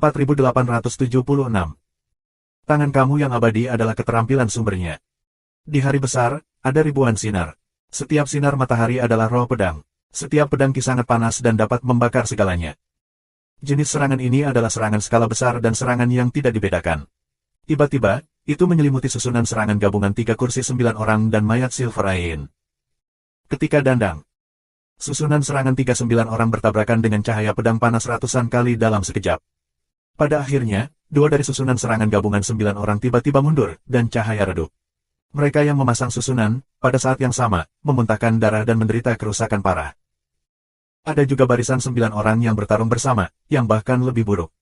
4876. Tangan kamu yang abadi adalah keterampilan sumbernya. Di hari besar, ada ribuan sinar. Setiap sinar matahari adalah roh pedang. Setiap pedang sangat panas dan dapat membakar segalanya. Jenis serangan ini adalah serangan skala besar dan serangan yang tidak dibedakan. Tiba-tiba, itu menyelimuti susunan serangan gabungan 3 kursi 9 orang dan mayat Silver Ain. Ketika dandang, susunan serangan 39 orang bertabrakan dengan cahaya pedang panas ratusan kali dalam sekejap. Pada akhirnya, 2 dari susunan serangan gabungan 9 orang tiba-tiba mundur, dan cahaya redup. Mereka yang memasang susunan, pada saat yang sama, memuntahkan darah dan menderita kerusakan parah. Ada juga barisan 9 orang yang bertarung bersama, yang bahkan lebih buruk.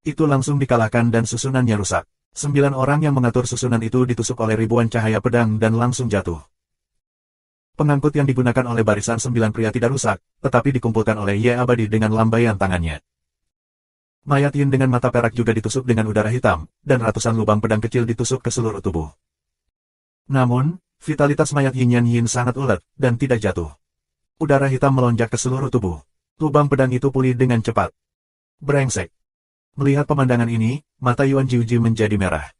Itu langsung dikalahkan dan susunannya rusak. 9 orang yang mengatur susunan itu ditusuk oleh ribuan cahaya pedang dan langsung jatuh. Pengangkut yang digunakan oleh barisan 9 pria tidak rusak, tetapi dikumpulkan oleh Ye Abadi dengan lambaian tangannya. Mayat Yin dengan mata perak juga ditusuk dengan udara hitam, dan ratusan lubang pedang kecil ditusuk ke seluruh tubuh. Namun, vitalitas mayat Yin sangat ulet, dan tidak jatuh. Udara hitam melonjak ke seluruh tubuh. Lubang pedang itu pulih dengan cepat. Brengsek. Melihat pemandangan ini, mata Yuan Jiuji menjadi merah.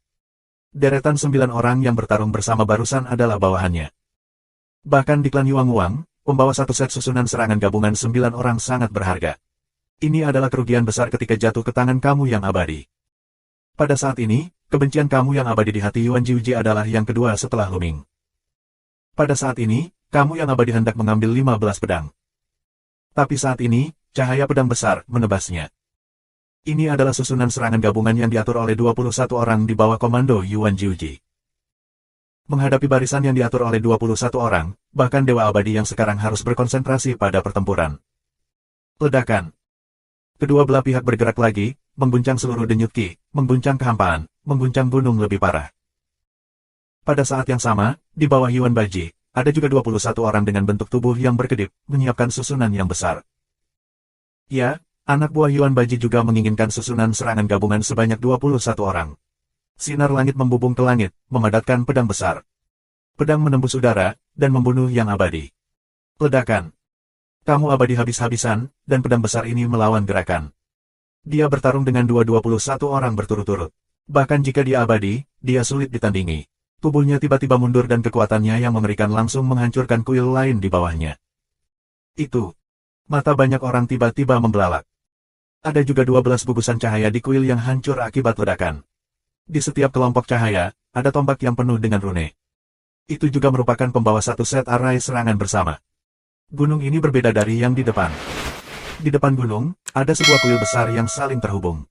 Deretan 9 orang yang bertarung bersama barusan adalah bawahannya. Bahkan di klan Yuang Wang, pembawa satu set susunan serangan gabungan 9 orang sangat berharga. Ini adalah kerugian besar ketika jatuh ke tangan kamu yang abadi. Pada saat ini, kebencian kamu yang abadi di hati Yuan Jiuji adalah yang kedua setelah Luming. Pada saat ini, kamu yang abadi hendak mengambil 15 pedang. Tapi saat ini, cahaya pedang besar menebasnya. Ini adalah susunan serangan gabungan yang diatur oleh 21 orang di bawah komando Yuan Jiuji. Menghadapi barisan yang diatur oleh 21 orang, bahkan Dewa Abadi yang sekarang harus berkonsentrasi pada pertempuran. Ledakan. Kedua belah pihak bergerak lagi, mengguncang seluruh denyut Qi, mengguncang kehampaan, mengguncang gunung lebih parah. Pada saat yang sama, di bawah Yuan Baji, ada juga 21 orang dengan bentuk tubuh yang berkedip, menyiapkan susunan yang besar. Ya, anak buah Yuan Baji juga menginginkan susunan serangan gabungan sebanyak 21 orang. Sinar langit membubung ke langit, memadatkan pedang besar. Pedang menembus udara, dan membunuh yang abadi. Ledakan. Kamu abadi habis-habisan, dan pedang besar ini melawan gerakan. Dia bertarung dengan 21 orang berturut-turut. Bahkan jika dia abadi, dia sulit ditandingi. Tubuhnya tiba-tiba mundur dan kekuatannya yang mengerikan langsung menghancurkan kuil lain di bawahnya. Itu. Mata banyak orang tiba-tiba membelalak. Ada juga 12 gugusan cahaya di kuil yang hancur akibat ledakan. Di setiap kelompok cahaya, ada tombak yang penuh dengan rune. Itu juga merupakan pembawa satu set arai serangan bersama. Gunung ini berbeda dari yang di depan. Di depan gunung, ada sebuah kuil besar yang saling terhubung.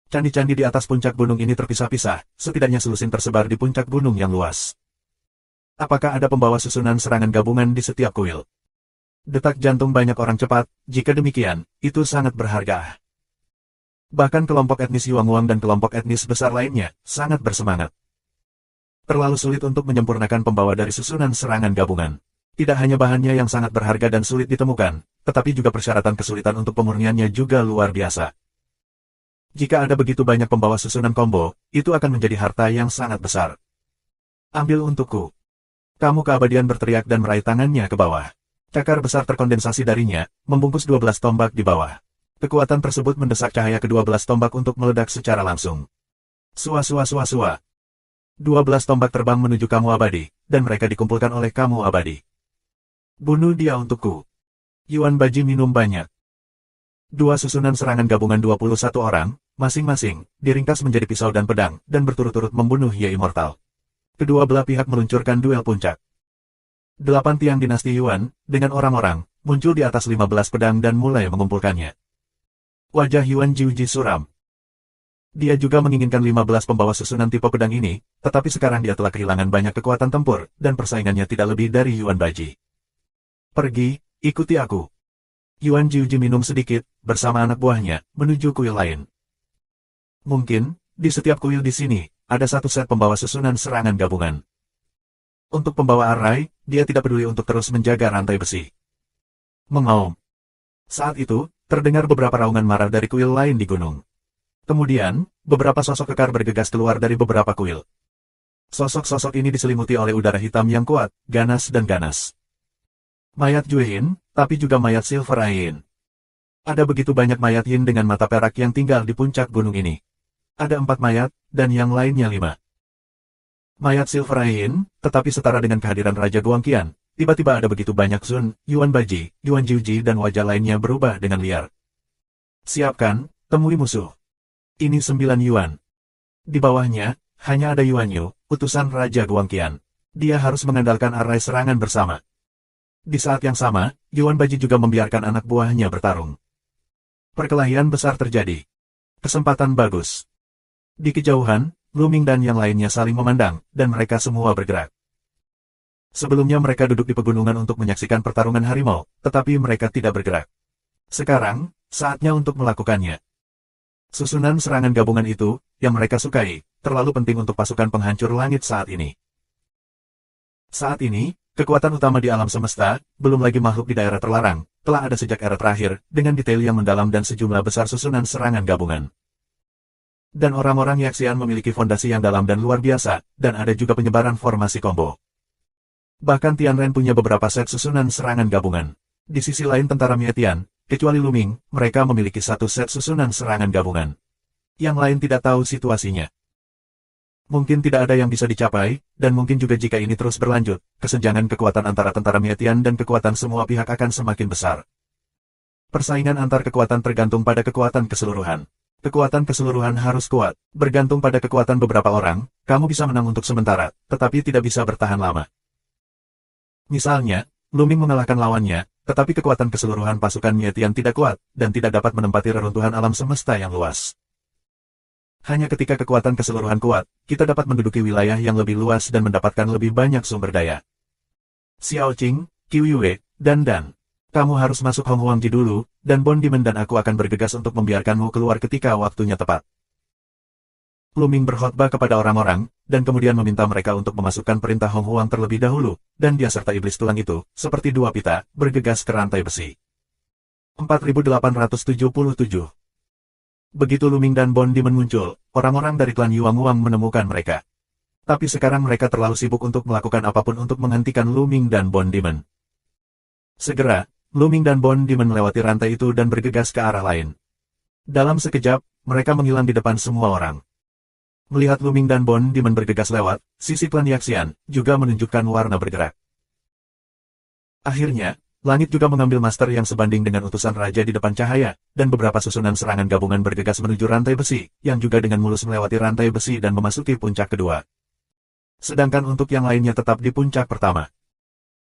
Candi-candi di atas puncak gunung ini terpisah-pisah, setidaknya selusin tersebar di puncak gunung yang luas. Apakah ada pembawa susunan serangan gabungan di setiap kuil? Detak jantung banyak orang cepat, jika demikian, itu sangat berharga. Bahkan kelompok etnis Yuang Wang dan kelompok etnis besar lainnya, sangat bersemangat. Terlalu sulit untuk menyempurnakan pembawa dari susunan serangan gabungan. Tidak hanya bahannya yang sangat berharga dan sulit ditemukan, tetapi juga persyaratan kesulitan untuk pemurniannya juga luar biasa. Jika ada begitu banyak pembawa susunan combo, itu akan menjadi harta yang sangat besar. Ambil untukku. Kamu keabadian berteriak dan meraih tangannya ke bawah. Cakar besar terkondensasi darinya, membungkus 12 tombak di bawah. Kekuatan tersebut mendesak cahaya ke-12 tombak untuk meledak secara langsung. Sua-sua-sua-sua. 12 tombak terbang menuju kamu abadi, dan mereka dikumpulkan oleh kamu abadi. Bunuh dia untukku. Yuan Baji minum banyak. 2 susunan serangan gabungan 21 orang, masing-masing, diringkas menjadi pisau dan pedang, dan berturut-turut membunuh Ye Immortal. Kedua belah pihak meluncurkan duel puncak. 8 tiang dinasti Yuan, dengan orang-orang, muncul di atas 15 pedang dan mulai mengumpulkannya. Wajah Yuan Jiuji suram. Dia juga menginginkan 15 pembawa susunan tipe pedang ini, tetapi sekarang dia telah kehilangan banyak kekuatan tempur, dan persaingannya tidak lebih dari Yuan Baji. Pergi, ikuti aku. Yuan Jiuji minum sedikit, bersama anak buahnya, menuju kuil lain. Mungkin, di setiap kuil di sini, ada satu set pembawa susunan serangan gabungan. Untuk pembawa arai, dia tidak peduli untuk terus menjaga rantai besi. Mengaum. Saat itu, terdengar beberapa raungan marah dari kuil lain di gunung. Kemudian, beberapa sosok kekar bergegas keluar dari beberapa kuil. Sosok-sosok ini diselimuti oleh udara hitam yang kuat, ganas dan ganas. Mayat Juein, tapi juga mayat Silver Ain. Ada begitu banyak mayat Yin dengan mata perak yang tinggal di puncak gunung ini. Ada 4 mayat, dan yang lainnya 5. Mayat Silver Yin, tetapi setara dengan kehadiran Raja Guangqian, tiba-tiba ada begitu banyak Sun, Yuan Baji, Yuan Jiuji dan wajah lainnya berubah dengan liar. Siapkan, temui musuh. Ini 9 Yuan. Di bawahnya, hanya ada Yuan Yu, utusan Raja Guangqian. Dia harus mengandalkan arai serangan bersama. Di saat yang sama, Yuan Baji juga membiarkan anak buahnya bertarung. Perkelahian besar terjadi. Kesempatan bagus. Di kejauhan, Lu Ming dan yang lainnya saling memandang, dan mereka semua bergerak. Sebelumnya mereka duduk di pegunungan untuk menyaksikan pertarungan harimau, tetapi mereka tidak bergerak. Sekarang, saatnya untuk melakukannya. Susunan serangan gabungan itu, yang mereka sukai, terlalu penting untuk pasukan penghancur langit saat ini. Saat ini, kekuatan utama di alam semesta, belum lagi makhluk di daerah terlarang, telah ada sejak era terakhir, dengan detail yang mendalam dan sejumlah besar susunan serangan gabungan. Dan orang-orang Yaxian memiliki fondasi yang dalam dan luar biasa, dan ada juga penyebaran formasi combo. Bahkan Tianren punya beberapa set susunan serangan gabungan. Di sisi lain tentara Mietian, kecuali Lu Ming, mereka memiliki satu set susunan serangan gabungan. Yang lain tidak tahu situasinya. Mungkin tidak ada yang bisa dicapai, dan mungkin juga jika ini terus berlanjut, kesenjangan kekuatan antara tentara Mietian dan kekuatan semua pihak akan semakin besar. Persaingan antar kekuatan tergantung pada kekuatan keseluruhan. Kekuatan keseluruhan harus kuat, bergantung pada kekuatan beberapa orang, kamu bisa menang untuk sementara, tetapi tidak bisa bertahan lama. Misalnya, Lu Ming mengalahkan lawannya, tetapi kekuatan keseluruhan pasukan Mietian tidak kuat, dan tidak dapat menempati reruntuhan alam semesta yang luas. Hanya ketika kekuatan keseluruhan kuat, kita dapat menduduki wilayah yang lebih luas dan mendapatkan lebih banyak sumber daya. Xiao Qing, Qiu Yue, dan kamu harus masuk Hong Huangji dulu, dan Bondiman dan aku akan bergegas untuk membiarkanmu keluar ketika waktunya tepat. Lu Ming berkhotbah kepada orang-orang, dan kemudian meminta mereka untuk memasukkan perintah Hong Huang terlebih dahulu, dan dia serta iblis tulang itu, seperti dua pita, bergegas ke rantai besi. 4877. Begitu Lu Ming dan Bondiman muncul, orang-orang dari klan Yuang Wang menemukan mereka. Tapi sekarang mereka terlalu sibuk untuk melakukan apapun untuk menghentikan Lu Ming dan Bondiman. Segera, Lu Ming dan Bondiman melewati rantai itu dan bergegas ke arah lain. Dalam sekejap, mereka menghilang di depan semua orang. Melihat Lu Ming dan Bondiman bergegas lewat, sisi klan Yaxian juga menunjukkan warna bergerak. Akhirnya, langit juga mengambil master yang sebanding dengan utusan raja di depan cahaya, dan beberapa susunan serangan gabungan bergegas menuju rantai besi, yang juga dengan mulus melewati rantai besi dan memasuki puncak kedua. Sedangkan untuk yang lainnya tetap di puncak pertama.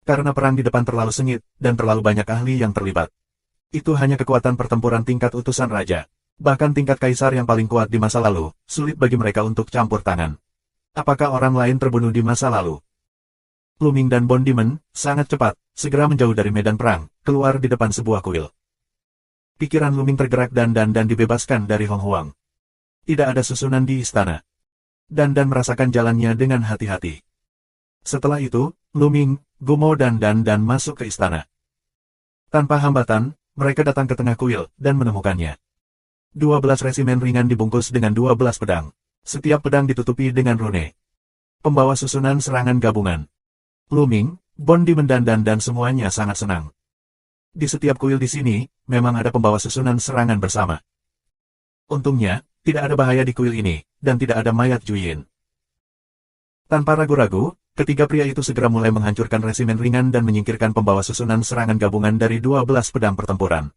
Karena perang di depan terlalu sengit, dan terlalu banyak ahli yang terlibat. Itu hanya kekuatan pertempuran tingkat utusan raja. Bahkan tingkat kaisar yang paling kuat di masa lalu, sulit bagi mereka untuk campur tangan. Apakah orang lain terbunuh di masa lalu? Lu Ming dan Bondiman, sangat cepat, segera menjauh dari medan perang, keluar di depan sebuah kuil. Pikiran Lu Ming tergerak dan dibebaskan dari Hong Huang. Tidak ada susunan di istana. Dan merasakan jalannya dengan hati-hati. Setelah itu, Lu Ming, Gumo dan masuk ke istana. Tanpa hambatan, mereka datang ke tengah kuil, dan menemukannya. 12 resimen ringan dibungkus dengan 12 pedang. Setiap pedang ditutupi dengan rune. Pembawa susunan serangan gabungan. Lu Ming, Bondiman dan semuanya sangat senang. Di setiap kuil di sini, memang ada pembawa susunan serangan bersama. Untungnya, tidak ada bahaya di kuil ini, dan tidak ada mayat Juyin. Tanpa ragu-ragu, ketiga pria itu segera mulai menghancurkan resimen ringan dan menyingkirkan pembawa susunan serangan gabungan dari 12 pedang pertempuran.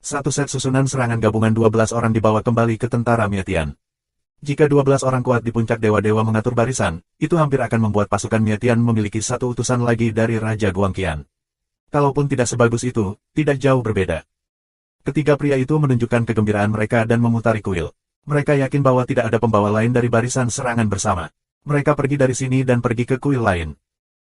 Satu set susunan serangan gabungan 12 orang dibawa kembali ke tentara Mietian. Jika 12 orang kuat di puncak dewa-dewa mengatur barisan, itu hampir akan membuat pasukan Mietian memiliki satu utusan lagi dari Raja Guangqian. Kalaupun tidak sebagus itu, tidak jauh berbeda. Ketiga pria itu menunjukkan kegembiraan mereka dan memutari kuil. Mereka yakin bahwa tidak ada pembawa lain dari barisan serangan bersama. Mereka pergi dari sini dan pergi ke kuil lain.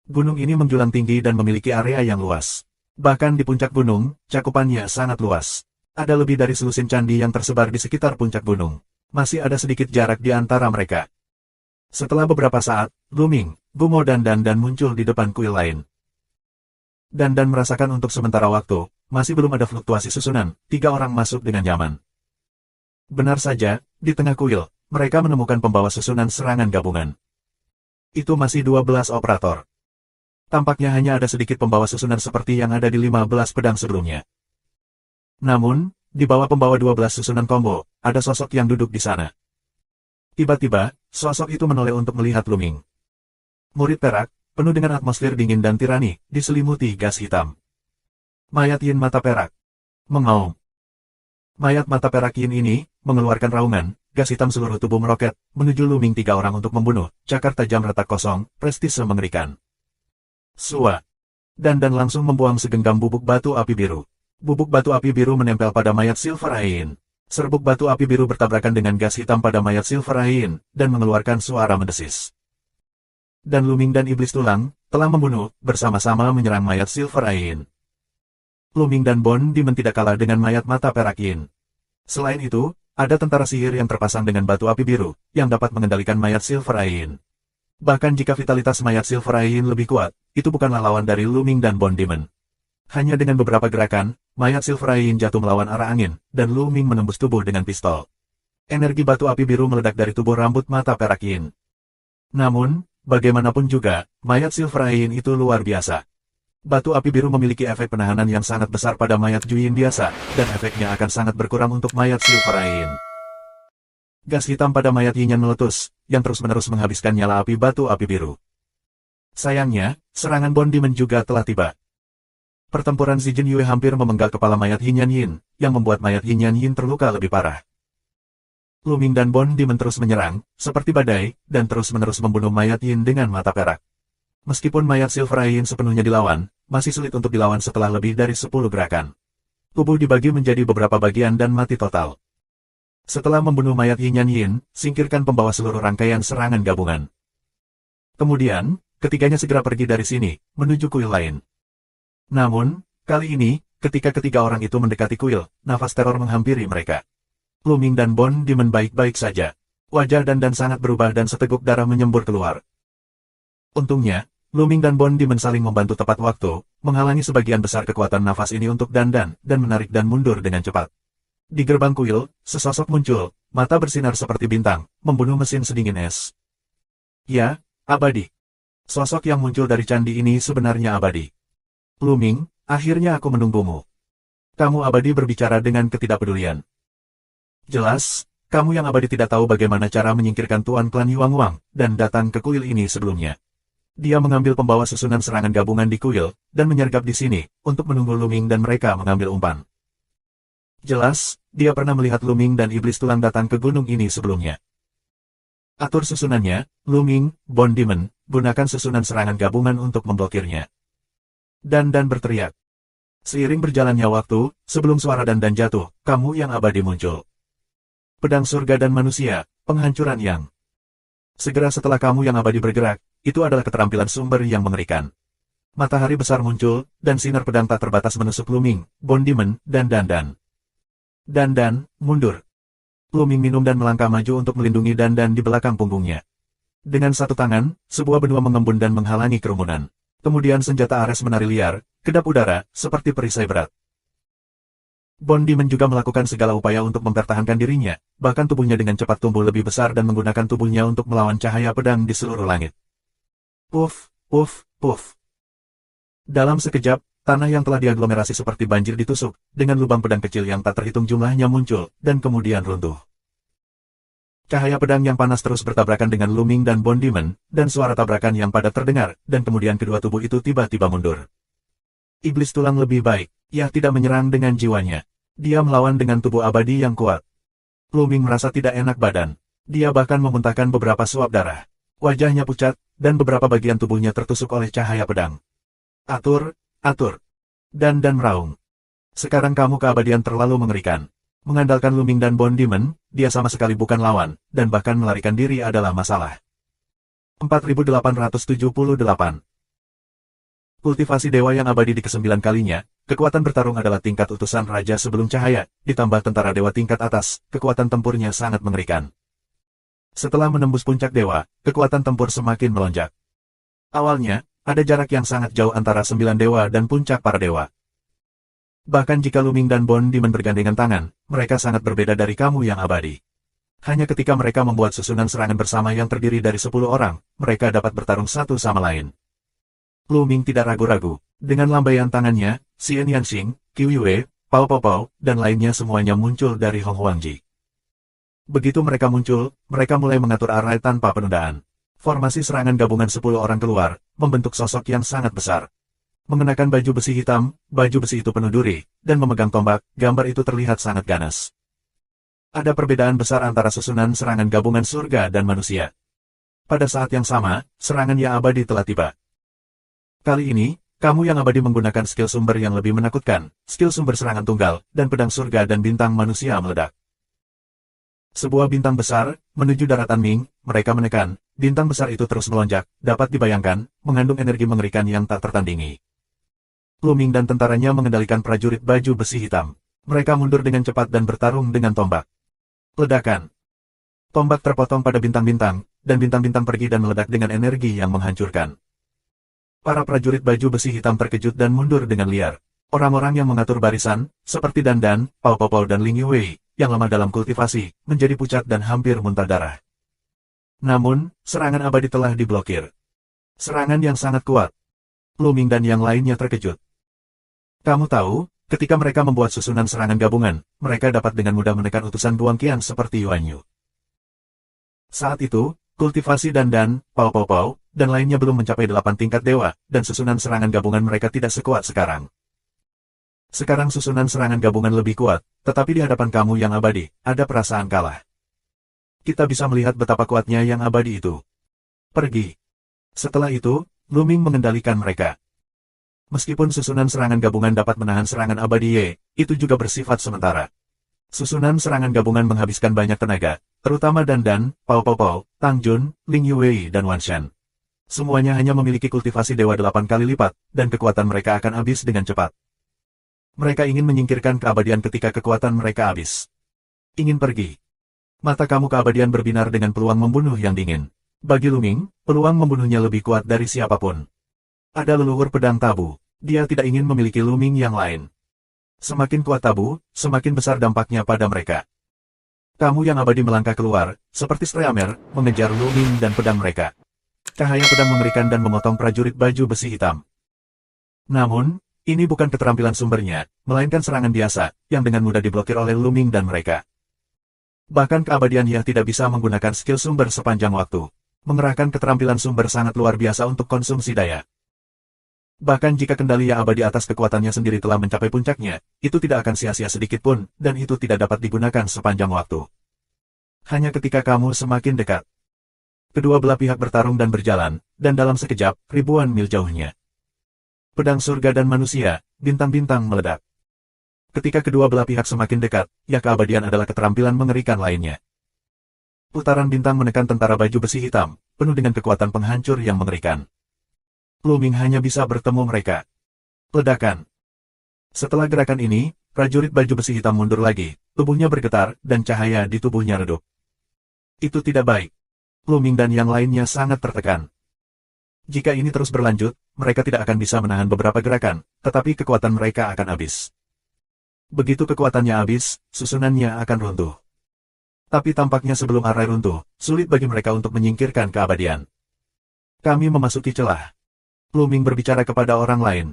Gunung ini menjulang tinggi dan memiliki area yang luas. Bahkan di puncak gunung, cakupannya sangat luas. Ada lebih dari selusin candi yang tersebar di sekitar puncak gunung. Masih ada sedikit jarak di antara mereka. Setelah beberapa saat, Lu Ming, Gumo dan muncul di depan kuil lain. Dan merasakan untuk sementara waktu, masih belum ada fluktuasi susunan, 3 orang masuk dengan nyaman. Benar saja, di tengah kuil, mereka menemukan pembawa susunan serangan gabungan. Itu masih 12 operator. Tampaknya hanya ada sedikit pembawa susunan seperti yang ada di 15 pedang sebelumnya. Namun, di bawah pembawa 12 susunan combo, ada sosok yang duduk di sana. Tiba-tiba, sosok itu menoleh untuk melihat Luming. Murid perak, penuh dengan atmosfer dingin dan tirani, diselimuti gas hitam. Mayat Yin mata perak. Mengaum. Mayat mata perak Yin ini, mengeluarkan raungan, gas hitam seluruh tubuh meroket, menuju Luming 3 orang untuk membunuh, cakar tajam retak kosong, prestise mengerikan. Sua. Dan langsung membuang segenggam bubuk batu api biru. Bubuk batu api biru menempel pada mayat Silver Eye. Serbuk batu api biru bertabrakan dengan gas hitam pada mayat Silver Eye, dan mengeluarkan suara mendesis. Dan Luming dan Iblis Tulang, telah membunuh, bersama-sama menyerang mayat Silver Eye. Luming dan Bond Demon tidak kalah dengan mayat mata perak Yin. Selain itu, ada tentara sihir yang terpasang dengan batu api biru, yang dapat mengendalikan mayat Silver Eye. Bahkan jika vitalitas mayat Silver Eye lebih kuat, itu bukanlah lawan dari Luming dan Bond Demon. Hanya dengan beberapa gerakan, mayat Silver Eye jatuh melawan arah angin, dan Luming menembus tubuh dengan pistol. Energi batu api biru meledak dari tubuh rambut mata perak Yin. Namun, bagaimanapun juga, mayat Silver Eye itu luar biasa. Batu api biru memiliki efek penahanan yang sangat besar pada mayat Juyin biasa, dan efeknya akan sangat berkurang untuk mayat Silver Eye. Gas hitam pada mayat Yin meletus, yang terus-menerus menghabiskan nyala api batu api biru. Sayangnya, serangan Bond Demon juga telah tiba. Pertempuran Zijin Yue hampir memenggal kepala mayat Hinyan Yin, yang membuat mayat Hinyan Yin terluka lebih parah. Luming dan Bond Demon terus menyerang, seperti badai, dan terus-menerus membunuh mayat Yin dengan mata perak. Meskipun mayat Silver Eye sepenuhnya dilawan, masih sulit untuk dilawan setelah lebih dari 10 gerakan. Tubuh dibagi menjadi beberapa bagian dan mati total. Setelah membunuh mayat Hinyan Yin, singkirkan pembawa seluruh rangkaian serangan gabungan. Kemudian, ketiganya segera pergi dari sini, menuju kuil lain. Namun, kali ini, ketika ketiga orang itu mendekati kuil, nafas teror menghampiri mereka. Luming dan Bond Demon baik-baik saja. Wajah dan sangat berubah dan seteguk darah menyembur keluar. Untungnya, Luming dan Bond Demon saling membantu tepat waktu, menghalangi sebagian besar kekuatan nafas ini untuk dan menarik dan mundur dengan cepat. Di gerbang kuil, sesosok muncul, mata bersinar seperti bintang, membunuh mesin sedingin es. Ya, abadi. Sosok yang muncul dari candi ini sebenarnya abadi. Luming, akhirnya aku menunggumu. Kamu abadi berbicara dengan ketidakpedulian. Jelas, kamu yang abadi tidak tahu bagaimana cara menyingkirkan Tuan Klan Yuang Wang, dan datang ke kuil ini sebelumnya. Dia mengambil pembawa susunan serangan gabungan di kuil, dan menyergap di sini, untuk menunggu Luming dan mereka mengambil umpan. Jelas, dia pernah melihat Luming dan Iblis Tulang datang ke gunung ini sebelumnya. Atur susunannya, Luming, Bond Demon, gunakan susunan serangan gabungan untuk memblokirnya. Dan berteriak. Seiring berjalannya waktu, sebelum suara dan jatuh, kamu yang abadi muncul. Pedang surga dan manusia, penghancuran yang. Segera setelah kamu yang abadi bergerak, itu adalah keterampilan sumber yang mengerikan. Matahari besar muncul, dan sinar pedang tak terbatas menusuk Luming, Bond Demon, dan. Mundur. Luming minum dan melangkah maju untuk melindungi dan di belakang punggungnya. Dengan satu tangan, sebuah benua mengembun dan menghalangi kerumunan. Kemudian senjata Ares menari liar, kedap udara, seperti perisai berat. Bond Demon juga melakukan segala upaya untuk mempertahankan dirinya, bahkan tubuhnya dengan cepat tumbuh lebih besar dan menggunakan tubuhnya untuk melawan cahaya pedang di seluruh langit. Puff, puff, puff. Dalam sekejap, tanah yang telah diaglomerasi seperti banjir ditusuk, dengan lubang pedang kecil yang tak terhitung jumlahnya muncul, dan kemudian runtuh. Cahaya pedang yang panas terus bertabrakan dengan Luming dan Bond Demon, dan suara tabrakan yang padat terdengar, dan kemudian kedua tubuh itu tiba-tiba mundur. Iblis Tulang lebih baik, ia tidak menyerang dengan jiwanya. Dia melawan dengan tubuh abadi yang kuat. Luming merasa tidak enak badan. Dia bahkan memuntahkan beberapa suap darah. Wajahnya pucat, dan beberapa bagian tubuhnya tertusuk oleh cahaya pedang. Atur. Dan meraung. Sekarang kamu keabadian terlalu mengerikan. Mengandalkan Luming dan Bond Demon, dia sama sekali bukan lawan, dan bahkan melarikan diri adalah masalah. 4878. Kultivasi dewa yang abadi di ke-9 kalinya, kekuatan bertarung adalah tingkat utusan raja sebelum cahaya, ditambah tentara dewa tingkat atas, kekuatan tempurnya sangat mengerikan. Setelah menembus puncak dewa, kekuatan tempur semakin melonjak. Awalnya, ada jarak yang sangat jauh antara 9 dewa dan puncak para dewa. Bahkan jika Luming dan Bond Demon bergandengan tangan, mereka sangat berbeda dari kamu yang abadi. Hanya ketika mereka membuat susunan serangan bersama yang terdiri dari 10 orang, mereka dapat bertarung satu sama lain. Luming tidak ragu-ragu. Dengan lambaian tangannya, Xian Yanxing, Qiu Yue, Pao Pao Pao, dan lainnya semuanya muncul dari Hong Huangji. Begitu mereka muncul, mereka mulai mengatur arah tanpa penundaan. Formasi serangan gabungan 10 orang keluar, membentuk sosok yang sangat besar. Mengenakan baju besi hitam, baju besi itu penuh duri, dan memegang tombak, gambar itu terlihat sangat ganas. Ada perbedaan besar antara susunan serangan gabungan surga dan manusia. Pada saat yang sama, serangan yang abadi telah tiba. Kali ini, kamu yang abadi menggunakan skill sumber yang lebih menakutkan, skill sumber serangan tunggal, dan pedang surga dan bintang manusia meledak. Sebuah bintang besar, menuju daratan Ming, mereka menekan, bintang besar itu terus melonjak, dapat dibayangkan, mengandung energi mengerikan yang tak tertandingi. Lu Ming dan tentaranya mengendalikan prajurit baju besi hitam. Mereka mundur dengan cepat dan bertarung dengan tombak. Ledakan. Tombak terpotong pada bintang-bintang, dan bintang-bintang pergi dan meledak dengan energi yang menghancurkan. Para prajurit baju besi hitam terkejut dan mundur dengan liar. Orang-orang yang mengatur barisan, seperti Dan, Pao Pao Pao dan Ling Yue, yang lemah dalam kultivasi, menjadi pucat dan hampir muntah darah. Namun, serangan abadi telah diblokir. Serangan yang sangat kuat. Lu Ming dan yang lainnya terkejut. Kamu tahu, ketika mereka membuat susunan serangan gabungan, mereka dapat dengan mudah menekan utusan Guang Qian seperti Yuan Yu. Saat itu, kultivasi Dan, Pao Pao Pao, dan lainnya belum mencapai 8 tingkat dewa, dan susunan serangan gabungan mereka tidak sekuat sekarang. Sekarang susunan serangan gabungan lebih kuat, tetapi di hadapan kamu yang abadi, ada perasaan kalah. Kita bisa melihat betapa kuatnya yang abadi itu. Pergi. Setelah itu, Lu Ming mengendalikan mereka. Meskipun susunan serangan gabungan dapat menahan serangan abadi Ye, itu juga bersifat sementara. Susunan serangan gabungan menghabiskan banyak tenaga, terutama Dan, Pao Pao Pao, Tang Jun, Ling Yue dan Wan Shan. Semuanya hanya memiliki kultivasi dewa 8 kali lipat, dan kekuatan mereka akan habis dengan cepat. Mereka ingin menyingkirkan keabadian ketika kekuatan mereka habis. Ingin pergi. Mata kamu keabadian berbinar dengan peluang membunuh yang dingin. Bagi Lu Ming, peluang membunuhnya lebih kuat dari siapapun. Ada leluhur pedang tabu. Dia tidak ingin memiliki Lu Ming yang lain. Semakin kuat tabu, semakin besar dampaknya pada mereka. Kamu yang abadi melangkah keluar, seperti Streamer, mengejar Lu Ming dan pedang mereka. Cahaya pedang mengerikan dan memotong prajurit baju besi hitam. Namun, ini bukan keterampilan sumbernya, melainkan serangan biasa, yang dengan mudah diblokir oleh Lu Ming dan mereka. Bahkan keabadian Yah tidak bisa menggunakan skill sumber sepanjang waktu. Mengerahkan keterampilan sumber sangat luar biasa untuk konsumsi daya. Bahkan jika kendali Yah abadi atas kekuatannya sendiri telah mencapai puncaknya, itu tidak akan sia-sia sedikit pun, dan itu tidak dapat digunakan sepanjang waktu. Hanya ketika kamu semakin dekat. Kedua belah pihak bertarung dan berjalan, dan dalam sekejap, ribuan mil jauhnya. Pedang surga dan manusia, bintang-bintang meledak. Ketika kedua belah pihak semakin dekat, Yah keabadian adalah keterampilan mengerikan lainnya. Putaran bintang menekan tentara baju besi hitam, penuh dengan kekuatan penghancur yang mengerikan. Lu Ming hanya bisa bertemu mereka. Ledakan. Setelah gerakan ini, prajurit baju besi hitam mundur lagi, tubuhnya bergetar, dan cahaya di tubuhnya redup. Itu tidak baik. Lu Ming dan yang lainnya sangat tertekan. Jika ini terus berlanjut, mereka tidak akan bisa menahan beberapa gerakan, tetapi kekuatan mereka akan habis. Begitu kekuatannya habis, susunannya akan runtuh. Tapi tampaknya sebelum arai runtuh, sulit bagi mereka untuk menyingkirkan keabadian. Kami memasuki celah. Lu Ming berbicara kepada orang lain.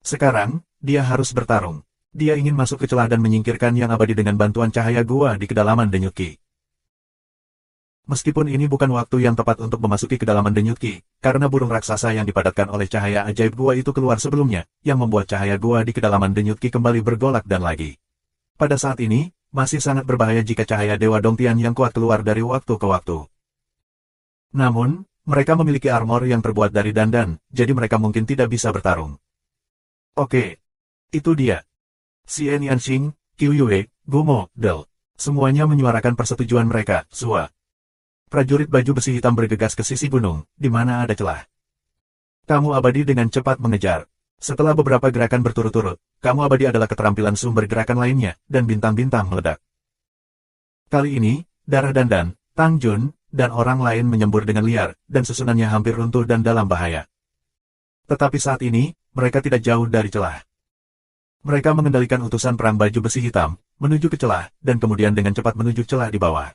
Sekarang, dia harus bertarung. Dia ingin masuk ke celah dan menyingkirkan yang abadi dengan bantuan cahaya gua di kedalaman Denyut Qi. Meskipun ini bukan waktu yang tepat untuk memasuki kedalaman Denyut Qi, karena burung raksasa yang dipadatkan oleh cahaya ajaib gua itu keluar sebelumnya, yang membuat cahaya gua di kedalaman Denyut Qi kembali bergolak dan lagi. Pada saat ini, masih sangat berbahaya jika cahaya Dewa Dongtian yang kuat keluar dari waktu ke waktu. Namun, mereka memiliki armor yang terbuat dari dandan, jadi mereka mungkin tidak bisa bertarung. Oke. Itu dia. Xian Yanxing, Qiu Yue, Gumo, Del. Semuanya menyuarakan persetujuan mereka, Sua. Prajurit baju besi hitam bergegas ke sisi gunung, di mana ada celah. Kamu abadi dengan cepat mengejar. Setelah beberapa gerakan berturut-turut, kamu abadi adalah keterampilan sumber gerakan lainnya, dan bintang-bintang meledak. Kali ini, darah dandan, Tang Jun, dan orang lain menyembur dengan liar, dan susunannya hampir runtuh dan dalam bahaya. Tetapi saat ini, mereka tidak jauh dari celah. Mereka mengendalikan utusan perang baju besi hitam, menuju ke celah, dan kemudian dengan cepat menuju celah di bawah.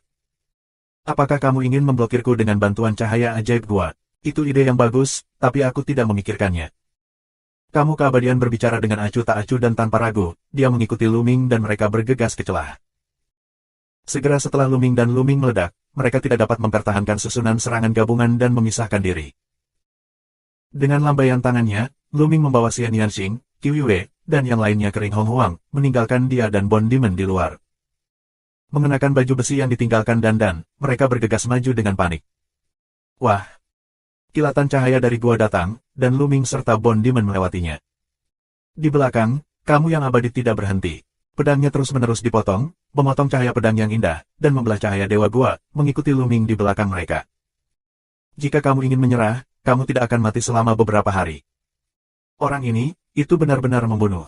Apakah kamu ingin memblokirku dengan bantuan cahaya ajaib gua? Itu ide yang bagus, tapi aku tidak memikirkannya. Kamu keabadian berbicara dengan acuh tak acuh dan tanpa ragu, dia mengikuti Luming dan mereka bergegas ke celah. Segera setelah Luming dan Luming meledak, mereka tidak dapat mempertahankan susunan serangan gabungan dan memisahkan diri. Dengan lambaian tangannya, Luming membawa Xian Yanxing, Qiu Yue, dan yang lainnya ke ring Hong Huang, meninggalkan dia dan Bond Demon di luar. Mengenakan baju besi yang ditinggalkan Dandan, mereka bergegas maju dengan panik. Wah! Kilatan cahaya dari gua datang, dan Luming serta Bond Demon melewatinya. Di belakang, kamu yang abadi tidak berhenti. Pedangnya terus-menerus dipotong, memotong cahaya pedang yang indah, dan membelah cahaya dewa gua, mengikuti Luming di belakang mereka. Jika kamu ingin menyerah, kamu tidak akan mati selama beberapa hari. Orang ini, itu benar-benar membunuh.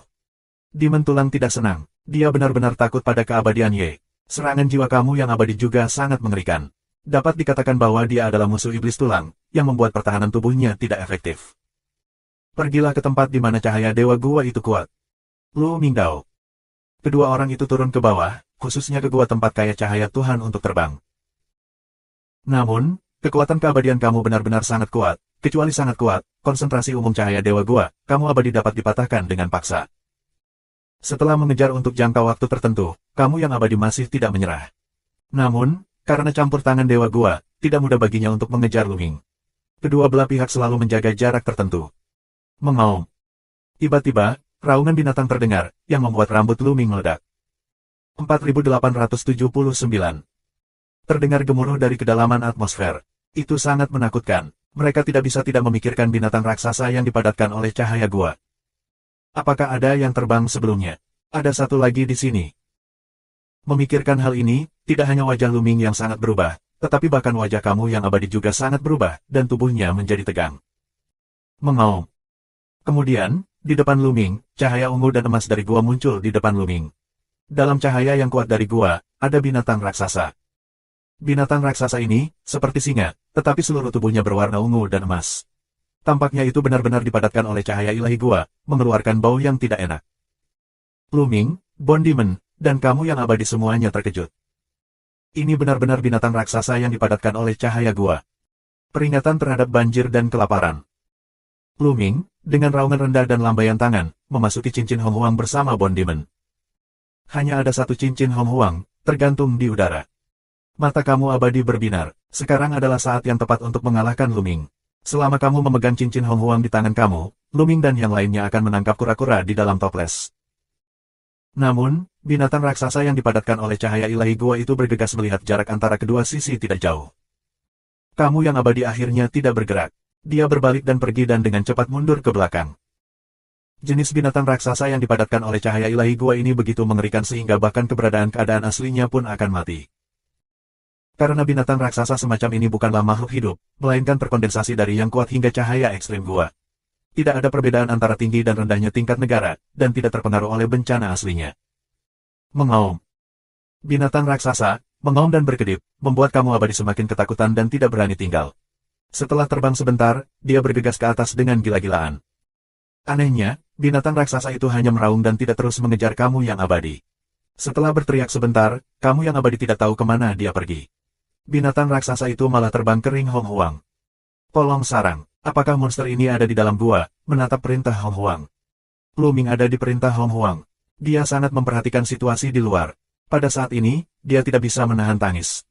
Demon Tulang tidak senang, dia benar-benar takut pada keabadian Ye. Serangan jiwa kamu yang abadi juga sangat mengerikan. Dapat dikatakan bahwa dia adalah musuh iblis tulang, yang membuat pertahanan tubuhnya tidak efektif. Pergilah ke tempat di mana cahaya dewa gua itu kuat. Lu Mingdao. Kedua orang itu turun ke bawah, khususnya ke gua tempat kaya cahaya Tuhan untuk terbang. Namun, kekuatan keabadian kamu benar-benar sangat kuat, kecuali sangat kuat, konsentrasi umum cahaya dewa gua, kamu abadi dapat dipatahkan dengan paksa. Setelah mengejar untuk jangka waktu tertentu, kamu yang abadi masih tidak menyerah. Namun, karena campur tangan dewa gua, tidak mudah baginya untuk mengejar Luming. Kedua belah pihak selalu menjaga jarak tertentu. Mengaum. Tiba-tiba, raungan binatang terdengar, yang membuat rambut Luming meledak. 4879. Terdengar gemuruh dari kedalaman atmosfer. Itu sangat menakutkan. Mereka tidak bisa tidak memikirkan binatang raksasa yang dipadatkan oleh cahaya gua. Apakah ada yang terbang sebelumnya? Ada satu lagi di sini. Memikirkan hal ini, tidak hanya wajah Luming yang sangat berubah, tetapi bahkan wajah kamu yang abadi juga sangat berubah, dan tubuhnya menjadi tegang. Mengaum. Kemudian, di depan Luming, cahaya ungu dan emas dari gua muncul di depan Luming. Dalam cahaya yang kuat dari gua, ada binatang raksasa. Binatang raksasa ini, seperti singa, tetapi seluruh tubuhnya berwarna ungu dan emas. Tampaknya itu benar-benar dipadatkan oleh cahaya ilahi gua, mengeluarkan bau yang tidak enak. Luming, Bond Demon, dan kamu yang abadi semuanya terkejut. Ini benar-benar binatang raksasa yang dipadatkan oleh cahaya gua. Peringatan terhadap banjir dan kelaparan. Luming, dengan raungan rendah dan lambaian tangan, memasuki cincin Hong Huang bersama Bond Demon. Hanya ada satu cincin Hong Huang, tergantung di udara. Mata kamu abadi berbinar, sekarang adalah saat yang tepat untuk mengalahkan Luming. Selama kamu memegang cincin Hong Huang di tangan kamu, Luming dan yang lainnya akan menangkap kura-kura di dalam toples. Namun, binatang raksasa yang dipadatkan oleh cahaya ilahi gua itu bergegas melihat jarak antara kedua sisi tidak jauh. Kamu yang abadi akhirnya tidak bergerak. Dia berbalik dan pergi dan dengan cepat mundur ke belakang. Jenis binatang raksasa yang dipadatkan oleh cahaya ilahi gua ini begitu mengerikan sehingga bahkan keadaan aslinya pun akan mati. Karena binatang raksasa semacam ini bukanlah makhluk hidup, melainkan terkondensasi dari yang kuat hingga cahaya ekstrim gua. Tidak ada perbedaan antara tinggi dan rendahnya tingkat negara, dan tidak terpengaruh oleh bencana aslinya. Mengaum. Binatang raksasa, mengaum dan berkedip, membuat kamu abadi semakin ketakutan dan tidak berani tinggal. Setelah terbang sebentar, dia bergegas ke atas dengan gila-gilaan. Anehnya, binatang raksasa itu hanya meraung dan tidak terus mengejar kamu yang abadi. Setelah berteriak sebentar, kamu yang abadi tidak tahu kemana dia pergi. Binatang raksasa itu malah terbang ke ring Hong Huang. Tolong sarang. Apakah monster ini ada di dalam gua, menatap perintah Hong Huang? Luming ada di perintah Hong Huang. Dia sangat memperhatikan situasi di luar. Pada saat ini, dia tidak bisa menahan tangis.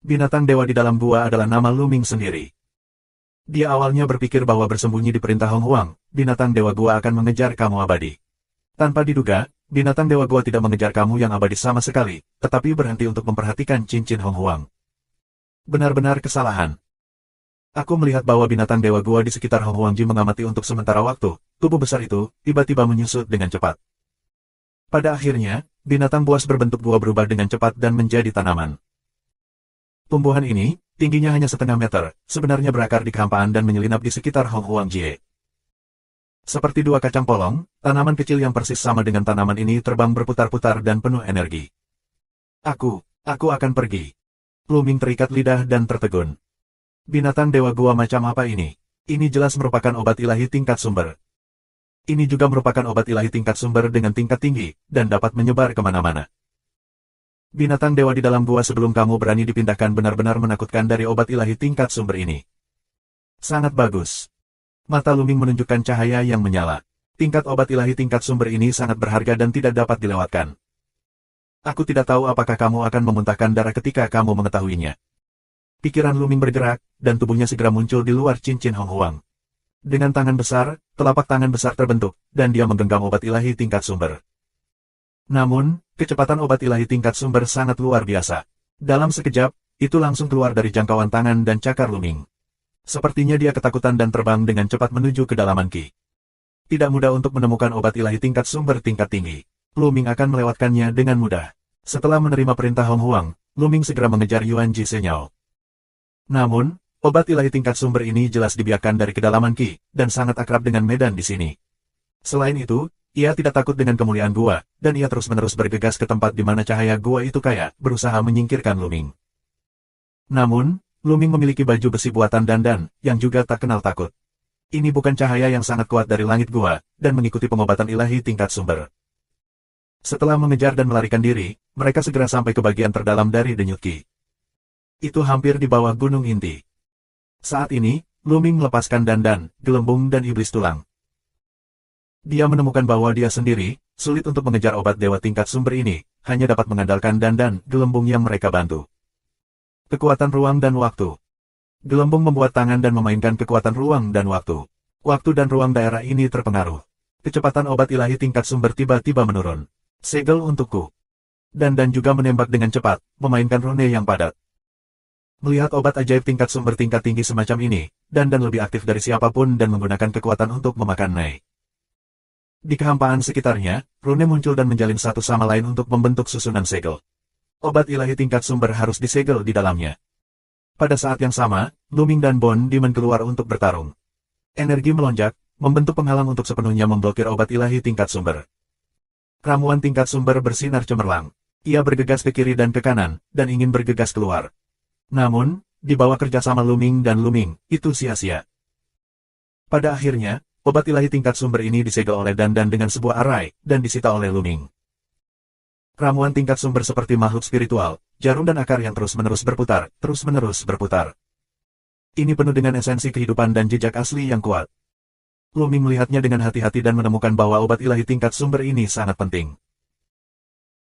Binatang dewa di dalam gua adalah nama Luming sendiri. Dia awalnya berpikir bahwa bersembunyi di perintah Hong Huang, binatang dewa gua akan mengejar kamu abadi. Tanpa diduga, binatang dewa gua tidak mengejar kamu yang abadi sama sekali, tetapi berhenti untuk memperhatikan cincin Hong Huang. Benar-benar kesalahan. Aku melihat bahwa binatang dewa gua di sekitar Hong Huangji mengamati untuk sementara waktu, tubuh besar itu, tiba-tiba menyusut dengan cepat. Pada akhirnya, binatang buas berbentuk gua berubah dengan cepat dan menjadi tanaman. Tumbuhan ini, tingginya hanya setengah meter, sebenarnya berakar di kehampaan dan menyelinap di sekitar Hong Huangji. Seperti dua kacang polong, tanaman kecil yang persis sama dengan tanaman ini terbang berputar-putar dan penuh energi. Aku akan pergi. Luming terikat lidah dan tertegun. Binatang dewa gua macam apa ini? Ini jelas merupakan obat ilahi tingkat sumber. Ini juga merupakan obat ilahi tingkat sumber dengan tingkat tinggi, dan dapat menyebar kemana-mana. Binatang dewa di dalam gua sebelum kamu berani dipindahkan benar-benar menakutkan dari obat ilahi tingkat sumber ini. Sangat bagus. Mata Luming menunjukkan cahaya yang menyala. Tingkat obat ilahi tingkat sumber ini sangat berharga dan tidak dapat dilewatkan. Aku tidak tahu apakah kamu akan memuntahkan darah ketika kamu mengetahuinya. Pikiran Luming bergerak, dan tubuhnya segera muncul di luar cincin Hong Huang. Dengan tangan besar, telapak tangan besar terbentuk, dan dia menggenggam obat ilahi tingkat sumber. Namun, kecepatan obat ilahi tingkat sumber sangat luar biasa. Dalam sekejap, itu langsung keluar dari jangkauan tangan dan cakar Luming. Sepertinya dia ketakutan dan terbang dengan cepat menuju kedalaman Qi. Tidak mudah untuk menemukan obat ilahi tingkat sumber tingkat tinggi. Luming akan melewatkannya dengan mudah. Setelah menerima perintah Hong Huang, Luming segera mengejar Yuan Ji Senyao. Namun, obat ilahi tingkat sumber ini jelas dibiarkan dari kedalaman Qi, dan sangat akrab dengan medan di sini. Selain itu, ia tidak takut dengan kemuliaan gua, dan ia terus-menerus bergegas ke tempat di mana cahaya gua itu kaya, berusaha menyingkirkan Luming. Namun, Luming memiliki baju besi buatan Dandan, yang juga tak kenal takut. Ini bukan cahaya yang sangat kuat dari langit gua, dan mengikuti pengobatan ilahi tingkat sumber. Setelah mengejar dan melarikan diri, mereka segera sampai ke bagian terdalam dari denyut Qi. Itu hampir di bawah gunung inti. Saat ini, Luming melepaskan Dandan, gelembung dan iblis tulang. Dia menemukan bahwa dia sendiri, sulit untuk mengejar obat dewa tingkat sumber ini, hanya dapat mengandalkan Dandan, gelembung yang mereka bantu. Kekuatan ruang dan waktu. Gelembung membuat tangan dan memainkan kekuatan ruang dan waktu. Waktu dan ruang daerah ini terpengaruh. Kecepatan obat ilahi tingkat sumber tiba-tiba menurun. Segel untukku. Dan juga menembak dengan cepat, memainkan rune yang padat. Melihat obat ajaib tingkat sumber tingkat tinggi semacam ini, dan lebih aktif dari siapapun dan menggunakan kekuatan untuk memakan Nei. Di kehampaan sekitarnya, rune muncul dan menjalin satu sama lain untuk membentuk susunan segel. Obat ilahi tingkat sumber harus disegel di dalamnya. Pada saat yang sama, Luming dan Bond Demon keluar untuk bertarung. Energi melonjak, membentuk penghalang untuk sepenuhnya memblokir obat ilahi tingkat sumber. Ramuan tingkat sumber bersinar cemerlang. Ia bergegas ke kiri dan ke kanan, dan ingin bergegas keluar. Namun, di bawah kerjasama Luming dan Luming, itu sia-sia. Pada akhirnya, obat ilahi tingkat sumber ini disegel oleh Dandan dengan sebuah arai, dan disita oleh Luming. Ramuan tingkat sumber seperti makhluk spiritual, jarum dan akar yang terus-menerus berputar. Ini penuh dengan esensi kehidupan dan jejak asli yang kuat. Luming melihatnya dengan hati-hati dan menemukan bahwa obat ilahi tingkat sumber ini sangat penting.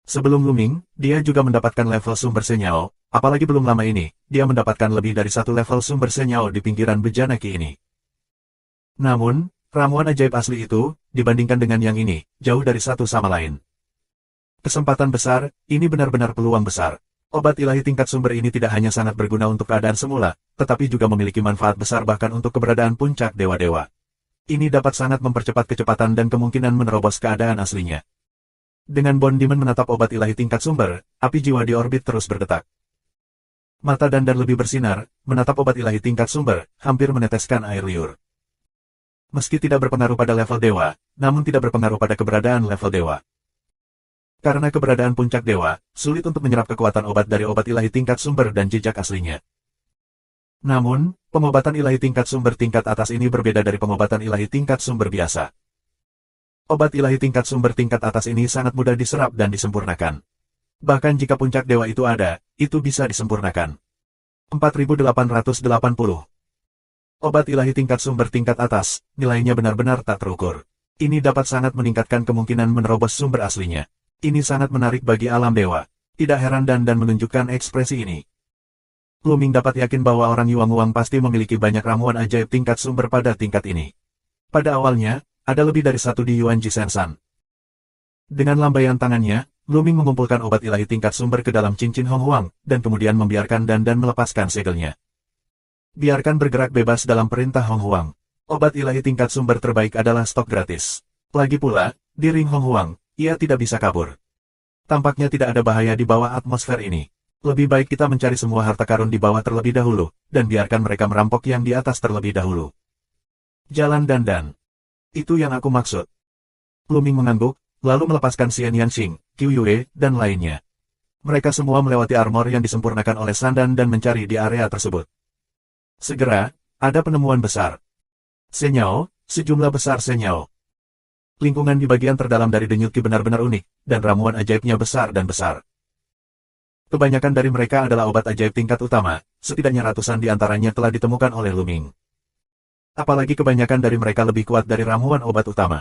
Sebelum Luming, dia juga mendapatkan level sumber Senyao, apalagi belum lama ini, dia mendapatkan lebih dari satu level sumber Senyao di pinggiran bejana Qi ini. Namun, ramuan ajaib asli itu, dibandingkan dengan yang ini, jauh dari satu sama lain. Kesempatan besar, ini benar-benar peluang besar. Obat ilahi tingkat sumber ini tidak hanya sangat berguna untuk keadaan semula, tetapi juga memiliki manfaat besar bahkan untuk keberadaan puncak dewa-dewa. Ini dapat sangat mempercepat kecepatan dan kemungkinan menerobos keadaan aslinya. Dengan Bond Demon menatap obat ilahi tingkat sumber, api jiwa di orbit terus berdetak. Mata Dandan lebih bersinar, menatap obat ilahi tingkat sumber, hampir meneteskan air liur. Meski tidak berpengaruh pada level dewa, namun tidak berpengaruh pada keberadaan level dewa. Karena keberadaan puncak dewa, sulit untuk menyerap kekuatan obat dari obat ilahi tingkat sumber dan jejak aslinya. Namun, pengobatan ilahi tingkat sumber tingkat atas ini berbeda dari pengobatan ilahi tingkat sumber biasa. Obat ilahi tingkat sumber tingkat atas ini sangat mudah diserap dan disempurnakan. Bahkan jika puncak dewa itu ada, itu bisa disempurnakan. 4880. Obat ilahi tingkat sumber tingkat atas, nilainya benar-benar tak terukur. Ini dapat sangat meningkatkan kemungkinan menerobos sumber aslinya. Ini sangat menarik bagi alam dewa. Tidak heran dan menunjukkan ekspresi ini. Luming dapat yakin bahwa orang Yuang pasti memiliki banyak ramuan ajaib tingkat sumber pada tingkat ini. Pada awalnya, ada lebih dari satu di Yuan Ji Sensan. Dengan lambaian tangannya, Luming mengumpulkan obat ilahi tingkat sumber ke dalam cincin Hong Huang, dan kemudian membiarkan Dandan melepaskan segelnya. Biarkan bergerak bebas dalam perintah Hong Huang. Obat ilahi tingkat sumber terbaik adalah stok gratis. Lagi pula, di ring Hong Huang, ia tidak bisa kabur. Tampaknya tidak ada bahaya di bawah atmosfer ini. Lebih baik kita mencari semua harta karun di bawah terlebih dahulu, dan biarkan mereka merampok yang di atas terlebih dahulu. Jalan Dandan. Itu yang aku maksud. Luming mengangguk, lalu melepaskan Xian Yanxing, Qiu Yue, dan lainnya. Mereka semua melewati armor yang disempurnakan oleh Sandan dan mencari di area tersebut. Segera, ada penemuan besar. Senyao, sejumlah besar senyao. Lingkungan di bagian terdalam dari denyut Qi benar-benar unik, dan ramuan ajaibnya besar dan besar. Kebanyakan dari mereka adalah obat ajaib tingkat utama, setidaknya ratusan di antaranya telah ditemukan oleh Luming. Apalagi kebanyakan dari mereka lebih kuat dari ramuan obat utama.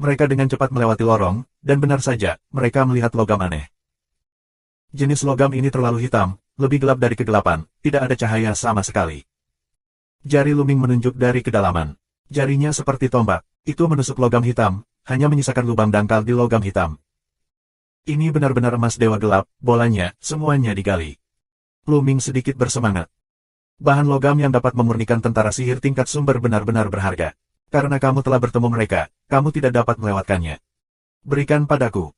Mereka dengan cepat melewati lorong, dan benar saja, mereka melihat logam aneh. Jenis logam ini terlalu hitam, lebih gelap dari kegelapan, tidak ada cahaya sama sekali. Jari Luming menunjuk dari kedalaman. Jarinya seperti tombak, itu menusuk logam hitam, hanya menyisakan lubang dangkal di logam hitam. Ini benar-benar emas dewa gelap, bolanya, semuanya digali. Luming sedikit bersemangat. Bahan logam yang dapat memurnikan tentara sihir tingkat sumber benar-benar berharga. Karena kamu telah bertemu mereka, kamu tidak dapat melewatkannya. Berikan padaku.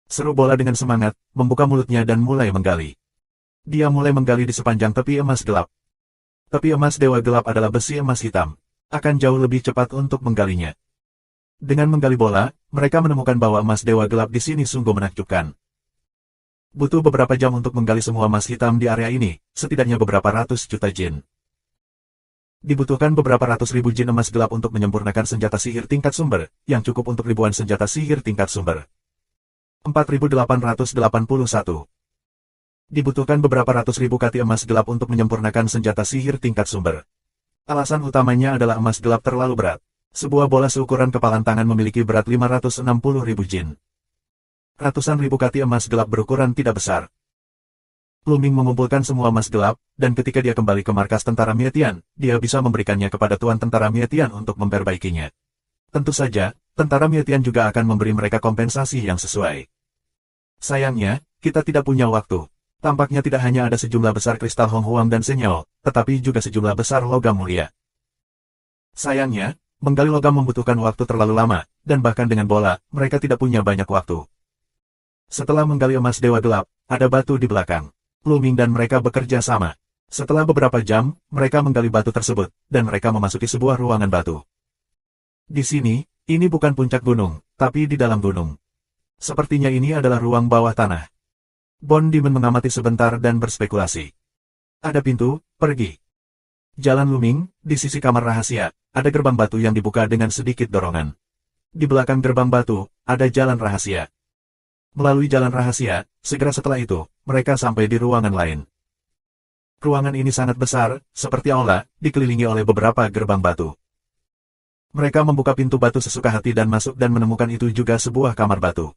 Seru bola dengan semangat, membuka mulutnya dan mulai menggali. Dia mulai menggali di sepanjang tepi emas gelap. Tepi emas dewa gelap adalah besi emas hitam. Akan jauh lebih cepat untuk menggalinya. Dengan menggali bola, mereka menemukan bahwa emas dewa gelap di sini sungguh menakjubkan. Butuh beberapa jam untuk menggali semua emas hitam di area ini, setidaknya beberapa ratus juta jin. Dibutuhkan beberapa ratus ribu jin emas gelap untuk menyempurnakan senjata sihir tingkat sumber, yang cukup untuk ribuan senjata sihir tingkat sumber. 4881. Dibutuhkan beberapa ratus ribu kati emas gelap untuk menyempurnakan senjata sihir tingkat sumber. Alasan utamanya adalah emas gelap terlalu berat. Sebuah bola seukuran kepalan tangan memiliki berat 560 ribu jin. Ratusan ribu kati emas gelap berukuran tidak besar. Luming mengumpulkan semua emas gelap, dan ketika dia kembali ke markas tentara Mietian, dia bisa memberikannya kepada tuan tentara Mietian untuk memperbaikinya. Tentu saja, tentara Mietian juga akan memberi mereka kompensasi yang sesuai. Sayangnya, kita tidak punya waktu. Tampaknya tidak hanya ada sejumlah besar kristal Hong Huang dan Senyao, tetapi juga sejumlah besar logam mulia. Sayangnya, menggali logam membutuhkan waktu terlalu lama, dan bahkan dengan bola, mereka tidak punya banyak waktu. Setelah menggali emas dewa gelap, ada batu di belakang. Luming dan mereka bekerja sama. Setelah beberapa jam, mereka menggali batu tersebut, dan mereka memasuki sebuah ruangan batu. Di sini, ini bukan puncak gunung, tapi di dalam gunung. Sepertinya ini adalah ruang bawah tanah. Bond Demon mengamati sebentar dan berspekulasi. Ada pintu, pergi. Jalan Luming, di sisi kamar rahasia, ada gerbang batu yang dibuka dengan sedikit dorongan. Di belakang gerbang batu, ada jalan rahasia. Melalui jalan rahasia, segera setelah itu, mereka sampai di ruangan lain. Ruangan ini sangat besar, seperti aula, dikelilingi oleh beberapa gerbang batu. Mereka membuka pintu batu sesuka hati dan masuk dan menemukan itu juga sebuah kamar batu.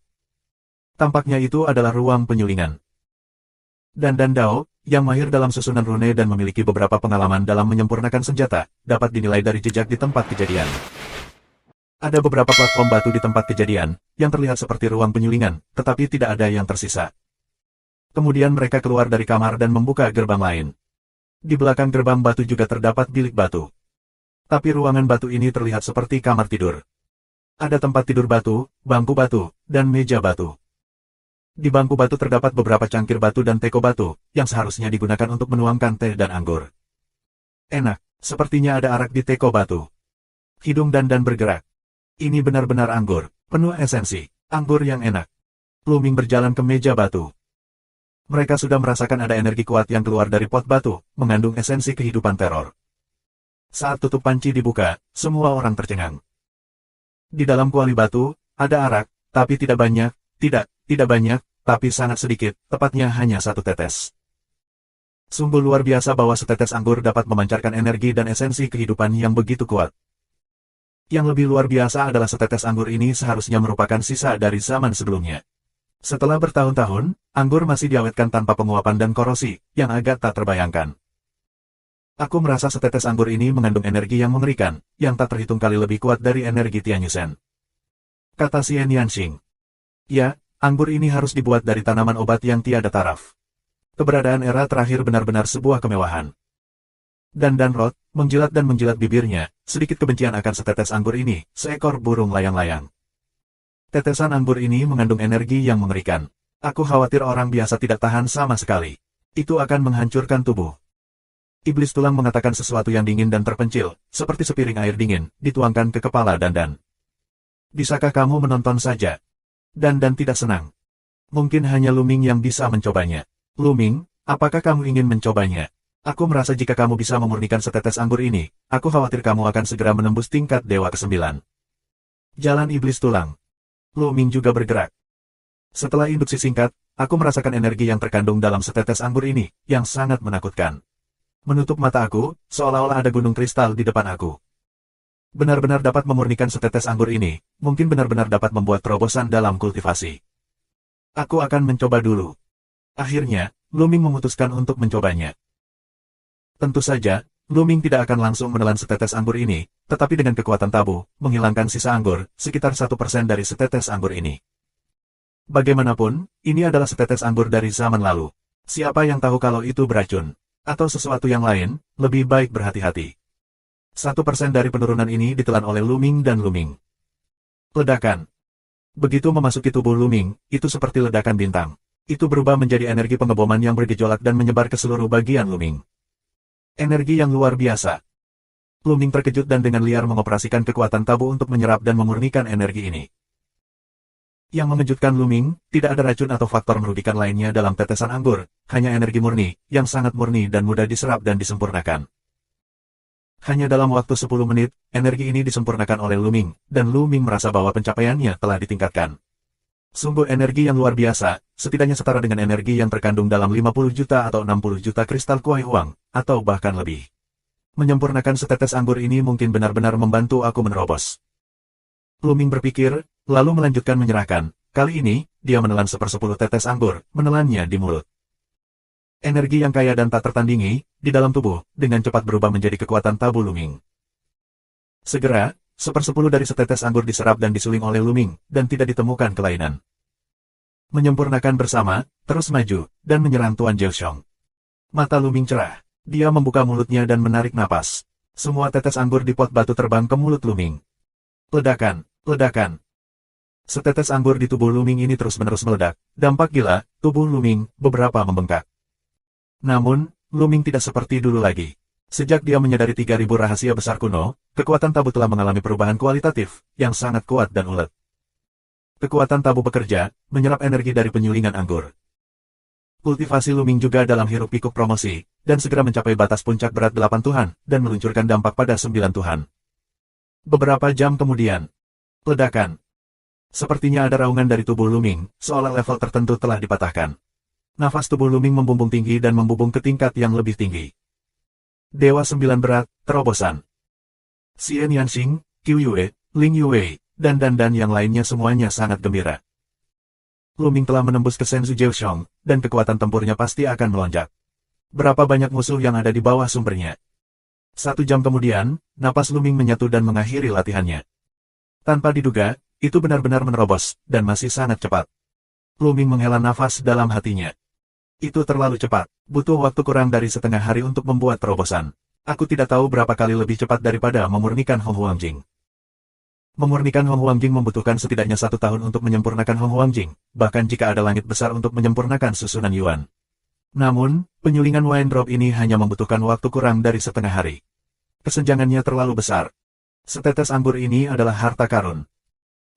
Tampaknya itu adalah ruang penyulingan. Dan Dao, yang mahir dalam susunan rune dan memiliki beberapa pengalaman dalam menyempurnakan senjata, dapat dinilai dari jejak di tempat kejadian. Ada beberapa platform batu di tempat kejadian, yang terlihat seperti ruang penyulingan, tetapi tidak ada yang tersisa. Kemudian mereka keluar dari kamar dan membuka gerbang lain. Di belakang gerbang batu juga terdapat bilik batu. Tapi ruangan batu ini terlihat seperti kamar tidur. Ada tempat tidur batu, bangku batu, dan meja batu. Di bangku batu terdapat beberapa cangkir batu dan teko batu, yang seharusnya digunakan untuk menuangkan teh dan anggur. Enak, sepertinya ada arak di teko batu. Hidung Dan bergerak. Ini benar-benar anggur, penuh esensi, anggur yang enak. Luming berjalan ke meja batu. Mereka sudah merasakan ada energi kuat yang keluar dari pot batu, mengandung esensi kehidupan teror. Saat tutup panci dibuka, semua orang tercengang. Di dalam kuali batu, ada arak, tapi tidak banyak, tidak banyak, tapi sangat sedikit, tepatnya hanya satu tetes. Sungguh luar biasa bahwa setetes anggur dapat memancarkan energi dan esensi kehidupan yang begitu kuat. Yang lebih luar biasa adalah setetes anggur ini seharusnya merupakan sisa dari zaman sebelumnya. Setelah bertahun-tahun, anggur masih diawetkan tanpa penguapan dan korosi, yang agak tak terbayangkan. Aku merasa setetes anggur ini mengandung energi yang mengerikan, yang tak terhitung kali lebih kuat dari energi Tianyusen. Kata Xian Yanxing. Ya, anggur ini harus dibuat dari tanaman obat yang tiada taraf. Keberadaan era terakhir benar-benar sebuah kemewahan. Dan Danrod, menjilat dan menjilat bibirnya, sedikit kebencian akan setetes anggur ini, seekor burung layang-layang. Tetesan anggur ini mengandung energi yang mengerikan. Aku khawatir orang biasa tidak tahan sama sekali. Itu akan menghancurkan tubuh. Iblis tulang mengatakan sesuatu yang dingin dan terpencil, seperti sepiring air dingin, dituangkan ke kepala Dan. Bisakah kamu menonton saja? Dan tidak senang. Mungkin hanya Luming yang bisa mencobanya. Luming, apakah kamu ingin mencobanya? Aku merasa jika kamu bisa memurnikan setetes anggur ini, aku khawatir kamu akan segera menembus tingkat dewa ke-9. Jalan iblis tulang. Luming juga bergerak. Setelah induksi singkat, aku merasakan energi yang terkandung dalam setetes anggur ini, yang sangat menakutkan. Menutup mata aku, seolah-olah ada gunung kristal di depan aku. Benar-benar dapat memurnikan setetes anggur ini, mungkin benar-benar dapat membuat terobosan dalam kultivasi. Aku akan mencoba dulu. Akhirnya, Luming memutuskan untuk mencobanya. Tentu saja, Luming tidak akan langsung menelan setetes anggur ini, tetapi dengan kekuatan tabu, menghilangkan sisa anggur, sekitar 1% dari setetes anggur ini. Bagaimanapun, ini adalah setetes anggur dari zaman lalu. Siapa yang tahu kalau itu beracun? Atau sesuatu yang lain, lebih baik berhati-hati. 1% dari penurunan ini ditelan oleh Luming dan Luming. Ledakan. Begitu memasuki tubuh Luming, itu seperti ledakan bintang. Itu berubah menjadi energi pengeboman yang bergejolak dan menyebar ke seluruh bagian Luming. Energi yang luar biasa. Luming terkejut dan dengan liar mengoperasikan kekuatan tabu untuk menyerap dan memurnikan energi ini. Yang mengejutkan Luming, tidak ada racun atau faktor merugikan lainnya dalam tetesan anggur, hanya energi murni, yang sangat murni dan mudah diserap dan disempurnakan. Hanya dalam waktu 10 menit, energi ini disempurnakan oleh Luming, dan Luming merasa bahwa pencapaiannya telah ditingkatkan. Sumber energi yang luar biasa, setidaknya setara dengan energi yang terkandung dalam 50 juta atau 60 juta kristal kuai huang, atau bahkan lebih. Menyempurnakan setetes anggur ini mungkin benar-benar membantu aku menerobos. Luming berpikir, lalu melanjutkan menyerahkan. Kali ini, dia menelan 1/10 tetes anggur, menelannya di mulut. Energi yang kaya dan tak tertandingi, di dalam tubuh, dengan cepat berubah menjadi kekuatan tabu Luming. Segera, 1/10 dari setetes anggur diserap dan disuling oleh Luming, dan tidak ditemukan kelainan. Menyempurnakan bersama, terus maju, dan menyerang Tuan Jiaoxiong. Mata Luming cerah. Dia membuka mulutnya dan menarik napas. Semua tetes anggur di pot batu terbang ke mulut Luming. Ledakan, ledakan. Setetes anggur di tubuh Luming ini terus-menerus meledak. Dampak gila, tubuh Luming, beberapa membengkak. Namun, Luming tidak seperti dulu lagi. Sejak dia menyadari 3.000 rahasia besar kuno, kekuatan tabu telah mengalami perubahan kualitatif, yang sangat kuat dan ulet. Kekuatan tabu bekerja, menyerap energi dari penyulingan anggur. Kultivasi Luming juga dalam hiruk-pikuk promosi, dan segera mencapai batas puncak berat 8 Tuhan, dan meluncurkan dampak pada 9 Tuhan. Beberapa jam kemudian, ledakan. Sepertinya ada raungan dari tubuh Luming, seolah level tertentu telah dipatahkan. Nafas tubuh Luming membumbung tinggi dan membubung ke tingkat yang lebih tinggi. Dewa 9 berat, terobosan. Xian Yanxing, Qiu Yue, Ling Yue, dan yang lainnya semuanya sangat gembira. Luming telah menembus ke Senzu Jiaoxiong, dan kekuatan tempurnya pasti akan melonjak. Berapa banyak musuh yang ada di bawah sumbernya? 1 jam kemudian, napas Luming menyatu dan mengakhiri latihannya. Tanpa diduga, itu benar-benar menerobos, dan masih sangat cepat. Luming menghela nafas dalam hatinya. Itu terlalu cepat, butuh waktu kurang dari setengah hari untuk membuat terobosan. Aku tidak tahu berapa kali lebih cepat daripada memurnikan Hong Huangjing. Memurnikan Hong Huangjing membutuhkan setidaknya 1 tahun untuk menyempurnakan Hong Huangjing, bahkan jika ada langit besar untuk menyempurnakan susunan Yuan. Namun, penyulingan Wine Drop ini hanya membutuhkan waktu kurang dari setengah hari. Kesenjangannya terlalu besar. Setetes anggur ini adalah harta karun.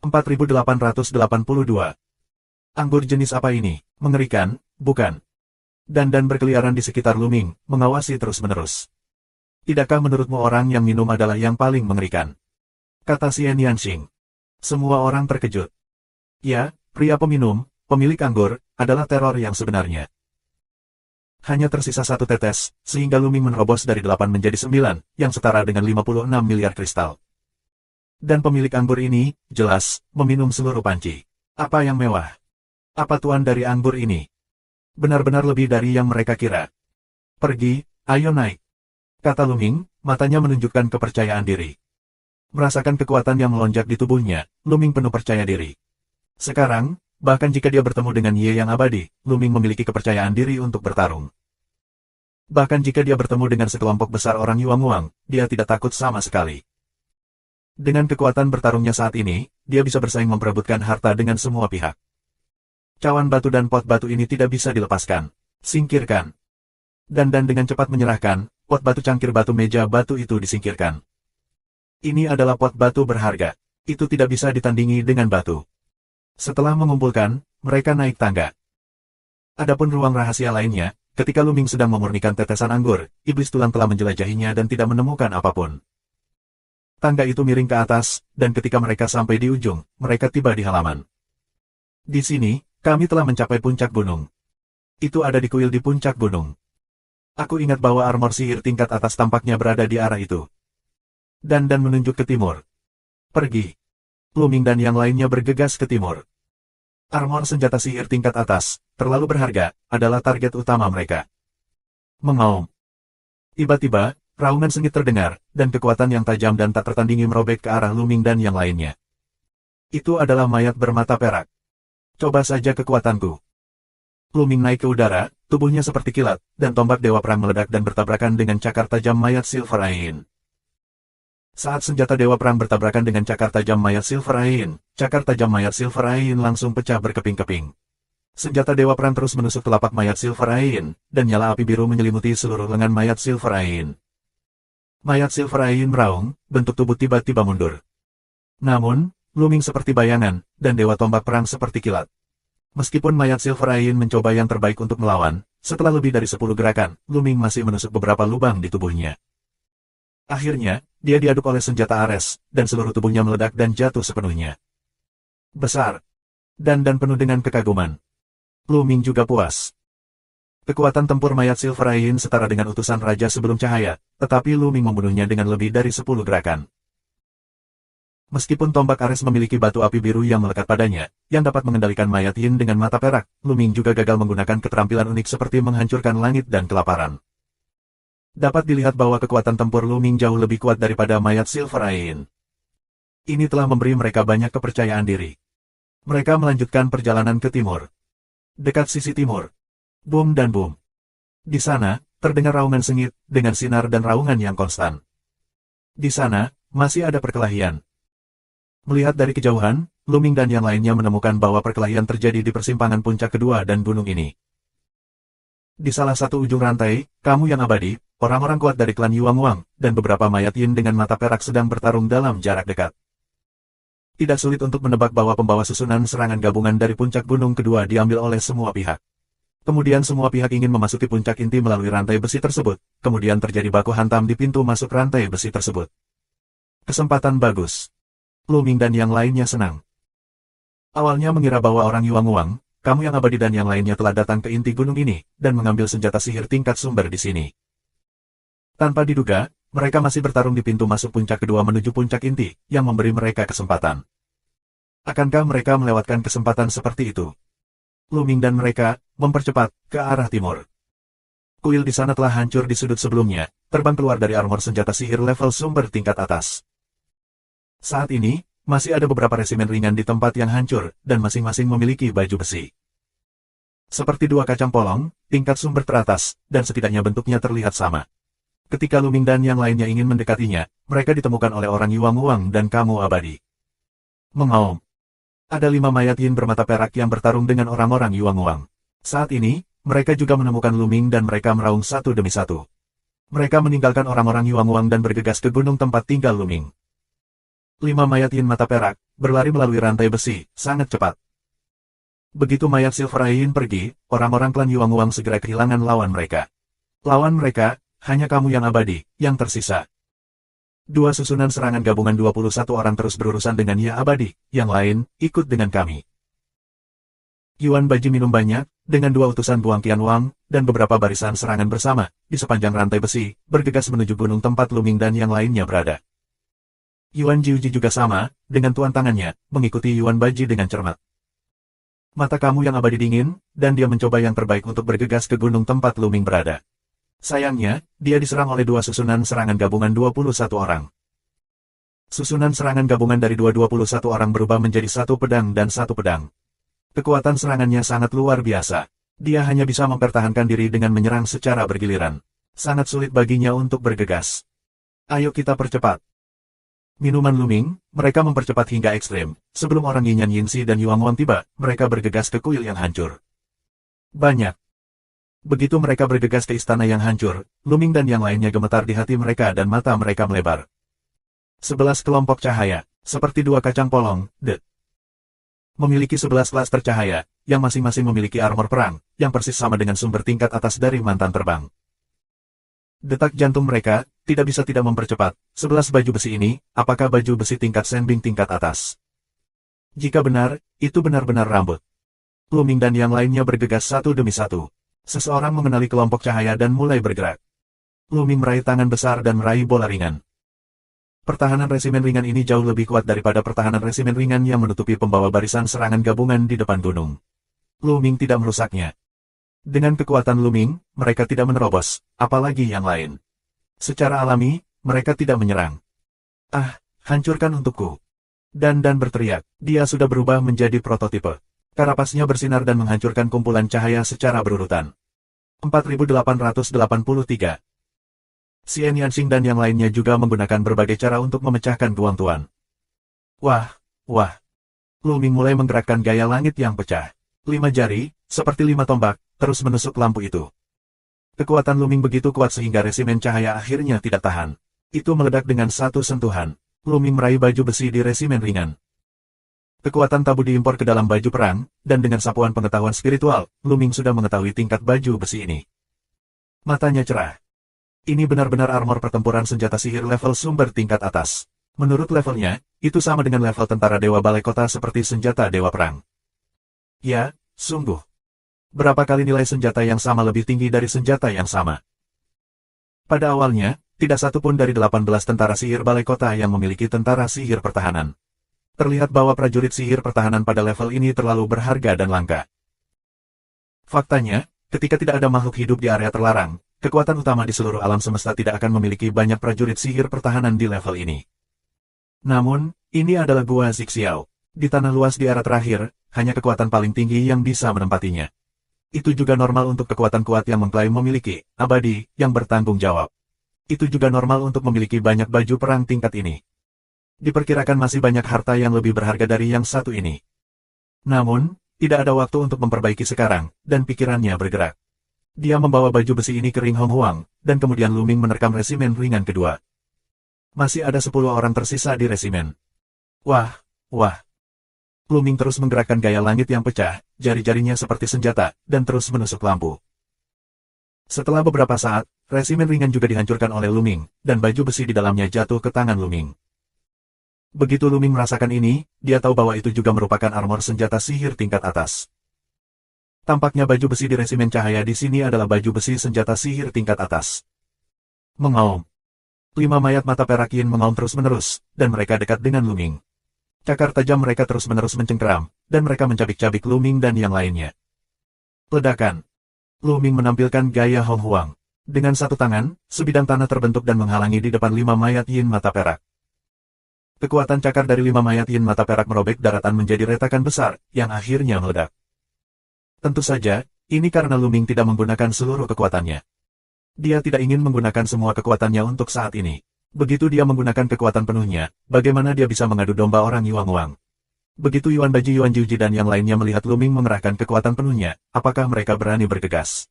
4882. Anggur jenis apa ini? Mengerikan, bukan? Dan berkeliaran di sekitar Luming, mengawasi terus-menerus. Tidakkah menurutmu orang yang minum adalah yang paling mengerikan? Kata Xian Yanxing. Semua orang terkejut. Ya, pria peminum, pemilik anggur, adalah teror yang sebenarnya. Hanya tersisa 1 tetes, sehingga Luming menerobos dari 8 menjadi 9, yang setara dengan 56 miliar kristal. Dan pemilik anggur ini, jelas, meminum seluruh panci. Apa yang mewah? Apa tuan dari anggur ini? Benar-benar lebih dari yang mereka kira. Pergi, ayo naik. Kata Luming, matanya menunjukkan kepercayaan diri. Merasakan kekuatan yang melonjak di tubuhnya, Luming penuh percaya diri. Sekarang, bahkan jika dia bertemu dengan Ye yang abadi, Luming memiliki kepercayaan diri untuk bertarung. Bahkan jika dia bertemu dengan sekelompok besar orang Yuanguang, dia tidak takut sama sekali. Dengan kekuatan bertarungnya saat ini, dia bisa bersaing memperebutkan harta dengan semua pihak. Cawan batu dan pot batu ini tidak bisa dilepaskan. Singkirkan. Dan dengan cepat menyerahkan, pot batu cangkir batu meja batu itu disingkirkan. Ini adalah pot batu berharga. Itu tidak bisa ditandingi dengan batu. Setelah mengumpulkan, mereka naik tangga. Adapun ruang rahasia lainnya, ketika Luming sedang memurnikan tetesan anggur, iblis tulang telah menjelajahinya dan tidak menemukan apapun. Tangga itu miring ke atas, dan ketika mereka sampai di ujung, mereka tiba di halaman. Di sini, kami telah mencapai puncak gunung. Itu ada di kuil di puncak gunung. Aku ingat bahwa armor sihir tingkat atas tampaknya berada di arah itu. Dan menunjuk ke timur. Pergi. Luming dan yang lainnya bergegas ke timur. Armor senjata sihir tingkat atas, terlalu berharga, adalah target utama mereka. Mengaum. Tiba-tiba, raungan sengit terdengar, dan kekuatan yang tajam dan tak tertandingi merobek ke arah Luming dan yang lainnya. Itu adalah mayat bermata perak. Coba saja kekuatanku. Luming naik ke udara, tubuhnya seperti kilat, dan tombak Dewa Perang meledak dan bertabrakan dengan cakar tajam mayat Silver Ain. Saat senjata Dewa Perang bertabrakan dengan cakar tajam mayat Silver Ain, cakar tajam mayat Silver Ain langsung pecah berkeping-keping. Senjata Dewa Perang terus menusuk telapak mayat Silver Ain, dan nyala api biru menyelimuti seluruh lengan mayat Silver Ain. Mayat Silver Ain meraung, bentuk tubuh tiba-tiba mundur. Namun, Luming seperti bayangan, dan Dewa Tombak Perang seperti kilat. Meskipun mayat Silver Ain mencoba yang terbaik untuk melawan, setelah lebih dari 10 gerakan, Luming masih menusuk beberapa lubang di tubuhnya. Akhirnya, dia diaduk oleh senjata Ares, dan seluruh tubuhnya meledak dan jatuh sepenuhnya. Besar. Dan penuh dengan kekaguman. Luming juga puas. Kekuatan tempur mayat Silver Ain setara dengan utusan Raja sebelum cahaya, tetapi Luming membunuhnya dengan lebih dari 10 gerakan. Meskipun tombak Ares memiliki batu api biru yang melekat padanya, yang dapat mengendalikan mayat Yin dengan mata perak, Luming juga gagal menggunakan keterampilan unik seperti menghancurkan langit dan kelaparan. Dapat dilihat bahwa kekuatan tempur Luming jauh lebih kuat daripada mayat Silver Ain. Ini telah memberi mereka banyak kepercayaan diri. Mereka melanjutkan perjalanan ke timur. Dekat sisi timur. Boom dan boom. Di sana, terdengar raungan sengit, dengan sinar dan raungan yang konstan. Di sana, masih ada perkelahian. Melihat dari kejauhan, Luming dan yang lainnya menemukan bahwa perkelahian terjadi di persimpangan puncak kedua dan gunung ini. Di salah satu ujung rantai, kamu yang abadi, orang-orang kuat dari klan Yuang Wang, dan beberapa mayat Yin dengan mata perak sedang bertarung dalam jarak dekat. Tidak sulit untuk menebak bahwa pembawa susunan serangan gabungan dari puncak gunung kedua diambil oleh semua pihak. Kemudian semua pihak ingin memasuki puncak inti melalui rantai besi tersebut, kemudian terjadi baku hantam di pintu masuk rantai besi tersebut. Kesempatan bagus. Luming dan yang lainnya senang. Awalnya mengira bahwa orang Yuang Wang, kamu yang abadi dan yang lainnya telah datang ke inti gunung ini, dan mengambil senjata sihir tingkat sumber di sini. Tanpa diduga, mereka masih bertarung di pintu masuk puncak kedua menuju puncak inti, yang memberi mereka kesempatan. Akankah mereka melewatkan kesempatan seperti itu? Luming dan mereka mempercepat ke arah timur. Kuil di sana telah hancur di sudut sebelumnya, terbang keluar dari armor senjata sihir level sumber tingkat atas. Saat ini, masih ada beberapa resimen ringan di tempat yang hancur, dan masing-masing memiliki baju besi. Seperti dua kacang polong, tingkat sumber teratas, dan setidaknya bentuknya terlihat sama. Ketika Luming dan yang lainnya ingin mendekatinya, mereka ditemukan oleh orang Yuang Wang dan kamu abadi. Mengaum. Ada 5 mayat Yin bermata perak yang bertarung dengan orang-orang Yuang Wang. Saat ini, mereka juga menemukan Luming dan mereka meraung satu demi satu. Mereka meninggalkan orang-orang Yuang Wang dan bergegas ke gunung tempat tinggal Luming. 5 mayat Yin mata perak, berlari melalui rantai besi, sangat cepat. Begitu mayat Silver Ain pergi, orang-orang klan Yuang Wang segera kehilangan lawan mereka. Lawan mereka, hanya kamu yang abadi, yang tersisa. Dua susunan serangan gabungan 21 orang terus berurusan dengan Ya Abadi, yang lain, ikut dengan kami. Yuan Baji minum banyak, dengan 2 utusan Buang Qianwang, dan beberapa barisan serangan bersama, di sepanjang rantai besi, bergegas menuju gunung tempat Luming dan yang lainnya berada. Yuan Jiuji juga sama, dengan tuan tangannya, mengikuti Yuan Baji dengan cermat. Mata kamu yang abadi dingin, dan dia mencoba yang terbaik untuk bergegas ke gunung tempat Luming berada. Sayangnya, dia diserang oleh 2 susunan serangan gabungan 21 orang. Susunan serangan gabungan dari 21 orang berubah menjadi 1 pedang dan 1 pedang. Kekuatan serangannya sangat luar biasa. Dia hanya bisa mempertahankan diri dengan menyerang secara bergiliran. Sangat sulit baginya untuk bergegas. Ayo kita percepat. Minuman Luming, mereka mempercepat hingga ekstrem. Sebelum orang Yinyan Yinsi dan Yuang Wang tiba, mereka bergegas ke kuil yang hancur. Banyak. Begitu mereka bergegas ke istana yang hancur, Luming dan yang lainnya gemetar di hati mereka dan mata mereka melebar. 11 kelompok cahaya, seperti 2 kacang polong, memiliki 11 klaster cahaya, yang masing-masing memiliki armor perang, yang persis sama dengan sumber tingkat atas dari mantan terbang. Detak jantung mereka, tidak bisa tidak mempercepat. 11 baju besi ini, apakah baju besi tingkat Shenbing tingkat atas? Jika benar, itu benar-benar rambut. Luming dan yang lainnya bergegas satu demi satu. Seseorang mengenali kelompok cahaya dan mulai bergerak. Luming meraih tangan besar dan meraih bola ringan. Pertahanan resimen ringan ini jauh lebih kuat daripada pertahanan resimen ringan yang menutupi pembawa barisan serangan gabungan di depan gunung. Lu Ming tidak merusaknya. Dengan kekuatan Lu Ming, mereka tidak menerobos, apalagi yang lain. Secara alami, mereka tidak menyerang. Ah, hancurkan untukku. Dan berteriak, dia sudah berubah menjadi prototipe. Karapasnya bersinar dan menghancurkan kumpulan cahaya secara berurutan. 4883. Xian Yanxing dan yang lainnya juga menggunakan berbagai cara untuk memecahkan tuan-tuan. Wah. Lu Ming mulai menggerakkan gaya langit yang pecah. 5 jari, seperti 5 tombak, terus menusuk lampu itu. Kekuatan Lu Ming begitu kuat sehingga resimen cahaya akhirnya tidak tahan. Itu meledak dengan satu sentuhan. Lu Ming meraih baju besi di resimen ringan. Kekuatan tabu diimpor ke dalam baju perang, dan dengan sapuan pengetahuan spiritual, Lu Ming sudah mengetahui tingkat baju besi ini. Matanya cerah. Ini benar-benar armor pertempuran senjata sihir level sumber tingkat atas. Menurut levelnya, itu sama dengan level tentara Dewa Balai Kota seperti senjata Dewa Perang. Ya, sungguh. Berapa kali nilai senjata yang sama lebih tinggi dari senjata yang sama? Pada awalnya, tidak satu pun dari 18 tentara sihir Balai Kota yang memiliki tentara sihir pertahanan. Terlihat bahwa prajurit sihir pertahanan pada level ini terlalu berharga dan langka. Faktanya, ketika tidak ada makhluk hidup di area terlarang, kekuatan utama di seluruh alam semesta tidak akan memiliki banyak prajurit sihir pertahanan di level ini. Namun, ini adalah Gua Zixiao. Di tanah luas di era terakhir, hanya kekuatan paling tinggi yang bisa menempatinya. Itu juga normal untuk kekuatan kuat yang mengklaim memiliki abadi yang bertanggung jawab. Itu juga normal untuk memiliki banyak baju perang tingkat ini. Diperkirakan masih banyak harta yang lebih berharga dari yang satu ini. Namun, tidak ada waktu untuk memperbaiki sekarang, dan pikirannya bergerak. Dia membawa baju besi ini ke Ring Hong Huang, dan kemudian Lu Ming menerkam resimen ringan kedua. Masih ada 10 orang tersisa di resimen. Wah. Lu Ming terus menggerakkan gaya langit yang pecah, jari-jarinya seperti senjata, dan terus menusuk lampu. Setelah beberapa saat, resimen ringan juga dihancurkan oleh Lu Ming, dan baju besi di dalamnya jatuh ke tangan Lu Ming. Begitu Lu Ming merasakan ini, dia tahu bahwa itu juga merupakan armor senjata sihir tingkat atas. Tampaknya baju besi di resimen cahaya di sini adalah baju besi senjata sihir tingkat atas. Mengaum. 5 mayat mata perak Yin mengaum terus-menerus, dan mereka dekat dengan Lu Ming. Cakar tajam mereka terus-menerus mencengkeram, dan mereka mencabik-cabik Lu Ming dan yang lainnya. Ledakan. Lu Ming menampilkan gaya Hong Huang. Dengan satu tangan, sebidang tanah terbentuk dan menghalangi di depan 5 mayat Yin mata perak. Kekuatan cakar dari 5 mayat Yin mata perak merobek daratan menjadi retakan besar, yang akhirnya meledak. Tentu saja, ini karena Lu Ming tidak menggunakan seluruh kekuatannya. Dia tidak ingin menggunakan semua kekuatannya untuk saat ini. Begitu dia menggunakan kekuatan penuhnya, bagaimana dia bisa mengadu domba orang Yuang Wang? Begitu Yuan Baji, Yuan Jiuji dan yang lainnya melihat Lu Ming mengerahkan kekuatan penuhnya, apakah mereka berani bergegas?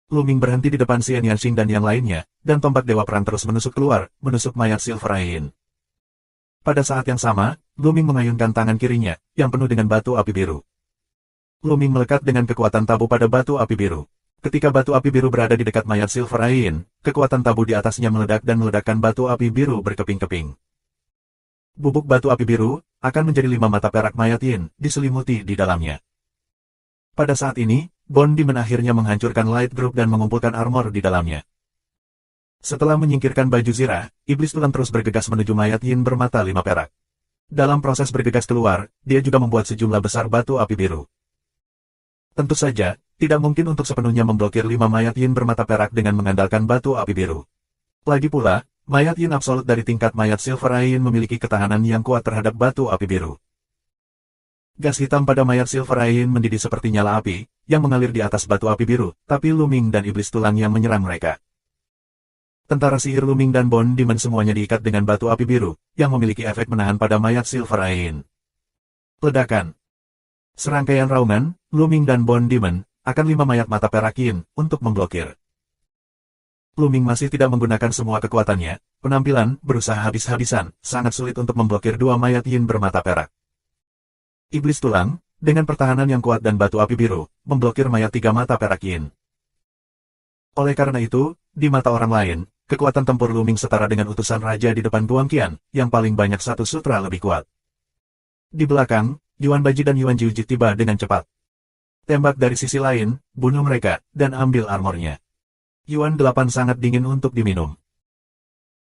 Lu Ming berhenti di depan Xian Yanxing dan yang lainnya, dan tombak Dewa Perang terus menusuk keluar, menusuk mayat Silver Ain. Pada saat yang sama, Lu Ming mengayunkan tangan kirinya, yang penuh dengan batu api biru. Lu Ming melekat dengan kekuatan tabu pada batu api biru. Ketika batu api biru berada di dekat mayat Silver Ain, kekuatan tabu di atasnya meledak dan meledakkan batu api biru berkeping-keping. Bubuk batu api biru akan menjadi 5 mata perak mayat Yin, diselimuti di dalamnya. Pada saat ini, Bond Demon akhirnya menghancurkan Light Group dan mengumpulkan armor di dalamnya. Setelah menyingkirkan baju zirah, Iblis Tulang terus bergegas menuju mayat Yin bermata 5 perak. Dalam proses bergegas keluar, dia juga membuat sejumlah besar batu api biru. Tentu saja, tidak mungkin untuk sepenuhnya memblokir 5 mayat Yin bermata perak dengan mengandalkan batu api biru. Lagi pula, mayat Yin absolut dari tingkat mayat Silver Ain memiliki ketahanan yang kuat terhadap batu api biru. Gas hitam pada mayat Silver Ain mendidih seperti nyala api, yang mengalir di atas batu api biru, tapi Lu Ming dan Iblis Tulang yang menyerang mereka. Tentara sihir Lu Ming dan Bond Demon semuanya diikat dengan batu api biru, yang memiliki efek menahan pada mayat Silver Ain. Ledakan. Serangkaian raungan, Lu Ming dan Bond Demon akan 5 mayat mata perak Yin untuk memblokir. Lu Ming masih tidak menggunakan semua kekuatannya, penampilan berusaha habis-habisan, sangat sulit untuk memblokir 2 mayat Yin bermata perak. Iblis Tulang, dengan pertahanan yang kuat dan batu api biru, memblokir mayat 3 mata perak Yin. Oleh karena itu, di mata orang lain, kekuatan tempur Lu Ming setara dengan utusan raja di depan Guang Qian, yang paling banyak 1 sutra lebih kuat. Di belakang, Yuan Baji dan Yuan Jiuji tiba dengan cepat. Tembak dari sisi lain, bunuh mereka, dan ambil armornya. Yuan 8 sangat dingin untuk diminum.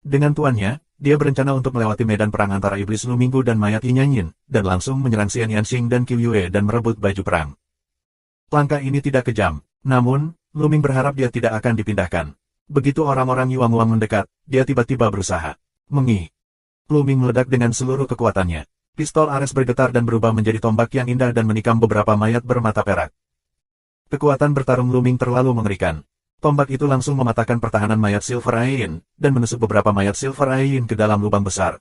Dengan tuannya, dia berencana untuk melewati medan perang antara iblis Lu Minggu dan mayat Yin Yanyin, dan langsung menyerang Xian Yanxing dan Qiu Yue dan merebut baju perang. Langkah ini tidak kejam, namun, Lu Ming berharap dia tidak akan dipindahkan. Begitu orang-orang Yuang Wang mendekat, dia tiba-tiba berusaha. Mengi. Lu Ming meledak dengan seluruh kekuatannya. Pistol Ares bergetar dan berubah menjadi tombak yang indah dan menikam beberapa mayat bermata perak. Kekuatan bertarung Lu Ming terlalu mengerikan. Tombak itu langsung mematahkan pertahanan mayat Silver Eye dan menusuk beberapa mayat Silver Eye ke dalam lubang besar.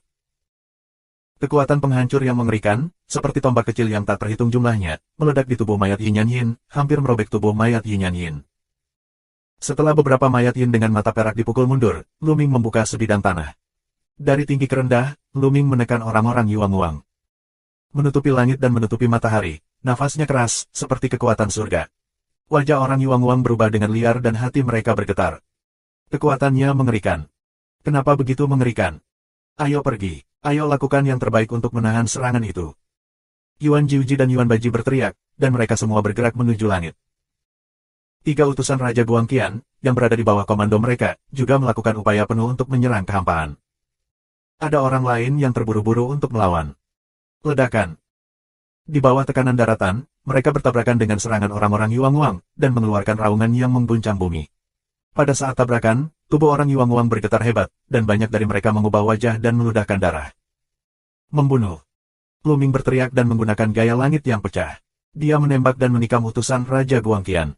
Kekuatan penghancur yang mengerikan, seperti tombak kecil yang tak terhitung jumlahnya, meledak di tubuh mayat Yin Yanyin, hampir merobek tubuh mayat Yin Yanyin. Setelah beberapa mayat Yin dengan mata perak dipukul mundur, Lu Ming membuka sebidang tanah. Dari tinggi ke rendah, Lu Ming menekan orang-orang Yuang Wang. Menutupi langit dan menutupi matahari, nafasnya keras, seperti kekuatan surga. Wajah orang Yuang Wang berubah dengan liar dan hati mereka bergetar. Kekuatannya mengerikan. Kenapa begitu mengerikan? Ayo pergi, ayo lakukan yang terbaik untuk menahan serangan itu. Yuan Jiuji dan Yuan Baji berteriak, dan mereka semua bergerak menuju langit. 3 utusan Raja Guangqian, yang berada di bawah komando mereka, juga melakukan upaya penuh untuk menyerang kehampaan. Ada orang lain yang terburu-buru untuk melawan. Ledakan. Di bawah tekanan daratan, mereka bertabrakan dengan serangan orang-orang Yuang Wang, dan mengeluarkan raungan yang mengguncang bumi. Pada saat tabrakan, tubuh orang Yuang Wang bergetar hebat, dan banyak dari mereka mengubah wajah dan meludahkan darah. Membunuh. Lu Ming berteriak dan menggunakan gaya langit yang pecah. Dia menembak dan menikam utusan Raja Guangqian.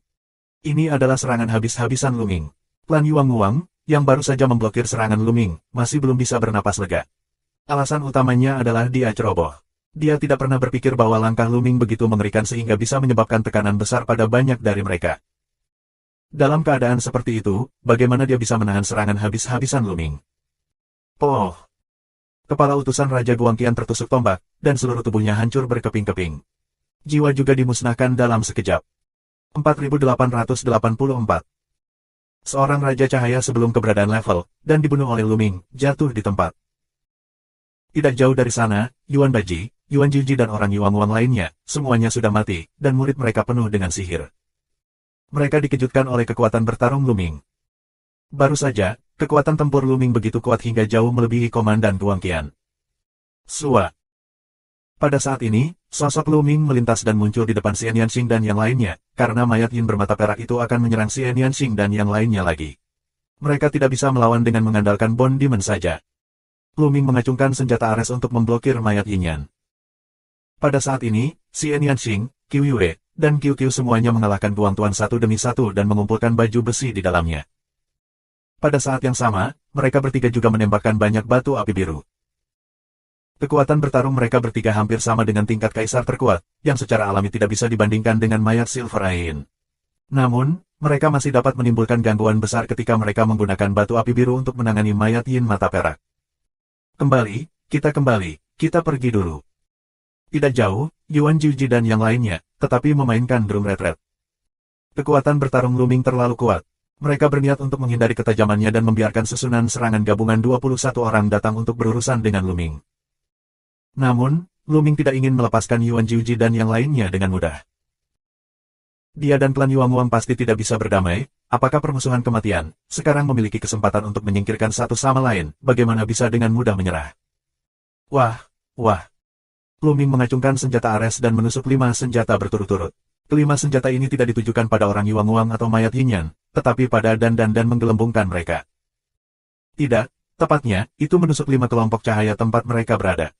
Ini adalah serangan habis-habisan Lu Ming. Klan Yuang Wang, yang baru saja memblokir serangan Lu Ming, masih belum bisa bernapas lega. Alasan utamanya adalah dia ceroboh. Dia tidak pernah berpikir bahwa langkah Lu Ming begitu mengerikan sehingga bisa menyebabkan tekanan besar pada banyak dari mereka. Dalam keadaan seperti itu, bagaimana dia bisa menahan serangan habis-habisan Lu Ming? Oh! Kepala utusan Raja Guangqian tertusuk tombak, dan seluruh tubuhnya hancur berkeping-keping. Jiwa juga dimusnahkan dalam sekejap. 4884. Seorang Raja Cahaya sebelum keberadaan level, dan dibunuh oleh Lu Ming, jatuh di tempat. Tidak jauh dari sana, Yuan Baji, Yuan Jiuji dan orang Yuang Wang lainnya, semuanya sudah mati, dan murid mereka penuh dengan sihir. Mereka dikejutkan oleh kekuatan bertarung Lu Ming. Baru saja, kekuatan tempur Lu Ming begitu kuat hingga jauh melebihi komandan Guangqian. Sua. Pada saat ini, sosok Lu Ming melintas dan muncul di depan Xian Yanxing dan yang lainnya, karena mayat Yin bermata perak itu akan menyerang Xian Yanxing dan yang lainnya lagi. Mereka tidak bisa melawan dengan mengandalkan Bond Demon saja. Lu Ming mengacungkan senjata Ares untuk memblokir mayat Yin Yan. Pada saat ini, Xian Yanxing, Qiu Yue, dan Qiu Qiu semuanya mengalahkan Guangtuan satu demi satu dan mengumpulkan baju besi di dalamnya. Pada saat yang sama, mereka bertiga juga menembakkan banyak batu api biru. Kekuatan bertarung mereka bertiga hampir sama dengan tingkat kaisar terkuat, yang secara alami tidak bisa dibandingkan dengan mayat Silver Eye. Namun, mereka masih dapat menimbulkan gangguan besar ketika mereka menggunakan batu api biru untuk menangani mayat Yin mata perak. Kembali, kita pergi dulu. Tidak jauh, Yuan Jiuji dan yang lainnya, tetapi memainkan drum retret. Kekuatan bertarung Lu Ming terlalu kuat. Mereka berniat untuk menghindari ketajamannya dan membiarkan susunan serangan gabungan 21 orang datang untuk berurusan dengan Lu Ming. Namun, Lu Ming tidak ingin melepaskan Yuan Jiuji dan yang lainnya dengan mudah. Dia dan klan Yuang Wang pasti tidak bisa berdamai. Apakah permusuhan kematian sekarang memiliki kesempatan untuk menyingkirkan satu sama lain, bagaimana bisa dengan mudah menyerah? Wah! Lu Ming mengacungkan senjata Ares dan menusuk 5 senjata berturut-turut. Kelima senjata ini tidak ditujukan pada orang Yuang Wang atau mayat Yin Yan, tetapi pada dan menggelembungkan mereka. Tidak, tepatnya, itu menusuk 5 kelompok cahaya tempat mereka berada.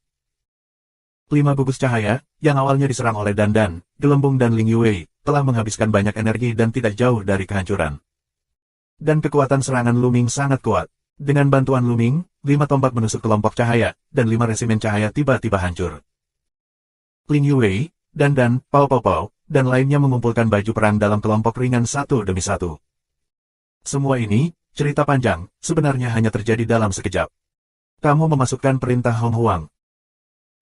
5 gugus cahaya, yang awalnya diserang oleh Dan, Gelembung dan Ling Yue, telah menghabiskan banyak energi dan tidak jauh dari kehancuran. Dan kekuatan serangan Lu Ming sangat kuat. Dengan bantuan Lu Ming, 5 tombak menusuk kelompok cahaya, dan 5 resimen cahaya tiba-tiba hancur. Ling Yue, Dan, Pao, dan lainnya mengumpulkan baju perang dalam kelompok ringan satu demi satu. Semua ini, cerita panjang, sebenarnya hanya terjadi dalam sekejap. Kamu memasukkan perintah Hong Huang.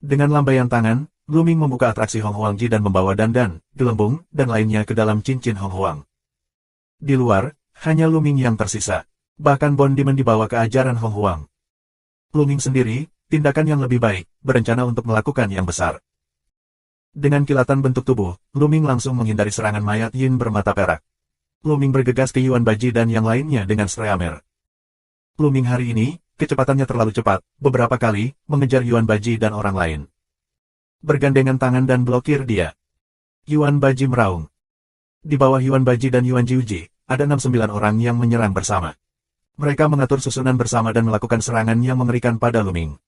Dengan lambaian tangan, Lu Ming membuka atraksi Hong Huang Ji dan membawa Dan, Gelembung, dan lainnya ke dalam cincin Hong Huang. Di luar, hanya Lu Ming yang tersisa. Bahkan Bond Demon dibawa ke ajaran Hong Huang. Lu Ming sendiri, tindakan yang lebih baik, berencana untuk melakukan yang besar. Dengan kilatan bentuk tubuh, Lu Ming langsung menghindari serangan mayat Yin bermata perak. Lu Ming bergegas ke Yuan Baji dan yang lainnya dengan streamer. Lu Ming hari ini, kecepatannya terlalu cepat, beberapa kali, mengejar Yuan Baji dan orang lain. Bergandengan tangan dan blokir dia. Yuan Baji meraung. Di bawah Yuan Baji dan Yuan Jiuji, ada 6-9 orang yang menyerang bersama. Mereka mengatur susunan bersama dan melakukan serangan yang mengerikan pada Luming.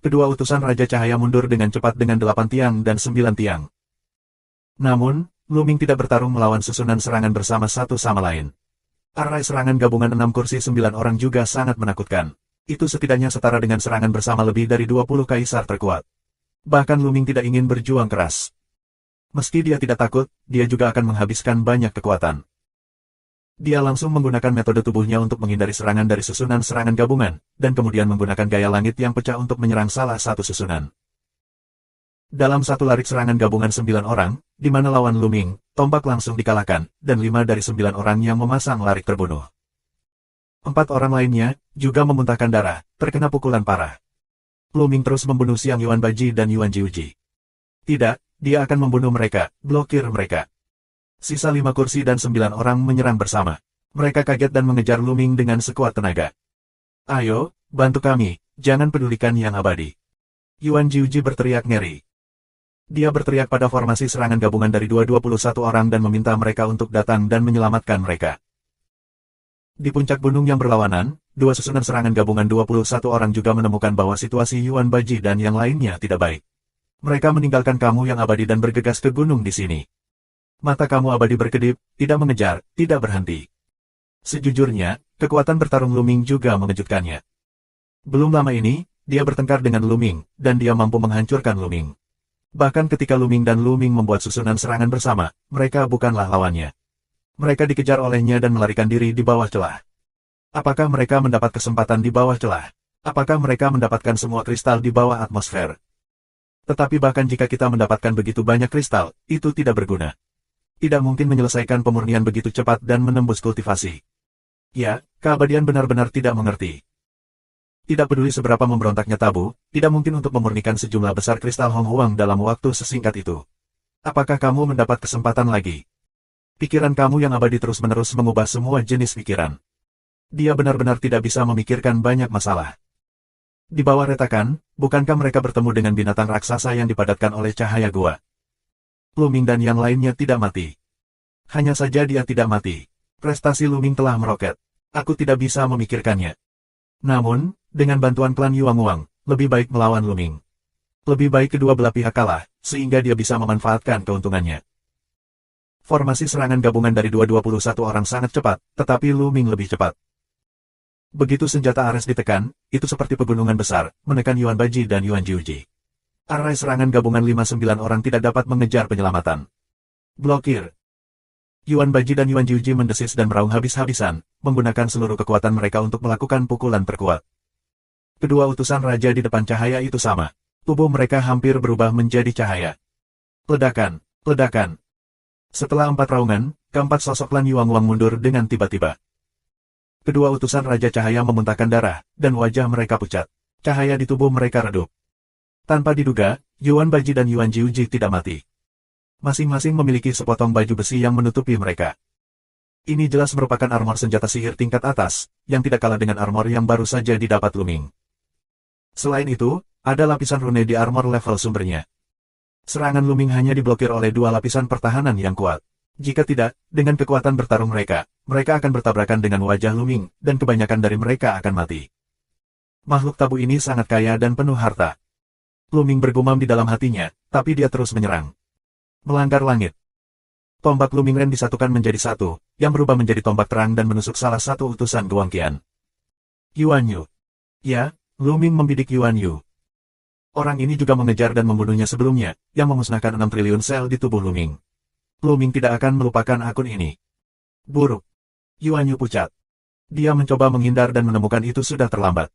Kedua utusan Raja Cahaya mundur dengan cepat dengan 8 tiang dan 9 tiang. Namun, Luming tidak bertarung melawan susunan serangan bersama satu sama lain. Arai serangan gabungan 6 kursi 9 orang juga sangat menakutkan. Itu setidaknya setara dengan serangan bersama lebih dari 20 kaisar terkuat. Bahkan Luming tidak ingin berjuang keras. Meski dia tidak takut, dia juga akan menghabiskan banyak kekuatan. Dia langsung menggunakan metode tubuhnya untuk menghindari serangan dari susunan serangan gabungan, dan kemudian menggunakan gaya langit yang pecah untuk menyerang salah satu susunan. Dalam satu larik serangan gabungan 9 orang, di mana lawan Luming, tombak langsung dikalahkan, dan 5 dari 9 orang yang memasang larik terbunuh. 4 orang lainnya, juga memuntahkan darah, terkena pukulan parah. Luming terus membunuh Xiang Yuan Baji dan Yuan Jiuji. Tidak, dia akan membunuh mereka, blokir mereka. Sisa 5 kursi dan 9 orang menyerang bersama. Mereka kaget dan mengejar Luming dengan sekuat tenaga. Ayo, bantu kami, jangan pedulikan yang abadi. Yuan Jiuji berteriak ngeri. Dia berteriak pada formasi serangan gabungan dari 21 orang dan meminta mereka untuk datang dan menyelamatkan mereka. Di puncak gunung yang berlawanan, dua susunan serangan gabungan 21 orang juga menemukan bahwa situasi Yuan Baji dan yang lainnya tidak baik. Mereka meninggalkan kamu yang abadi dan bergegas ke gunung di sini. Mata kamu abadi berkedip, tidak mengejar, tidak berhenti. Sejujurnya, kekuatan bertarung Luming juga mengejutkannya. Belum lama ini, dia bertengkar dengan Luming, dan dia mampu menghancurkan Luming. Bahkan ketika Luming dan Luming membuat susunan serangan bersama, mereka bukanlah lawannya. Mereka dikejar olehnya dan melarikan diri di bawah celah. Apakah mereka mendapat kesempatan di bawah celah? Apakah mereka mendapatkan semua kristal di bawah atmosfer? Tetapi bahkan jika kita mendapatkan begitu banyak kristal, itu tidak berguna. Tidak mungkin menyelesaikan pemurnian begitu cepat dan menembus kultivasi. Ya, keabadian benar-benar tidak mengerti. Tidak peduli seberapa memberontaknya tabu, tidak mungkin untuk memurnikan sejumlah besar kristal Hong Huang dalam waktu sesingkat itu. Apakah kamu mendapat kesempatan lagi? Pikiran kamu yang abadi terus-menerus mengubah semua jenis pikiran. Dia benar-benar tidak bisa memikirkan banyak masalah. Di bawah retakan, bukankah mereka bertemu dengan binatang raksasa yang dipadatkan oleh cahaya gua? Luming dan yang lainnya tidak mati. Hanya saja dia tidak mati. Prestasi Luming telah meroket. Aku tidak bisa memikirkannya. Namun, dengan bantuan klan Yuanguang, lebih baik melawan Luming. Lebih baik kedua belah pihak kalah, sehingga dia bisa memanfaatkan keuntungannya. Formasi serangan gabungan dari 21 orang sangat cepat, tetapi Luming lebih cepat. Begitu senjata Ares ditekan, itu seperti pegunungan besar, menekan Yuan Baji dan Yuan Jiuji. Arai serangan gabungan 5-9 orang tidak dapat mengejar penyelamatan. Blokir. Yuan Baji dan Yuan Jiuji mendesis dan meraung habis-habisan, menggunakan seluruh kekuatan mereka untuk melakukan pukulan terkuat. Kedua utusan raja di depan cahaya itu sama. Tubuh mereka hampir berubah menjadi cahaya. Ledakan, ledakan. Setelah 4 raungan, keempat sosok klan Yuanguang mundur dengan tiba-tiba. Kedua utusan raja cahaya memuntahkan darah, dan wajah mereka pucat. Cahaya di tubuh mereka redup. Tanpa diduga, Yuan Baji dan Yuan Jiuji tidak mati. Masing-masing memiliki sepotong baju besi yang menutupi mereka. Ini jelas merupakan armor senjata sihir tingkat atas, yang tidak kalah dengan armor yang baru saja didapat Luming. Selain itu, ada lapisan rune di armor level sumbernya. Serangan Luming hanya diblokir oleh 2 lapisan pertahanan yang kuat. Jika tidak, dengan kekuatan bertarung mereka, mereka akan bertabrakan dengan wajah Luming, dan kebanyakan dari mereka akan mati. Makhluk tabu ini sangat kaya dan penuh harta. Luming bergumam di dalam hatinya, tapi dia terus menyerang. Melanggar langit. Tombak Luming Ren disatukan menjadi satu, yang berubah menjadi tombak terang dan menusuk salah satu utusan Guangqian. Yuan Yu. Ya, Luming membidik Yuan Yu. Orang ini juga mengejar dan membunuhnya sebelumnya, yang memusnahkan 6 triliun sel di tubuh Luming. Luming tidak akan melupakan akun ini. Buruk. Yuan Yu pucat. Dia mencoba menghindar dan menemukan itu sudah terlambat.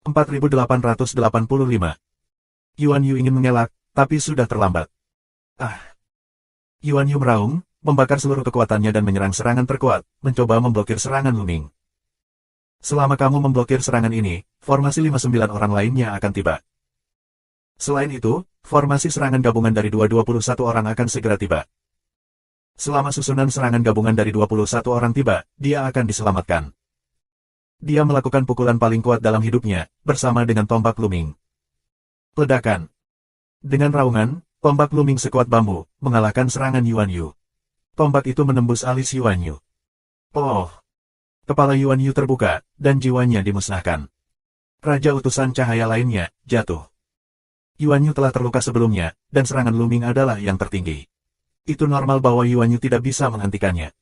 4885. Yuan Yu ingin mengelak, tapi sudah terlambat. Yuan Yu meraung, membakar seluruh kekuatannya dan menyerang serangan terkuat, mencoba memblokir serangan Luming. Selama kamu memblokir serangan ini, formasi 5-9 orang lainnya akan tiba. Selain itu, formasi serangan gabungan dari 21 orang akan segera tiba. Selama susunan serangan gabungan dari 21 orang tiba, dia akan diselamatkan. Dia melakukan pukulan paling kuat dalam hidupnya, bersama dengan tombak Luming. Ledakan. Dengan raungan, tombak Luming sekuat bambu, mengalahkan serangan Yuan Yu. Tombak itu menembus alis Yuan Yu. Oh! Kepala Yuan Yu terbuka, dan jiwanya dimusnahkan. Raja utusan cahaya lainnya, jatuh. Yuan Yu telah terluka sebelumnya, dan serangan Luming adalah yang tertinggi. Itu normal bahwa Yuan Yu tidak bisa menghentikannya.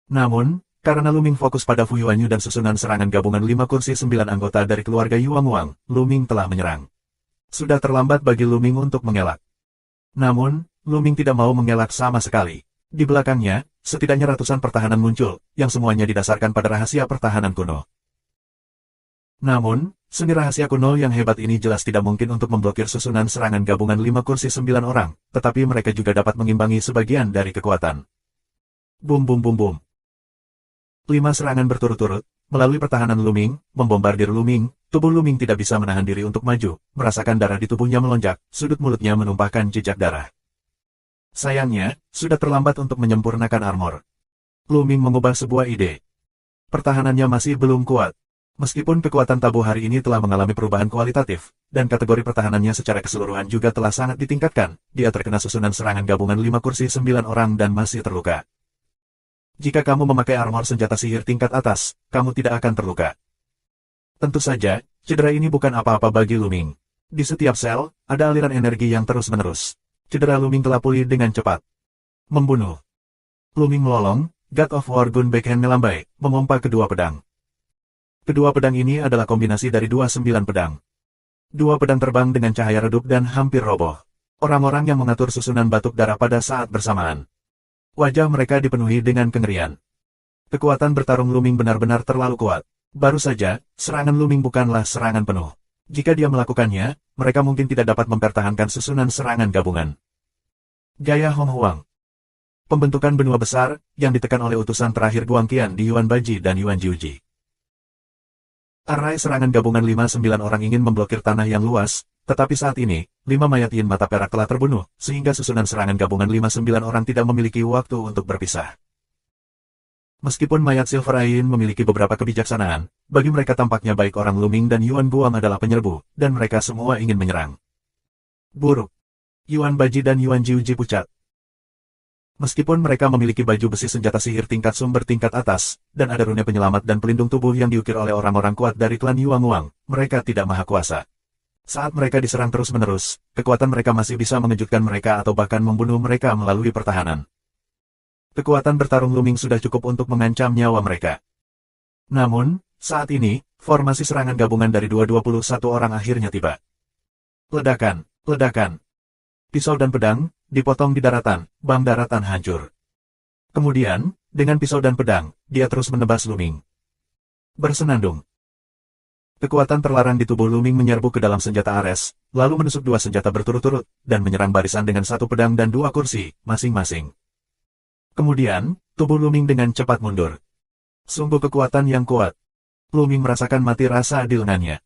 Namun, karena Luming fokus pada Fu Yuan Yu dan susunan serangan gabungan 5 kursi 9 anggota dari keluarga Yuan Wang, Luming telah menyerang. Sudah terlambat bagi Luming untuk mengelak. Namun, Luming tidak mau mengelak sama sekali. Di belakangnya, setidaknya ratusan pertahanan muncul, yang semuanya didasarkan pada rahasia pertahanan kuno. Namun, seni rahasia kuno yang hebat ini jelas tidak mungkin untuk memblokir susunan serangan gabungan 5 kursi 9 orang, tetapi mereka juga dapat mengimbangi sebagian dari kekuatan. Bum bum bum bum. 5 serangan berturut-turut, melalui pertahanan Luming, membombardir Luming, tubuh Luming tidak bisa menahan diri untuk maju, merasakan darah di tubuhnya melonjak, sudut mulutnya menumpahkan jejak darah. Sayangnya, sudah terlambat untuk menyempurnakan armor. Luming mengubah sebuah ide. Pertahanannya masih belum kuat. Meskipun kekuatan tabu hari ini telah mengalami perubahan kualitatif, dan kategori pertahanannya secara keseluruhan juga telah sangat ditingkatkan, dia terkena susunan serangan gabungan 5 kursi 9 orang dan masih terluka. Jika kamu memakai armor senjata sihir tingkat atas, kamu tidak akan terluka. Tentu saja, cedera ini bukan apa-apa bagi Luming. Di setiap sel, ada aliran energi yang terus-menerus. Cedera Luming telah pulih dengan cepat. Membunuh. Luming melolong, God of War Gun Backhand melambai, memompa kedua pedang. Kedua pedang ini adalah kombinasi dari 29 pedang. 2 pedang terbang dengan cahaya redup dan hampir roboh. Orang-orang yang mengatur susunan batuk darah pada saat bersamaan. Wajah mereka dipenuhi dengan kengerian. Kekuatan bertarung Luming benar-benar terlalu kuat. Baru saja, serangan Luming bukanlah serangan penuh. Jika dia melakukannya, mereka mungkin tidak dapat mempertahankan susunan serangan gabungan. Gaya Hong Huang. Pembentukan benua besar, yang ditekan oleh utusan terakhir Guang Qian di Yuan Baji dan Yuan Jiuji. Arai serangan gabungan 5-9 orang ingin memblokir tanah yang luas, tetapi saat ini, 5 mayat Yin mata perak telah terbunuh, sehingga susunan serangan gabungan 5-9 orang tidak memiliki waktu untuk berpisah. Meskipun mayat Silver Yin memiliki beberapa kebijaksanaan, bagi mereka tampaknya baik orang Luming dan Yuan Guang adalah penyerbu, dan mereka semua ingin menyerang. Buruk. Yuan Baji dan Yuan Jiuji pucat. Meskipun mereka memiliki baju besi senjata sihir tingkat sumber tingkat atas, dan ada rune penyelamat dan pelindung tubuh yang diukir oleh orang-orang kuat dari klan Yuan Wang, mereka tidak maha kuasa. Saat mereka diserang terus-menerus, kekuatan mereka masih bisa mengejutkan mereka atau bahkan membunuh mereka melalui pertahanan. Kekuatan bertarung Luming sudah cukup untuk mengancam nyawa mereka. Namun, saat ini, formasi serangan gabungan dari 221 orang akhirnya tiba. Ledakan, ledakan. Pisau dan pedang, dipotong di daratan, bank daratan hancur. Kemudian, dengan pisau dan pedang, dia terus menebas Luming. Bersenandung. Kekuatan terlarang di tubuh Luming menyerbu ke dalam senjata Ares, lalu menusuk 2 senjata berturut-turut, dan menyerang barisan dengan 1 pedang dan 2 kursi, masing-masing. Kemudian, tubuh Luming dengan cepat mundur. Sungguh kekuatan yang kuat. Luming merasakan mati rasa di lengannya.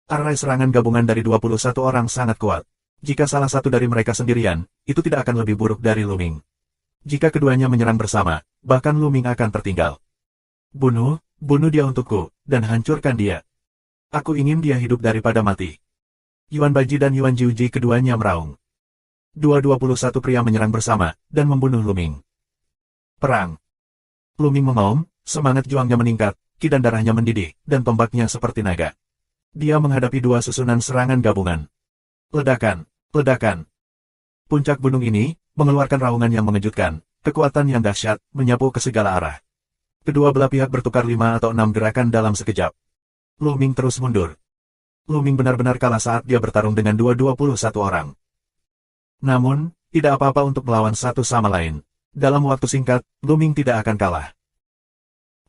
Arai serangan gabungan dari 21 orang sangat kuat. Jika salah satu dari mereka sendirian, itu tidak akan lebih buruk dari Luming. Jika keduanya menyerang bersama, bahkan Luming akan tertinggal. Bunuh dia untukku, dan hancurkan dia. Aku ingin dia hidup daripada mati. Yuan Baji dan Yuan Jiuji keduanya meraung. 21 pria menyerang bersama, dan membunuh Luming. Perang. Luming mengaum, semangat juangnya meningkat, ki dan darahnya mendidih, dan tombaknya seperti naga. Dia menghadapi 2 susunan serangan gabungan. Ledakan. Ledakan. Puncak gunung ini, mengeluarkan raungan yang mengejutkan, kekuatan yang dahsyat, menyapu ke segala arah. Kedua belah pihak bertukar 5 atau 6 gerakan dalam sekejap. Luming terus mundur. Luming benar-benar kalah saat dia bertarung dengan 21 orang. Namun, tidak apa-apa untuk melawan satu sama lain. Dalam waktu singkat, Luming tidak akan kalah.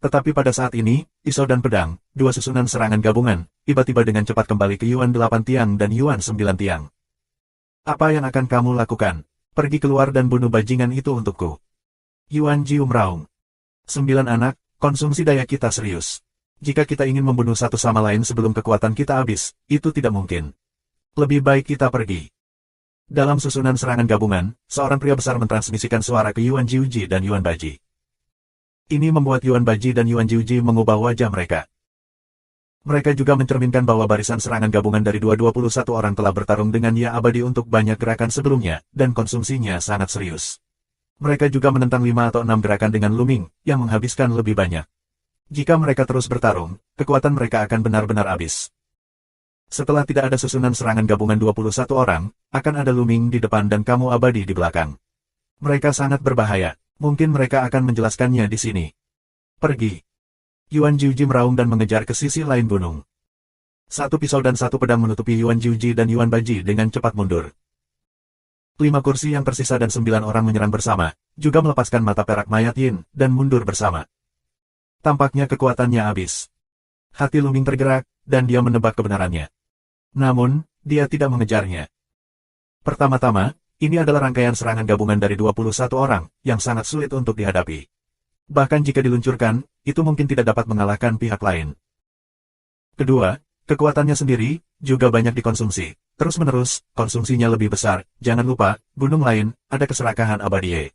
Tetapi pada saat ini, pisau dan pedang, 2 susunan serangan gabungan, tiba-tiba dengan cepat kembali ke Yuan 8 tiang dan Yuan 9 tiang. Apa yang akan kamu lakukan? Pergi keluar dan bunuh bajingan itu untukku. Yuan Jiu meraung. 9 anak, konsumsi daya kita serius. Jika kita ingin membunuh satu sama lain sebelum kekuatan kita habis, itu tidak mungkin. Lebih baik kita pergi. Dalam susunan serangan gabungan, seorang pria besar mentransmisikan suara ke Yuan Jiuji dan Yuan Baji. Ini membuat Yuan Baji dan Yuan Jiuji mengubah wajah mereka. Mereka juga mencerminkan bahwa barisan serangan gabungan dari 221 orang telah bertarung dengan Ya Abadi untuk banyak gerakan sebelumnya, dan konsumsinya sangat serius. Mereka juga menentang 5 atau 6 gerakan dengan Luming, yang menghabiskan lebih banyak. Jika mereka terus bertarung, kekuatan mereka akan benar-benar habis. Setelah tidak ada susunan serangan gabungan 21 orang, akan ada Luming di depan dan kamu abadi di belakang. Mereka sangat berbahaya, mungkin mereka akan menjelaskannya di sini. Pergi. Yuan Jiuji meraung dan mengejar ke sisi lain gunung. Satu pisau dan satu pedang menutupi Yuan Jiuji dan Yuan Baji dengan cepat mundur. 5 kursi yang tersisa dan 9 orang menyerang bersama, juga melepaskan mata perak mayat Yin, dan mundur bersama. Tampaknya kekuatannya habis. Hati Luming tergerak, dan dia menebak kebenarannya. Namun, dia tidak mengejarnya. Pertama-tama, ini adalah rangkaian serangan gabungan dari 21 orang, yang sangat sulit untuk dihadapi. Bahkan jika diluncurkan, itu mungkin tidak dapat mengalahkan pihak lain. Kedua, kekuatannya sendiri, juga banyak dikonsumsi. Terus-menerus, konsumsinya lebih besar. Jangan lupa, gunung lain, ada keserakahan abadi.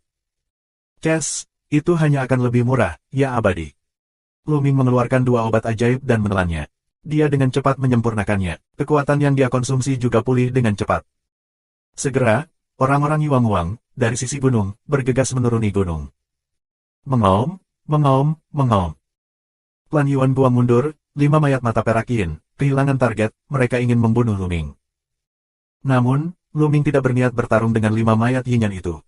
Ces, itu hanya akan lebih murah, ya abadi. Luming mengeluarkan 2 obat ajaib dan menelannya. Dia dengan cepat menyempurnakannya. Kekuatan yang dia konsumsi juga pulih dengan cepat. Segera, orang-orang Yuang-Wang, dari sisi gunung, bergegas menuruni gunung. Mengaum, mengaum, mengaum. Klan Yuan Guang mundur, 5 mayat mata perak Yin, kehilangan target, mereka ingin membunuh Luming. Namun, Luming tidak berniat bertarung dengan 5 mayat Yinyan itu.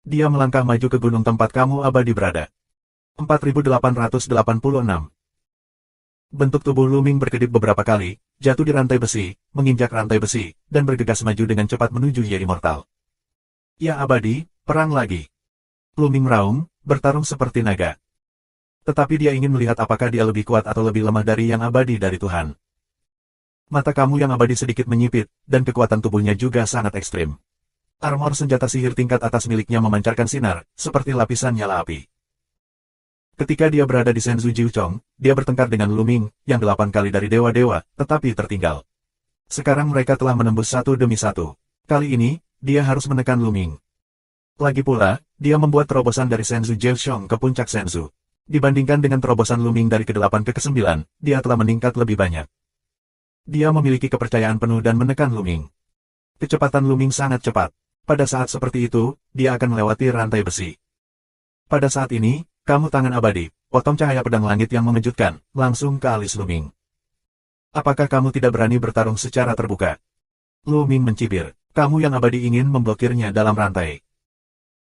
Dia melangkah maju ke gunung tempat kamu abadi berada. 4886. Bentuk tubuh Luming berkedip beberapa kali, jatuh di rantai besi, menginjak rantai besi, dan bergegas maju dengan cepat menuju Ye Immortal. Ya abadi, perang lagi. Luming meraung, bertarung seperti naga. Tetapi dia ingin melihat apakah dia lebih kuat atau lebih lemah dari yang abadi dari Tuhan. Mata kamu yang abadi sedikit menyipit, dan kekuatan tubuhnya juga sangat ekstrim. Armor senjata sihir tingkat atas miliknya memancarkan sinar, seperti lapisan nyala api. Ketika dia berada di Senzu Jiuchong, dia bertengkar dengan Luming, yang 8 kali dari dewa-dewa, tetapi tertinggal. Sekarang mereka telah menembus satu demi satu. Kali ini, dia harus menekan Luming. Lagi pula, dia membuat terobosan dari Senzu Jiuchong ke puncak Senzu. Dibandingkan dengan terobosan Luming dari ke-8 ke ke-9, dia telah meningkat lebih banyak. Dia memiliki kepercayaan penuh dan menekan Luming. Kecepatan Luming sangat cepat. Pada saat seperti itu, dia akan melewati rantai besi. Pada saat ini, kamu tangan abadi, potong cahaya pedang langit yang mengejutkan, langsung ke alis Luming. Apakah kamu tidak berani bertarung secara terbuka? Luming mencibir, kamu yang abadi ingin memblokirnya dalam rantai.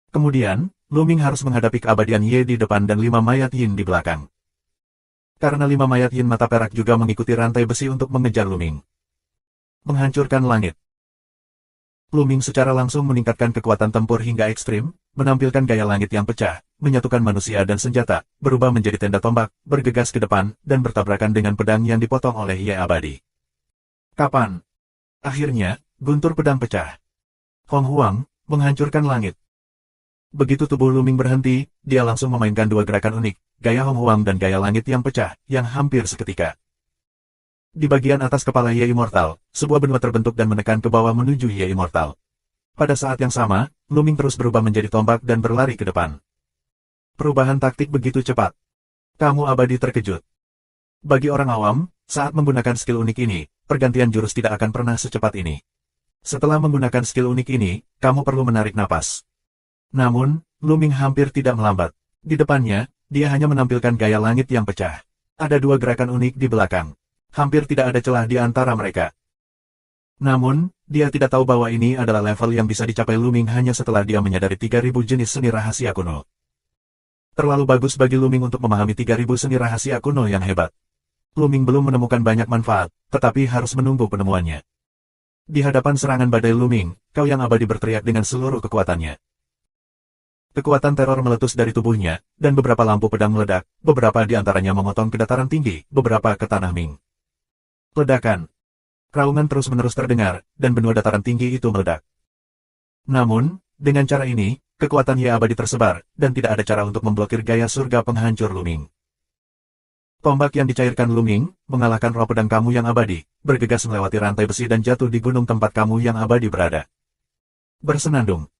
Kemudian, Luming harus menghadapi keabadian Ye di depan dan 5 mayat Yin di belakang. Karena 5 mayat Yin mata perak juga mengikuti rantai besi untuk mengejar Luming. Menghancurkan langit. Luming secara langsung meningkatkan kekuatan tempur hingga ekstrim, menampilkan gaya langit yang pecah, menyatukan manusia dan senjata, berubah menjadi tenda tombak, bergegas ke depan, dan bertabrakan dengan pedang yang dipotong oleh Ye abadi. Kapan? Akhirnya, guntur pedang pecah. Hong Huang, menghancurkan langit. Begitu tubuh Luming berhenti, dia langsung memainkan 2 gerakan unik, gaya Hong Huang dan gaya langit yang pecah, yang hampir seketika. Di bagian atas kepala Ye Immortal, sebuah benua terbentuk dan menekan ke bawah menuju Ye Immortal. Pada saat yang sama, Luming terus berubah menjadi tombak dan berlari ke depan. Perubahan taktik begitu cepat. Kamu abadi terkejut. Bagi orang awam, saat menggunakan skill unik ini, pergantian jurus tidak akan pernah secepat ini. Setelah menggunakan skill unik ini, kamu perlu menarik napas. Namun, Luming hampir tidak melambat. Di depannya, dia hanya menampilkan gaya langit yang pecah. Ada 2 gerakan unik di belakang. Hampir tidak ada celah di antara mereka. Namun, dia tidak tahu bahwa ini adalah level yang bisa dicapai Luming hanya setelah dia menyadari 3000 jenis seni rahasia kuno. Terlalu bagus bagi Luming untuk memahami 3000 seni rahasia kuno yang hebat. Luming belum menemukan banyak manfaat, tetapi harus menunggu penemuannya. Di hadapan serangan badai Luming, kau yang abadi berteriak dengan seluruh kekuatannya. Kekuatan teror meletus dari tubuhnya, dan beberapa lampu pedang meledak, beberapa di antaranya memotong ke dataran tinggi, beberapa ke tanah Ming. Ledakan. Raungan terus-menerus terdengar, dan benua dataran tinggi itu meledak. Namun, dengan cara ini, kekuatan Ye abadi tersebar, dan tidak ada cara untuk memblokir gaya surga penghancur Luming. Tombak yang dicairkan Luming, mengalahkan roh pedang kamu yang abadi, bergegas melewati rantai besi dan jatuh di gunung tempat kamu yang abadi berada. Bersenandung.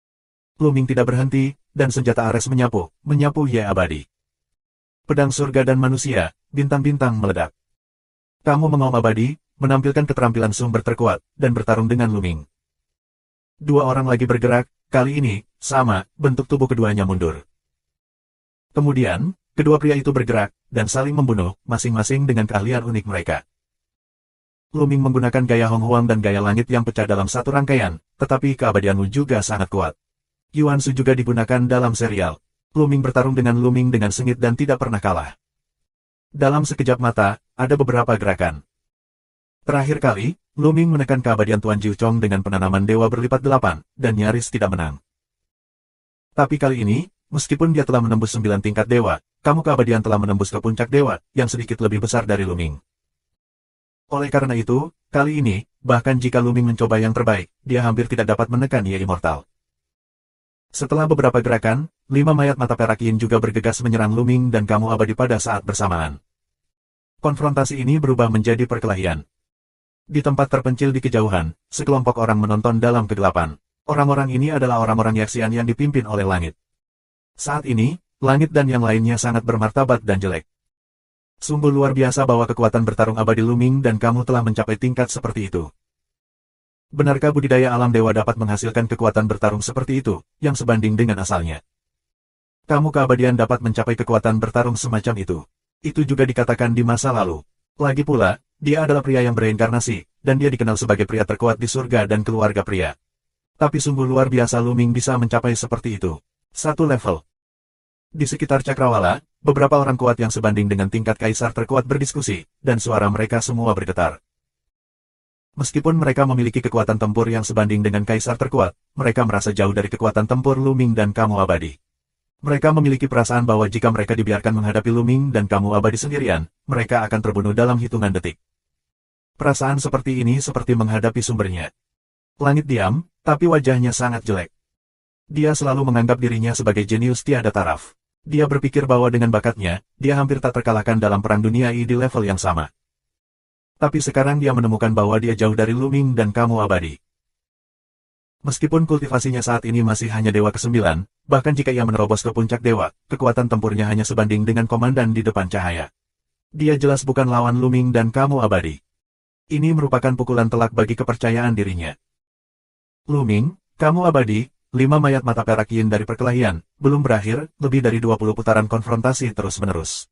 Luming tidak berhenti, dan senjata Ares menyapu Ye abadi. Pedang surga dan manusia, bintang-bintang meledak. Kamu mengaum abadi, menampilkan keterampilan sumber terkuat, dan bertarung dengan Luming. Dua orang lagi bergerak, kali ini, sama, bentuk tubuh keduanya mundur. Kemudian, kedua pria itu bergerak, dan saling membunuh, masing-masing dengan keahlian unik mereka. Luming menggunakan gaya Hong Huang dan gaya langit yang pecah dalam satu rangkaian, tetapi keabadianmu juga sangat kuat. Yuan Shu juga digunakan dalam serial. Luming bertarung dengan Luming dengan sengit dan tidak pernah kalah. Dalam sekejap mata, ada beberapa gerakan. Terakhir kali, Luming menekan keabadian Tuan Jiu Chong dengan penanaman dewa berlipat 8, dan nyaris tidak menang. Tapi kali ini, meskipun dia telah menembus 9 tingkat dewa, kamu keabadian telah menembus ke puncak dewa, yang sedikit lebih besar dari Luming. Oleh karena itu, kali ini, bahkan jika Luming mencoba yang terbaik, dia hampir tidak dapat menekan Ye Immortal. Setelah beberapa gerakan, 5 mayat mata perak Yin juga bergegas menyerang Luming dan kamu abadi pada saat bersamaan. Konfrontasi ini berubah menjadi perkelahian. Di tempat terpencil di kejauhan, sekelompok orang menonton dalam kegelapan. Orang-orang ini adalah orang-orang Yaxian yang dipimpin oleh langit. Saat ini, langit dan yang lainnya sangat bermartabat dan jelek. Sungguh luar biasa bahwa kekuatan bertarung abadi Luming dan kamu telah mencapai tingkat seperti itu. Benarkah budidaya alam dewa dapat menghasilkan kekuatan bertarung seperti itu, yang sebanding dengan asalnya? Kamu keabadian dapat mencapai kekuatan bertarung semacam itu. Itu juga dikatakan di masa lalu. Lagi pula, dia adalah pria yang bereinkarnasi, dan dia dikenal sebagai pria terkuat di surga dan keluarga pria. Tapi sungguh luar biasa Luming bisa mencapai seperti itu. Satu level. Di sekitar Cakrawala, beberapa orang kuat yang sebanding dengan tingkat kaisar terkuat berdiskusi, dan suara mereka semua bergetar. Meskipun mereka memiliki kekuatan tempur yang sebanding dengan kaisar terkuat, mereka merasa jauh dari kekuatan tempur Luming dan kamu abadi. Mereka memiliki perasaan bahwa jika mereka dibiarkan menghadapi Luming dan kamu abadi sendirian, mereka akan terbunuh dalam hitungan detik. Perasaan seperti ini seperti menghadapi sumbernya. Langit diam, tapi wajahnya sangat jelek. Dia selalu menganggap dirinya sebagai jenius tiada taraf. Dia berpikir bahwa dengan bakatnya, dia hampir tak terkalahkan dalam perang dunia di level yang sama. Tapi sekarang dia menemukan bahwa dia jauh dari Luming dan kamu abadi. Meskipun kultivasinya saat ini masih hanya dewa ke-9, bahkan jika ia menerobos ke puncak dewa, kekuatan tempurnya hanya sebanding dengan komandan di depan cahaya. Dia jelas bukan lawan Luming dan kamu abadi. Ini merupakan pukulan telak bagi kepercayaan dirinya. Luming, kamu abadi, 5 mayat mata perak Yin dari perkelahian, belum berakhir, lebih dari 20 putaran konfrontasi terus-menerus.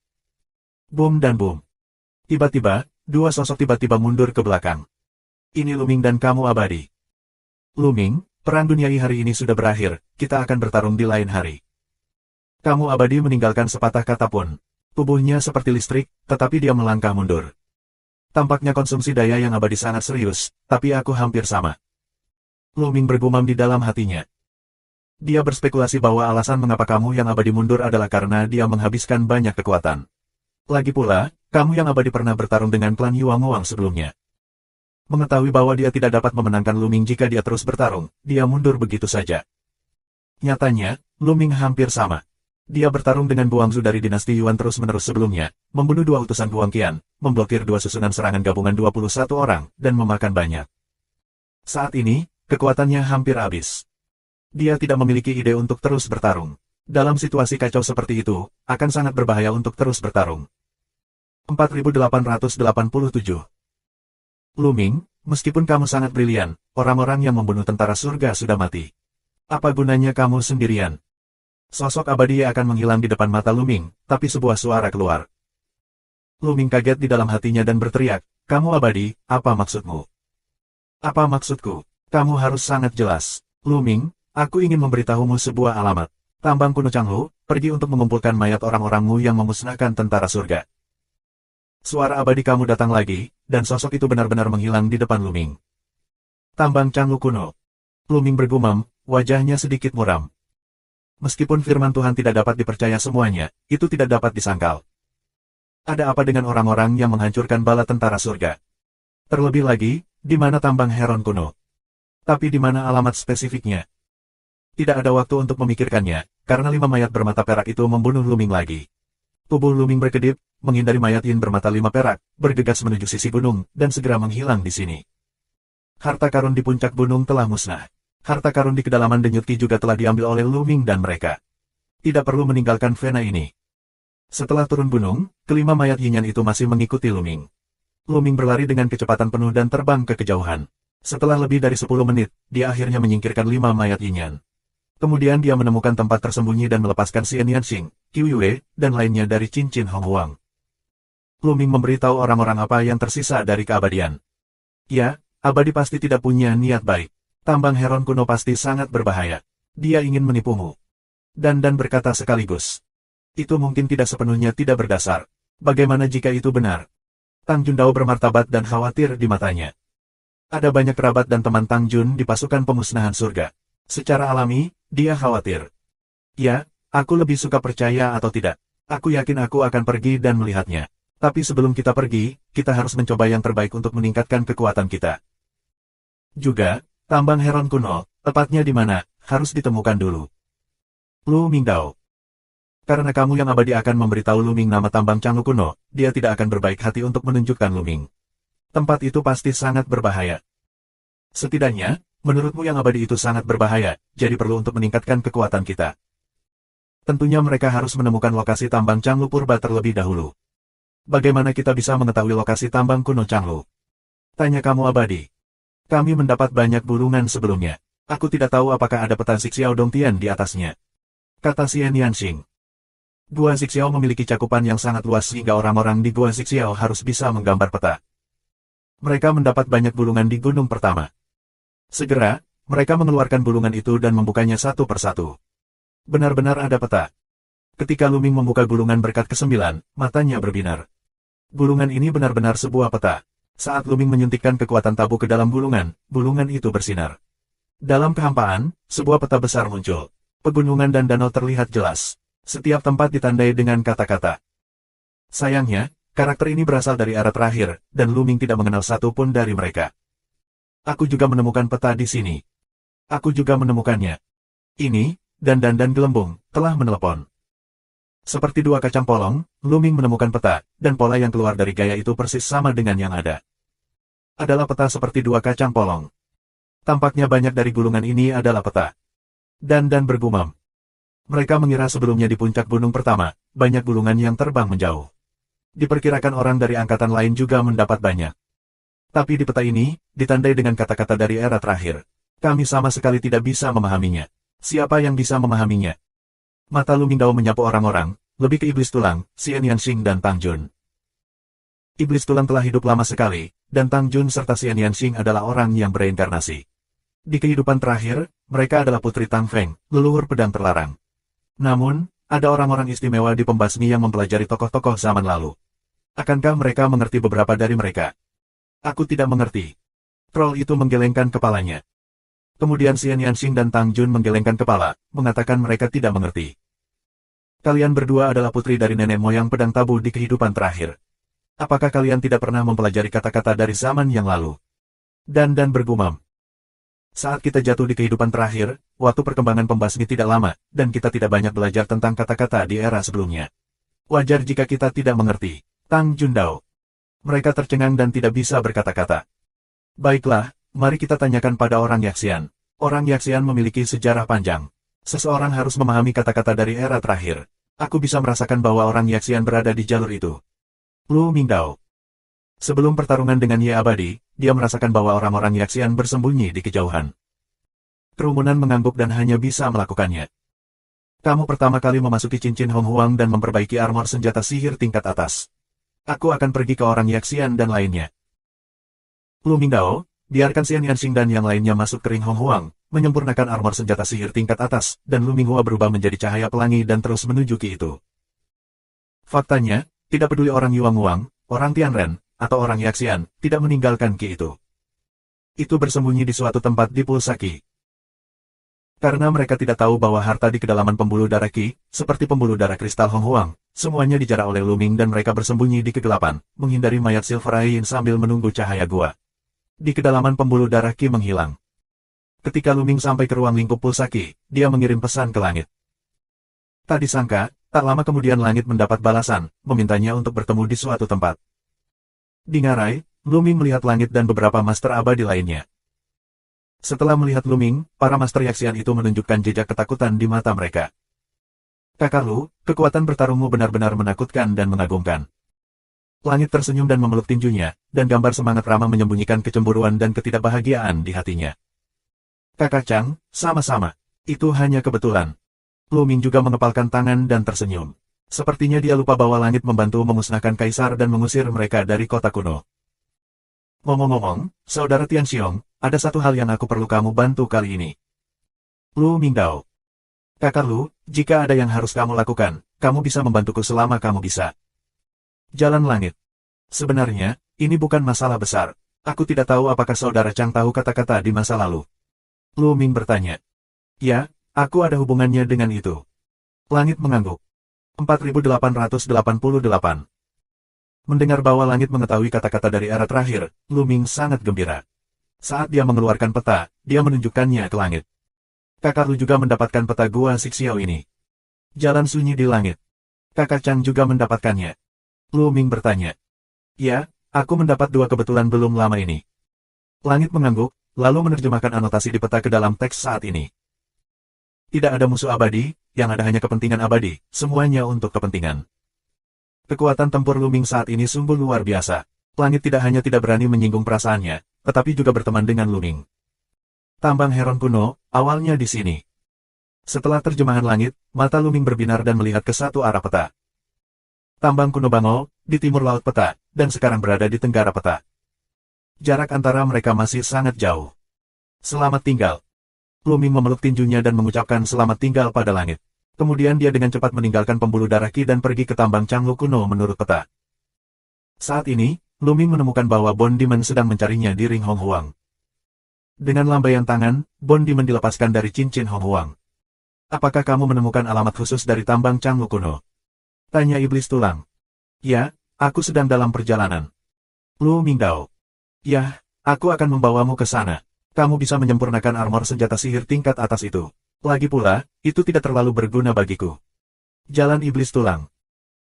Boom dan boom. Tiba-tiba, dua sosok tiba-tiba mundur ke belakang. Ini Luming dan kamu abadi. Luming, perang duniai hari ini sudah berakhir, kita akan bertarung di lain hari. Kamu abadi meninggalkan sepatah kata pun. Tubuhnya seperti listrik, tetapi dia melangkah mundur. Tampaknya konsumsi daya yang abadi sangat serius, tapi aku hampir sama. Luming bergumam di dalam hatinya. Dia berspekulasi bahwa alasan mengapa kamu yang abadi mundur adalah karena dia menghabiskan banyak kekuatan. Lagi pula, kamu yang abadi pernah bertarung dengan klan Yuang sebelumnya. Mengetahui bahwa dia tidak dapat memenangkan Luming jika dia terus bertarung, dia mundur begitu saja. Nyatanya, Luming hampir sama. Dia bertarung dengan Buangzu dari dinasti Yuan terus-menerus sebelumnya, membunuh 2 utusan Buang Qian, memblokir 2 susunan serangan gabungan 21 orang, dan memakan banyak. Saat ini, kekuatannya hampir habis. Dia tidak memiliki ide untuk terus bertarung. Dalam situasi kacau seperti itu, akan sangat berbahaya untuk terus bertarung. 4887. Luming, meskipun kamu sangat brilian, orang-orang yang membunuh tentara surga sudah mati. Apa gunanya kamu sendirian? Sosok abadi akan menghilang di depan mata Luming, tapi sebuah suara keluar. Luming kaget di dalam hatinya dan berteriak, kamu abadi, apa maksudmu? Apa maksudku? Kamu harus sangat jelas. Luming, aku ingin memberitahumu sebuah alamat. Tambang kuno Changhu, pergi untuk mengumpulkan mayat orang-orangmu yang memusnahkan tentara surga. Suara abadi kamu datang lagi, dan sosok itu benar-benar menghilang di depan Luming. Tambang Changhu kuno. Luming bergumam, wajahnya sedikit muram. Meskipun firman Tuhan tidak dapat dipercaya semuanya, itu tidak dapat disangkal. Ada apa dengan orang-orang yang menghancurkan bala tentara surga? Terlebih lagi, di mana tambang Heron kuno? Tapi di mana alamat spesifiknya? Tidak ada waktu untuk memikirkannya, karena 5 mayat bermata perak itu membunuh Luming lagi. Tubuh Luming berkedip, menghindari mayat Yin bermata 5 perak, bergegas menuju sisi gunung, dan segera menghilang di sini. Harta karun di puncak gunung telah musnah. Harta karun di kedalaman denyut Qi juga telah diambil oleh Luming dan mereka. Tidak perlu meninggalkan Vena ini. Setelah turun gunung, kelima mayat Yinyan itu masih mengikuti Luming. Luming berlari dengan kecepatan penuh dan terbang ke kejauhan. Setelah lebih dari 10 menit, dia akhirnya menyingkirkan 5 mayat Yinyan. Kemudian dia menemukan tempat tersembunyi dan melepaskan Xian Yanxing, Qiu Yue, dan lainnya dari cincin Hong Huang. Luming memberitahu orang-orang apa yang tersisa dari keabadian. Ya, abadi pasti tidak punya niat baik. Tambang heron kuno pasti sangat berbahaya. Dia ingin menipumu. Dan berkata sekaligus. Itu mungkin tidak sepenuhnya tidak berdasar. Bagaimana jika itu benar? Tang Jundao bermartabat dan khawatir di matanya. Ada banyak kerabat dan teman Tang Jun di pasukan pemusnahan surga. Secara alami, dia khawatir. Ya, aku lebih suka percaya atau tidak. Aku yakin aku akan pergi dan melihatnya. Tapi sebelum kita pergi, kita harus mencoba yang terbaik untuk meningkatkan kekuatan kita. Juga, tambang heron kuno, tepatnya di mana, harus ditemukan dulu. Lu Mingdao. Karena kamu yang abadi akan memberitahu Luming nama tambang Canglu kuno, dia tidak akan berbaik hati untuk menunjukkan Luming. Tempat itu pasti sangat berbahaya. Setidaknya, menurutmu yang abadi itu sangat berbahaya, jadi perlu untuk meningkatkan kekuatan kita. Tentunya mereka harus menemukan lokasi tambang Canglu purba terlebih dahulu. Bagaimana kita bisa mengetahui lokasi tambang kuno Canglu? Tanya kamu abadi. Kami mendapat banyak bulungan sebelumnya. Aku tidak tahu apakah ada peta Xiao Dongtian di atasnya. Kata Xian Yanxing. Gua Xiao memiliki cakupan yang sangat luas sehingga orang-orang di Gua Xiao harus bisa menggambar peta. Mereka mendapat banyak bulungan di gunung pertama. Segera, mereka mengeluarkan bulungan itu dan membukanya satu persatu. Benar-benar ada peta. Ketika Luming membuka bulungan berkat ke-9, matanya berbinar. Bulungan ini benar-benar sebuah peta. Saat Luming menyuntikkan kekuatan tabu ke dalam bulungan itu bersinar. Dalam kehampaan, sebuah peta besar muncul. Pegunungan dan danau terlihat jelas. Setiap tempat ditandai dengan kata-kata. Sayangnya, karakter ini berasal dari era terakhir, dan Luming tidak mengenal satu pun dari mereka. Aku juga menemukan peta di sini. Aku juga menemukannya. Ini, dan Gelembung, telah menelepon. Seperti dua kacang polong, Luming menemukan peta, dan pola yang keluar dari gaya itu persis sama dengan yang ada. Adalah peta seperti dua kacang polong. Tampaknya banyak dari gulungan ini adalah peta. Dan bergumam. Mereka mengira sebelumnya di puncak gunung pertama, banyak gulungan yang terbang menjauh. Diperkirakan orang dari angkatan lain juga mendapat banyak. Tapi di peta ini, ditandai dengan kata-kata dari era terakhir. Kami sama sekali tidak bisa memahaminya. Siapa yang bisa memahaminya? Mata Lu Mingdao menyapu orang-orang, lebih ke iblis tulang, Xian Yanxing dan Tang Jun. Iblis tulang telah hidup lama sekali, dan Tang Jun serta Xian Yanxing adalah orang yang bereinkarnasi. Di kehidupan terakhir, mereka adalah putri Tang Feng, leluhur pedang terlarang. Namun, ada orang-orang istimewa di pembasmi yang mempelajari tokoh-tokoh zaman lalu. Akankah mereka mengerti beberapa dari mereka? Aku tidak mengerti. Troll itu menggelengkan kepalanya. Kemudian Xian Yanxing dan Tang Jun menggelengkan kepala, mengatakan mereka tidak mengerti. Kalian berdua adalah putri dari nenek moyang pedang tabu di kehidupan terakhir. Apakah kalian tidak pernah mempelajari kata-kata dari zaman yang lalu? Dan bergumam. Saat kita jatuh di kehidupan terakhir, waktu perkembangan pembasmi tidak lama, dan kita tidak banyak belajar tentang kata-kata di era sebelumnya. Wajar jika kita tidak mengerti. Tang Jundao. Mereka tercengang dan tidak bisa berkata-kata. Baiklah, mari kita tanyakan pada orang Yaxian. Orang Yaxian memiliki sejarah panjang. Seseorang harus memahami kata-kata dari era terakhir. Aku bisa merasakan bahwa orang Yaxian berada di jalur itu. Lu Mingdao. Sebelum pertarungan dengan Ye Abadi, dia merasakan bahwa orang-orang Yaxian bersembunyi di kejauhan. Kerumunan mengangguk dan hanya bisa melakukannya. Kamu pertama kali memasuki cincin Hong Huang dan memperbaiki armor senjata sihir tingkat atas. Aku akan pergi ke orang Yaxian dan lainnya. Lu Mingdao, biarkan Xian Yanxing dan yang lainnya masuk ke ring Hong Huang, menyempurnakan armor senjata sihir tingkat atas, dan Lu Minghua berubah menjadi cahaya pelangi dan terus menuju Ki itu. Faktanya, tidak peduli orang Yuang Wang, orang Tianren, atau orang Yaxian, tidak meninggalkan Ki itu. Itu bersembunyi di suatu tempat di pulsa Ki. Karena mereka tidak tahu bahwa harta di kedalaman pembuluh darah Ki, seperti pembuluh darah kristal Hong Huang, semuanya dijarah oleh Luming dan mereka bersembunyi di kegelapan, menghindari mayat Silver Ain sambil menunggu cahaya gua. Di kedalaman pembuluh darah Ki menghilang. Ketika Luming sampai ke ruang lingkup pulsa Ki, dia mengirim pesan ke langit. Tak disangka, tak lama kemudian langit mendapat balasan, memintanya untuk bertemu di suatu tempat. Di ngarai, Luming melihat langit dan beberapa master abadi lainnya. Setelah melihat Luming, para master Yaxian itu menunjukkan jejak ketakutan di mata mereka. Kakak Lu, kekuatan bertarungmu benar-benar menakutkan dan mengagumkan. Langit tersenyum dan memeluk tinjunya, dan gambar semangat ramah menyembunyikan kecemburuan dan ketidakbahagiaan di hatinya. Kakak Chang, sama-sama. Itu hanya kebetulan. Lu Ming juga mengepalkan tangan dan tersenyum. Sepertinya dia lupa bahwa langit membantu memusnahkan kaisar dan mengusir mereka dari kota kuno. Ngomong-ngomong, saudara Tianxiong, ada satu hal yang aku perlu kamu bantu kali ini. Lu Mingdao. Kakak Lu, jika ada yang harus kamu lakukan, kamu bisa membantuku selama kamu bisa. Jalan langit. Sebenarnya, ini bukan masalah besar. Aku tidak tahu apakah saudara Chang tahu kata-kata di masa lalu. Lu Ming bertanya. Ya, aku ada hubungannya dengan itu. Langit mengangguk. 4888. Mendengar bahwa langit mengetahui kata-kata dari era terakhir, Lu Ming sangat gembira. Saat dia mengeluarkan peta, dia menunjukkannya ke langit. Kakak Lu juga mendapatkan peta gua Sixiao ini. Jalan sunyi di langit. Kakak Chang juga mendapatkannya. Lu Ming bertanya. Ya, aku mendapat dua kebetulan belum lama ini. Langit mengangguk, lalu menerjemahkan anotasi di peta ke dalam teks saat ini. Tidak ada musuh abadi, yang ada hanya kepentingan abadi, semuanya untuk kepentingan. Kekuatan tempur Lu Ming saat ini sungguh luar biasa. Langit tidak hanya tidak berani menyinggung perasaannya, tetapi juga berteman dengan Lu Ming. Tambang Heron kuno, awalnya di sini. Setelah terjemahan langit, mata Lu Ming berbinar dan melihat ke satu arah peta. Tambang kuno Bangol, di timur laut peta, dan sekarang berada di tenggara peta. Jarak antara mereka masih sangat jauh. Selamat tinggal. Lu Ming memeluk tinjunya dan mengucapkan selamat tinggal pada langit. Kemudian dia dengan cepat meninggalkan pembuluh darah Qi dan pergi ke tambang Changlu kuno menurut peta. Saat ini, Lu Ming menemukan bahwa Bond Demon sedang mencarinya di ring Hong Huang. Dengan lambaian tangan, Bond Demon dilepaskan dari cincin Hong Huang. Apakah kamu menemukan alamat khusus dari tambang Changlu kuno? Tanya iblis tulang. Ya, aku sedang dalam perjalanan. Lu Mingdao. Ya, aku akan membawamu ke sana. Kamu bisa menyempurnakan armor senjata sihir tingkat atas itu. Lagi pula, itu tidak terlalu berguna bagiku. Jalan iblis tulang.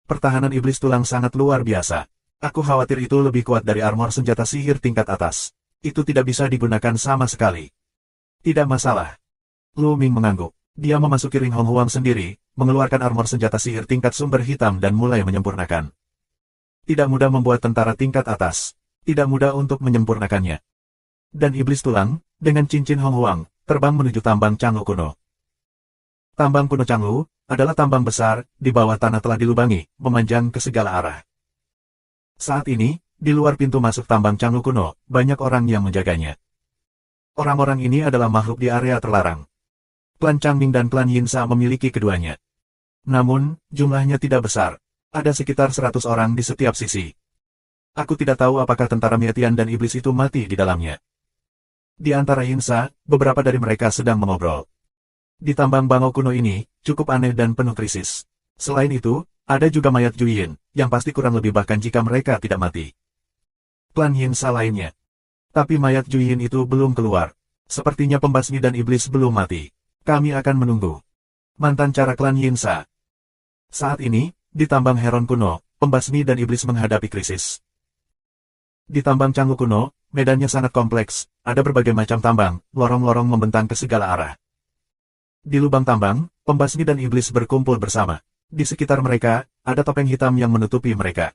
Pertahanan iblis tulang sangat luar biasa. Aku khawatir itu lebih kuat dari armor senjata sihir tingkat atas. Itu tidak bisa digunakan sama sekali. Tidak masalah. Lu Ming mengangguk. Dia memasuki ring Hong Huang sendiri, mengeluarkan armor senjata sihir tingkat sumber hitam dan mulai menyempurnakan. Tidak mudah membuat tentara tingkat atas. Tidak mudah untuk menyempurnakannya. Dan iblis tulang, dengan cincin Hong Huang, terbang menuju tambang Changlu kuno. Tambang kuno Changlu adalah tambang besar, di bawah tanah telah dilubangi, memanjang ke segala arah. Saat ini, di luar pintu masuk tambang Changlu kuno, banyak orang yang menjaganya. Orang-orang ini adalah makhluk di area terlarang. Klan Changming dan klan Yinsa memiliki keduanya. Namun, jumlahnya tidak besar. Ada sekitar 100 orang di setiap sisi. Aku tidak tahu apakah tentara Mietian dan iblis itu mati di dalamnya. Di antara Yinsa, beberapa dari mereka sedang mengobrol. Di tambang Bangau kuno ini, cukup aneh dan penuh krisis. Selain itu, ada juga mayat Juyin, yang pasti kurang lebih bahkan jika mereka tidak mati. Klan Yinsa lainnya. Tapi mayat Juyin itu belum keluar. Sepertinya pembasmi dan iblis belum mati. Kami akan menunggu. Mantan cara klan Yinsa. Saat ini, di tambang Heron kuno, pembasmi dan iblis menghadapi krisis. Di tambang Changlu kuno, medannya sangat kompleks, ada berbagai macam tambang, lorong-lorong membentang ke segala arah. Di lubang tambang, pembasmi dan iblis berkumpul bersama. Di sekitar mereka, ada topeng hitam yang menutupi mereka.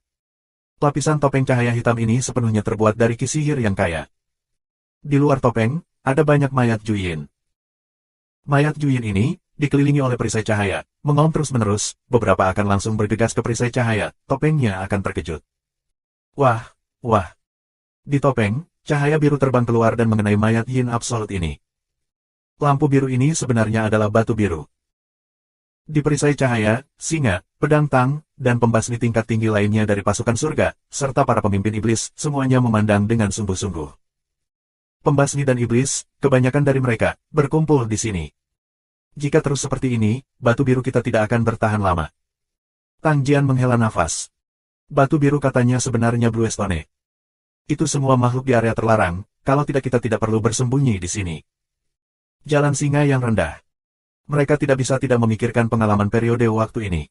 Lapisan topeng cahaya hitam ini sepenuhnya terbuat dari Qi sihir yang kaya. Di luar topeng, ada banyak mayat Juyin. Mayat Juyin ini, dikelilingi oleh perisai cahaya, mengaum terus-menerus, beberapa akan langsung bergegas ke perisai cahaya, topengnya akan terkejut. Wah, wah. Di topeng, cahaya biru terbang keluar dan mengenai mayat Yin Absolut ini. Lampu biru ini sebenarnya adalah batu biru. Di perisai cahaya, singa, pedang tang, dan pembasmi tingkat tinggi lainnya dari pasukan surga, serta para pemimpin iblis, semuanya memandang dengan sungguh-sungguh. Pembasmi dan iblis, kebanyakan dari mereka, berkumpul di sini. Jika terus seperti ini, batu biru kita tidak akan bertahan lama. Tang Jian menghela nafas. Batu biru katanya sebenarnya Blue Stone. Itu semua makhluk di area terlarang, kalau tidak kita tidak perlu bersembunyi di sini. Jalan singa yang rendah. Mereka tidak bisa tidak memikirkan pengalaman periode waktu ini.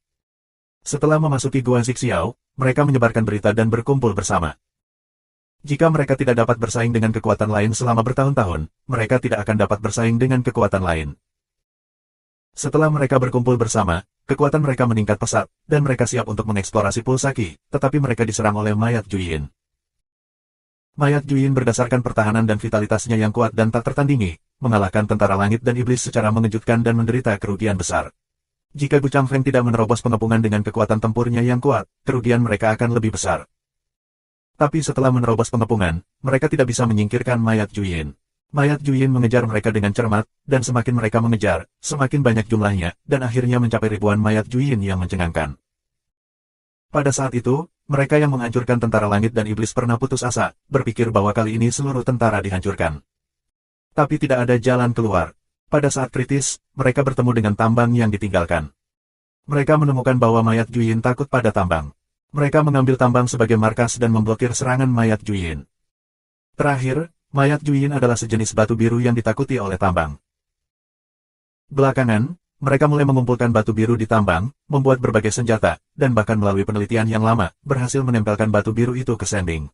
Setelah memasuki Gua Zixiao, mereka menyebarkan berita dan berkumpul bersama. Jika mereka tidak dapat bersaing dengan kekuatan lain selama bertahun-tahun, mereka tidak akan dapat bersaing dengan kekuatan lain. Setelah mereka berkumpul bersama, kekuatan mereka meningkat pesat, dan mereka siap untuk mengeksplorasi Pulsaki, tetapi mereka diserang oleh mayat Juyin. Mayat Juyin berdasarkan pertahanan dan vitalitasnya yang kuat dan tak tertandingi, mengalahkan tentara langit dan iblis secara mengejutkan dan menderita kerugian besar. Jika Gu Changfeng tidak menerobos pengepungan dengan kekuatan tempurnya yang kuat, kerugian mereka akan lebih besar. Tapi setelah menerobos pengepungan, mereka tidak bisa menyingkirkan mayat Juyin. Mayat Juyin mengejar mereka dengan cermat, dan semakin mereka mengejar, semakin banyak jumlahnya, dan akhirnya mencapai ribuan mayat Juyin yang mencengangkan. Pada saat itu, mereka yang menghancurkan tentara langit dan iblis pernah putus asa, berpikir bahwa kali ini seluruh tentara dihancurkan. Tapi tidak ada jalan keluar. Pada saat kritis, mereka bertemu dengan tambang yang ditinggalkan. Mereka menemukan bahwa mayat Juyin takut pada tambang. Mereka mengambil tambang sebagai markas dan memblokir serangan mayat Juyin. Terakhir, mayat Juyin adalah sejenis batu biru yang ditakuti oleh tambang. Belakangan, mereka mulai mengumpulkan batu biru di tambang, membuat berbagai senjata, dan bahkan melalui penelitian yang lama, berhasil menempelkan batu biru itu ke Sending.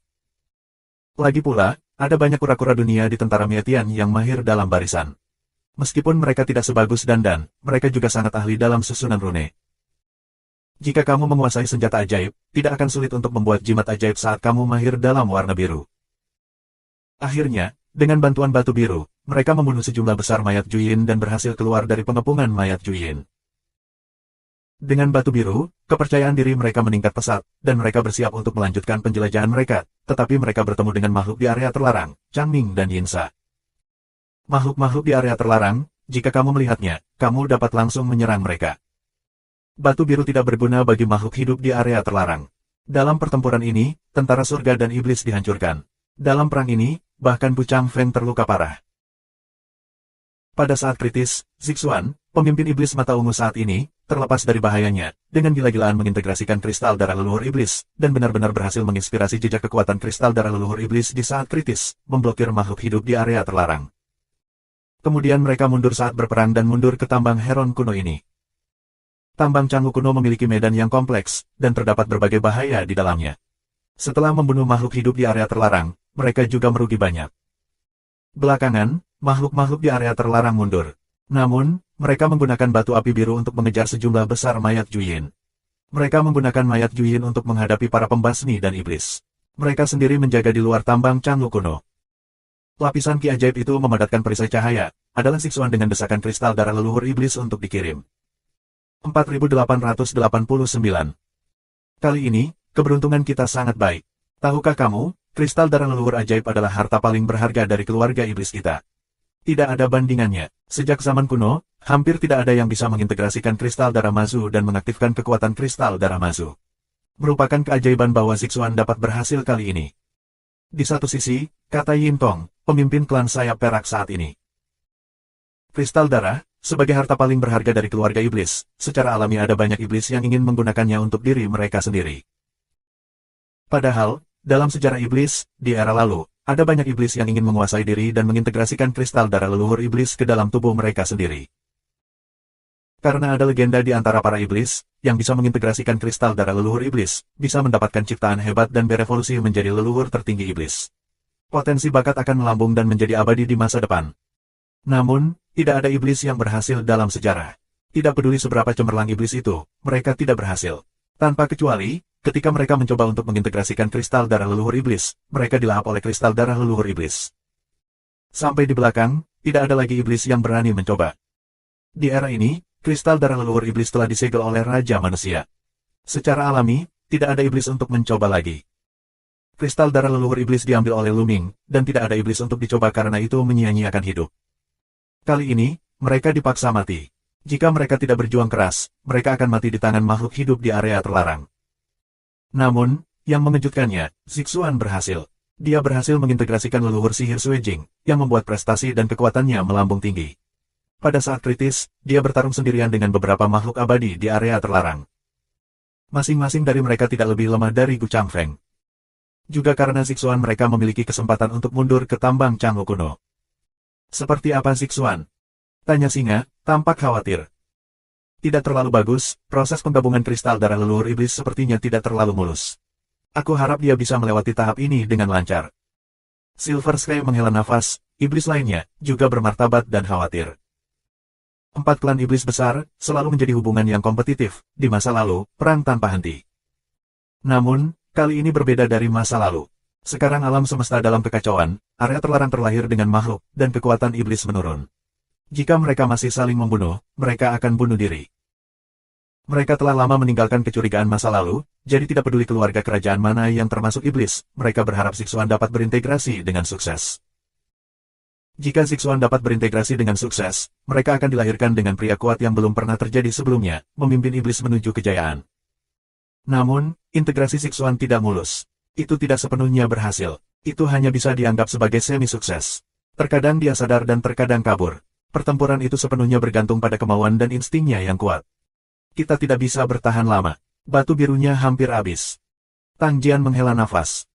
Lagi pula, ada banyak kura-kura dunia di tentara Mietian yang mahir dalam barisan. Meskipun mereka tidak sebagus Dandan, mereka juga sangat ahli dalam susunan rune. Jika kamu menguasai senjata ajaib, tidak akan sulit untuk membuat jimat ajaib saat kamu mahir dalam warna biru. Akhirnya, dengan bantuan batu biru, mereka membunuh sejumlah besar mayat Juyin dan berhasil keluar dari pengepungan mayat Juyin. Dengan batu biru, kepercayaan diri mereka meningkat pesat, dan mereka bersiap untuk melanjutkan penjelajahan mereka, tetapi mereka bertemu dengan makhluk di area terlarang, Changming dan Yinsa. Makhluk-makhluk di area terlarang, jika kamu melihatnya, kamu dapat langsung menyerang mereka. Batu biru tidak berguna bagi makhluk hidup di area terlarang. Dalam pertempuran ini, tentara surga dan iblis dihancurkan. Dalam perang ini, bahkan Bu Changfeng terluka parah. Pada saat kritis, Zixuan, pemimpin iblis mata ungu saat ini, terlepas dari bahayanya, dengan gila-gilaan mengintegrasikan kristal darah leluhur iblis, dan benar-benar berhasil menginspirasi jejak kekuatan kristal darah leluhur iblis di saat kritis, memblokir makhluk hidup di area terlarang. Kemudian mereka mundur saat berperang dan mundur ke tambang Heron kuno ini. Tambang Canggu kuno memiliki medan yang kompleks, dan terdapat berbagai bahaya di dalamnya. Setelah membunuh makhluk hidup di area terlarang, mereka juga merugi banyak. Belakangan, makhluk-makhluk di area terlarang mundur. Namun, mereka menggunakan batu api biru untuk mengejar sejumlah besar mayat Juyin. Mereka menggunakan mayat Juyin untuk menghadapi para pembasmi dan iblis. Mereka sendiri menjaga di luar tambang Canggu kuno. Lapisan ki ajaib itu memadatkan perisai cahaya, adalah Zixuan dengan desakan kristal darah leluhur iblis untuk dikirim. 4889. Kali ini, keberuntungan kita sangat baik. Tahukah kamu, kristal darah leluhur ajaib adalah harta paling berharga dari keluarga iblis kita. Tidak ada bandingannya. Sejak zaman kuno, hampir tidak ada yang bisa mengintegrasikan kristal darah Mazu dan mengaktifkan kekuatan kristal darah Mazu. Merupakan keajaiban bahwa Zixuan dapat berhasil kali ini. Di satu sisi, kata Yin Tong, pemimpin klan sayap perak saat ini. Kristal darah, sebagai harta paling berharga dari keluarga iblis, secara alami ada banyak iblis yang ingin menggunakannya untuk diri mereka sendiri. Padahal, dalam sejarah iblis, di era lalu, ada banyak iblis yang ingin menguasai diri dan mengintegrasikan kristal darah leluhur iblis ke dalam tubuh mereka sendiri. Karena ada legenda di antara para iblis, yang bisa mengintegrasikan kristal darah leluhur iblis, bisa mendapatkan ciptaan hebat dan berevolusi menjadi leluhur tertinggi iblis. Potensi bakat akan melambung dan menjadi abadi di masa depan. Namun, tidak ada iblis yang berhasil dalam sejarah. Tidak peduli seberapa cemerlang iblis itu, mereka tidak berhasil. Tanpa kecuali, ketika mereka mencoba untuk mengintegrasikan kristal darah leluhur iblis, mereka dilahap oleh kristal darah leluhur iblis. Sampai di belakang, tidak ada lagi iblis yang berani mencoba. Di era ini, kristal darah leluhur iblis telah disegel oleh Raja Manusia. Secara alami, tidak ada iblis untuk mencoba lagi. Kristal darah leluhur iblis diambil oleh Luming, dan tidak ada iblis untuk dicoba karena itu menyia-nyiakan hidup. Kali ini, mereka dipaksa mati. Jika mereka tidak berjuang keras, mereka akan mati di tangan makhluk hidup di area terlarang. Namun, yang mengejutkannya, Zixuan berhasil. Dia berhasil mengintegrasikan leluhur sihir Suejing, yang membuat prestasi dan kekuatannya melambung tinggi. Pada saat kritis, dia bertarung sendirian dengan beberapa makhluk abadi di area terlarang. Masing-masing dari mereka tidak lebih lemah dari Gu Changfeng. Juga karena Zixuan mereka memiliki kesempatan untuk mundur ke tambang Canggu kuno. Seperti apa Zixuan? Tanya singa, tampak khawatir. Tidak terlalu bagus, proses penggabungan kristal darah leluhur iblis sepertinya tidak terlalu mulus. Aku harap dia bisa melewati tahap ini dengan lancar. Silver Sky menghela nafas, iblis lainnya, juga bermartabat dan khawatir. Empat klan iblis besar selalu menjadi hubungan yang kompetitif di masa lalu, perang tanpa henti. Namun, kali ini berbeda dari masa lalu. Sekarang alam semesta dalam kekacauan, area terlarang terlahir dengan makhluk, dan kekuatan iblis menurun. Jika mereka masih saling membunuh, mereka akan bunuh diri. Mereka telah lama meninggalkan kecurigaan masa lalu, jadi tidak peduli keluarga kerajaan mana yang termasuk iblis, mereka berharap Zixuan dapat berintegrasi dengan sukses. Jika Zixuan dapat berintegrasi dengan sukses, mereka akan dilahirkan dengan pria kuat yang belum pernah terjadi sebelumnya, memimpin iblis menuju kejayaan. Namun, integrasi Zixuan tidak mulus. Itu tidak sepenuhnya berhasil. Itu hanya bisa dianggap sebagai semi-sukses. Terkadang dia sadar dan terkadang kabur. Pertempuran itu sepenuhnya bergantung pada kemauan dan instingnya yang kuat. Kita tidak bisa bertahan lama. Batu birunya hampir habis. Tang Jian menghela nafas.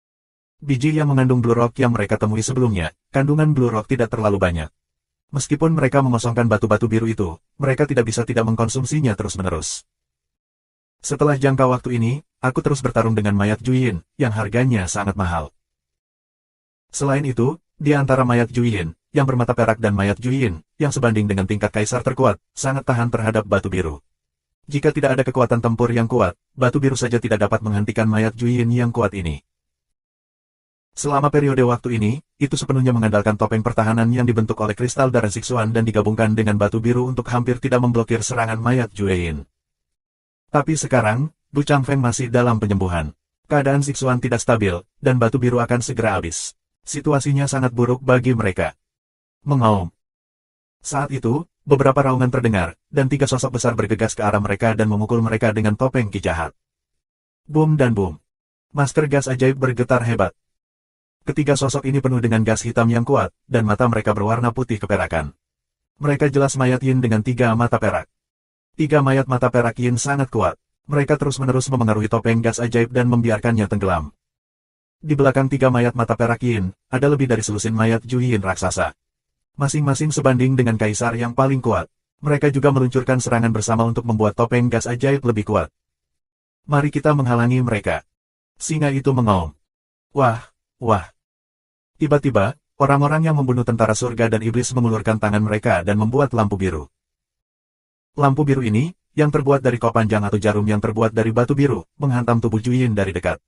Biji yang mengandung Blue Rock yang mereka temui sebelumnya, kandungan Blue Rock tidak terlalu banyak. Meskipun mereka mengosongkan batu-batu biru itu, mereka tidak bisa tidak mengkonsumsinya terus-menerus. Setelah jangka waktu ini, aku terus bertarung dengan mayat Juyin, yang harganya sangat mahal. Selain itu, di antara mayat Juyin, yang bermata perak dan mayat Juyin, yang sebanding dengan tingkat kaisar terkuat, sangat tahan terhadap batu biru. Jika tidak ada kekuatan tempur yang kuat, batu biru saja tidak dapat menghentikan mayat Juyin yang kuat ini. Selama periode waktu ini, itu sepenuhnya mengandalkan topeng pertahanan yang dibentuk oleh kristal darah Zixuan dan digabungkan dengan batu biru untuk hampir tidak memblokir serangan mayat Juyin. Tapi sekarang, Bu Changfeng masih dalam penyembuhan. Keadaan Zixuan tidak stabil, dan batu biru akan segera habis. Situasinya sangat buruk bagi mereka. Mengaum. Saat itu, beberapa raungan terdengar, dan tiga sosok besar bergegas ke arah mereka dan memukul mereka dengan topeng ki jahat. Boom dan boom. Master gas ajaib bergetar hebat. Ketiga sosok ini penuh dengan gas hitam yang kuat, dan mata mereka berwarna putih keperakan. Mereka jelas mayat Yin dengan tiga mata perak. Tiga mayat mata perak Yin sangat kuat. Mereka terus-menerus memengaruhi topeng gas ajaib dan membiarkannya tenggelam. Di belakang tiga mayat mata perak Yin, ada lebih dari selusin mayat Juyin raksasa. Masing-masing sebanding dengan kaisar yang paling kuat. Mereka juga meluncurkan serangan bersama untuk membuat topeng gas ajaib lebih kuat. Mari kita menghalangi mereka. Singa itu mengaum. Wah, wah. Tiba-tiba, orang-orang yang membunuh tentara surga dan iblis mengulurkan tangan mereka dan membuat lampu biru. Lampu biru ini, yang terbuat dari kop panjang atau jarum yang terbuat dari batu biru, menghantam tubuh Juyin dari dekat.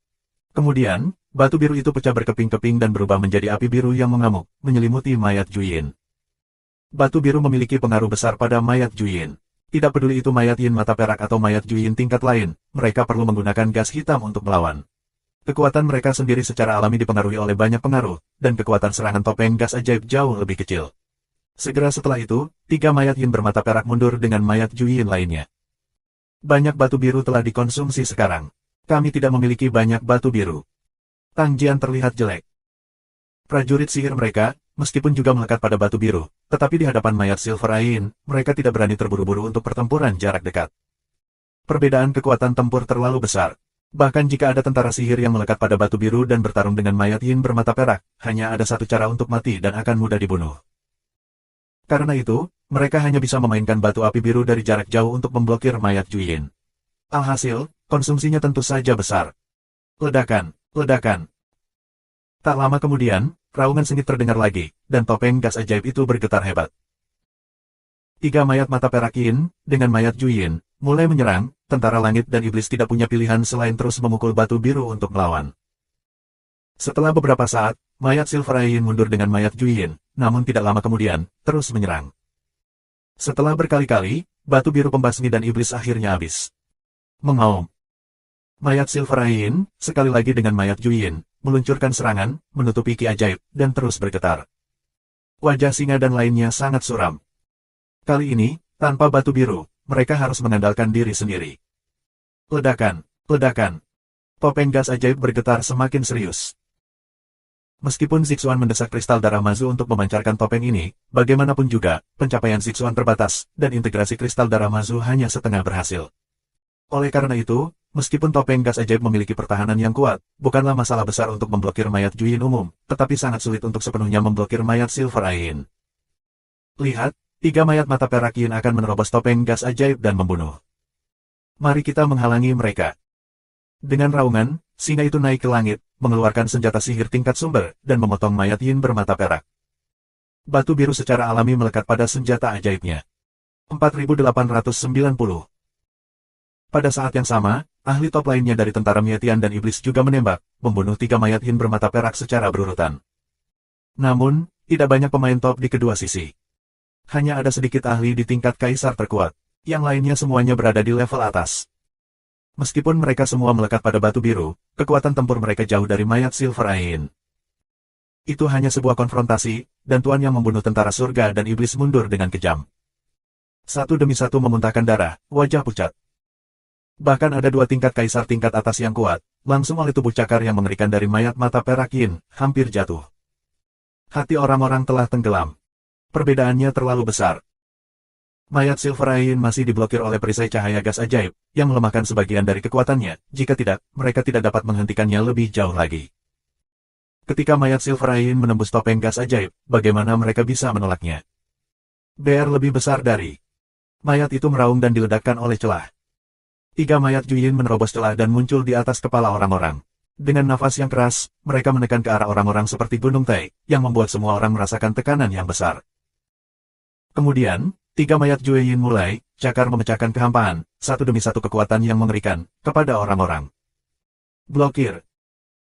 Kemudian, batu biru itu pecah berkeping-keping dan berubah menjadi api biru yang mengamuk, menyelimuti mayat Juyin. Batu biru memiliki pengaruh besar pada mayat Juyin. Tidak peduli itu mayat Yin mata perak atau mayat Juyin tingkat lain, mereka perlu menggunakan gas hitam untuk melawan. Kekuatan mereka sendiri secara alami dipengaruhi oleh banyak pengaruh, dan kekuatan serangan topeng gas ajaib jauh lebih kecil. Segera setelah itu, tiga mayat Yin bermata perak mundur dengan mayat Juyin lainnya. Banyak batu biru telah dikonsumsi sekarang. Kami tidak memiliki banyak batu biru. Tang Jian terlihat jelek. Prajurit sihir mereka, meskipun juga melekat pada batu biru, tetapi di hadapan mayat Silver Ain, mereka tidak berani terburu-buru untuk pertempuran jarak dekat. Perbedaan kekuatan tempur terlalu besar. Bahkan jika ada tentara sihir yang melekat pada batu biru dan bertarung dengan mayat Yin bermata perak, hanya ada satu cara untuk mati dan akan mudah dibunuh. Karena itu, mereka hanya bisa memainkan batu api biru dari jarak jauh untuk memblokir mayat Juyin. Alhasil, konsumsinya tentu saja besar. Ledakan, ledakan. Tak lama kemudian, raungan sengit terdengar lagi, dan topeng gas ajaib itu bergetar hebat. Tiga mayat mata perak Yin, dengan mayat Juyin, mulai menyerang. Tentara langit dan iblis tidak punya pilihan selain terus memukul batu biru untuk melawan. Setelah beberapa saat, mayat Silver Ain mundur dengan mayat Juyin, namun tidak lama kemudian, terus menyerang. Setelah berkali-kali, batu biru pembasmi dan iblis akhirnya habis. Mengaum. Mayat Silver Ain, sekali lagi dengan mayat Juyin, meluncurkan serangan, menutupi ki ajaib, dan terus bergetar. Wajah singa dan lainnya sangat suram. Kali ini, tanpa batu biru, mereka harus mengandalkan diri sendiri. Ledakan, ledakan. Topeng gas ajaib bergetar semakin serius. Meskipun Zixuan mendesak kristal darah Mazu untuk memancarkan topeng ini, bagaimanapun juga, pencapaian Zixuan terbatas, dan integrasi kristal darah Mazu hanya setengah berhasil. Oleh karena itu, meskipun topeng gas ajaib memiliki pertahanan yang kuat, bukanlah masalah besar untuk memblokir mayat Juyin umum, tetapi sangat sulit untuk sepenuhnya memblokir mayat Silver Ain. Lihat, tiga mayat mata perak Yin akan menerobos topeng gas ajaib dan membunuh. Mari kita menghalangi mereka. Dengan raungan, singa itu naik ke langit, mengeluarkan senjata sihir tingkat sumber, dan memotong mayat Yin bermata perak. Batu biru secara alami melekat pada senjata ajaibnya. 4890. Pada saat yang sama, ahli top lainnya dari tentara Mietian dan Iblis juga menembak, membunuh 3 mayat Yin bermata perak secara berurutan. Namun, tidak banyak pemain top di kedua sisi. Hanya ada sedikit ahli di tingkat kaisar terkuat, yang lainnya semuanya berada di level atas. Meskipun mereka semua melekat pada batu biru, kekuatan tempur mereka jauh dari mayat Silver Ain. Itu hanya sebuah konfrontasi, dan Tuan yang membunuh tentara surga dan iblis mundur dengan kejam. Satu demi satu memuntahkan darah, wajah pucat. Bahkan ada 2 tingkat kaisar tingkat atas yang kuat, langsung oleh tubuh cakar yang mengerikan dari mayat mata perak Yin, hampir jatuh. Hati orang-orang telah tenggelam. Perbedaannya terlalu besar. Mayat Silver Ain masih diblokir oleh perisai cahaya gas ajaib, yang melemahkan sebagian dari kekuatannya, jika tidak, mereka tidak dapat menghentikannya lebih jauh lagi. Ketika mayat Silver Ain menembus topeng gas ajaib, bagaimana mereka bisa menolaknya? BR lebih besar dari. Mayat itu meraung dan diledakkan oleh celah. 3 mayat Juyin menerobos celah dan muncul di atas kepala orang-orang. Dengan nafas yang keras, mereka menekan ke arah orang-orang seperti gunung Tai, yang membuat semua orang merasakan tekanan yang besar. Kemudian, 3 mayat Juyin mulai, cakar memecahkan kehampaan, satu demi satu kekuatan yang mengerikan, kepada orang-orang. Blokir.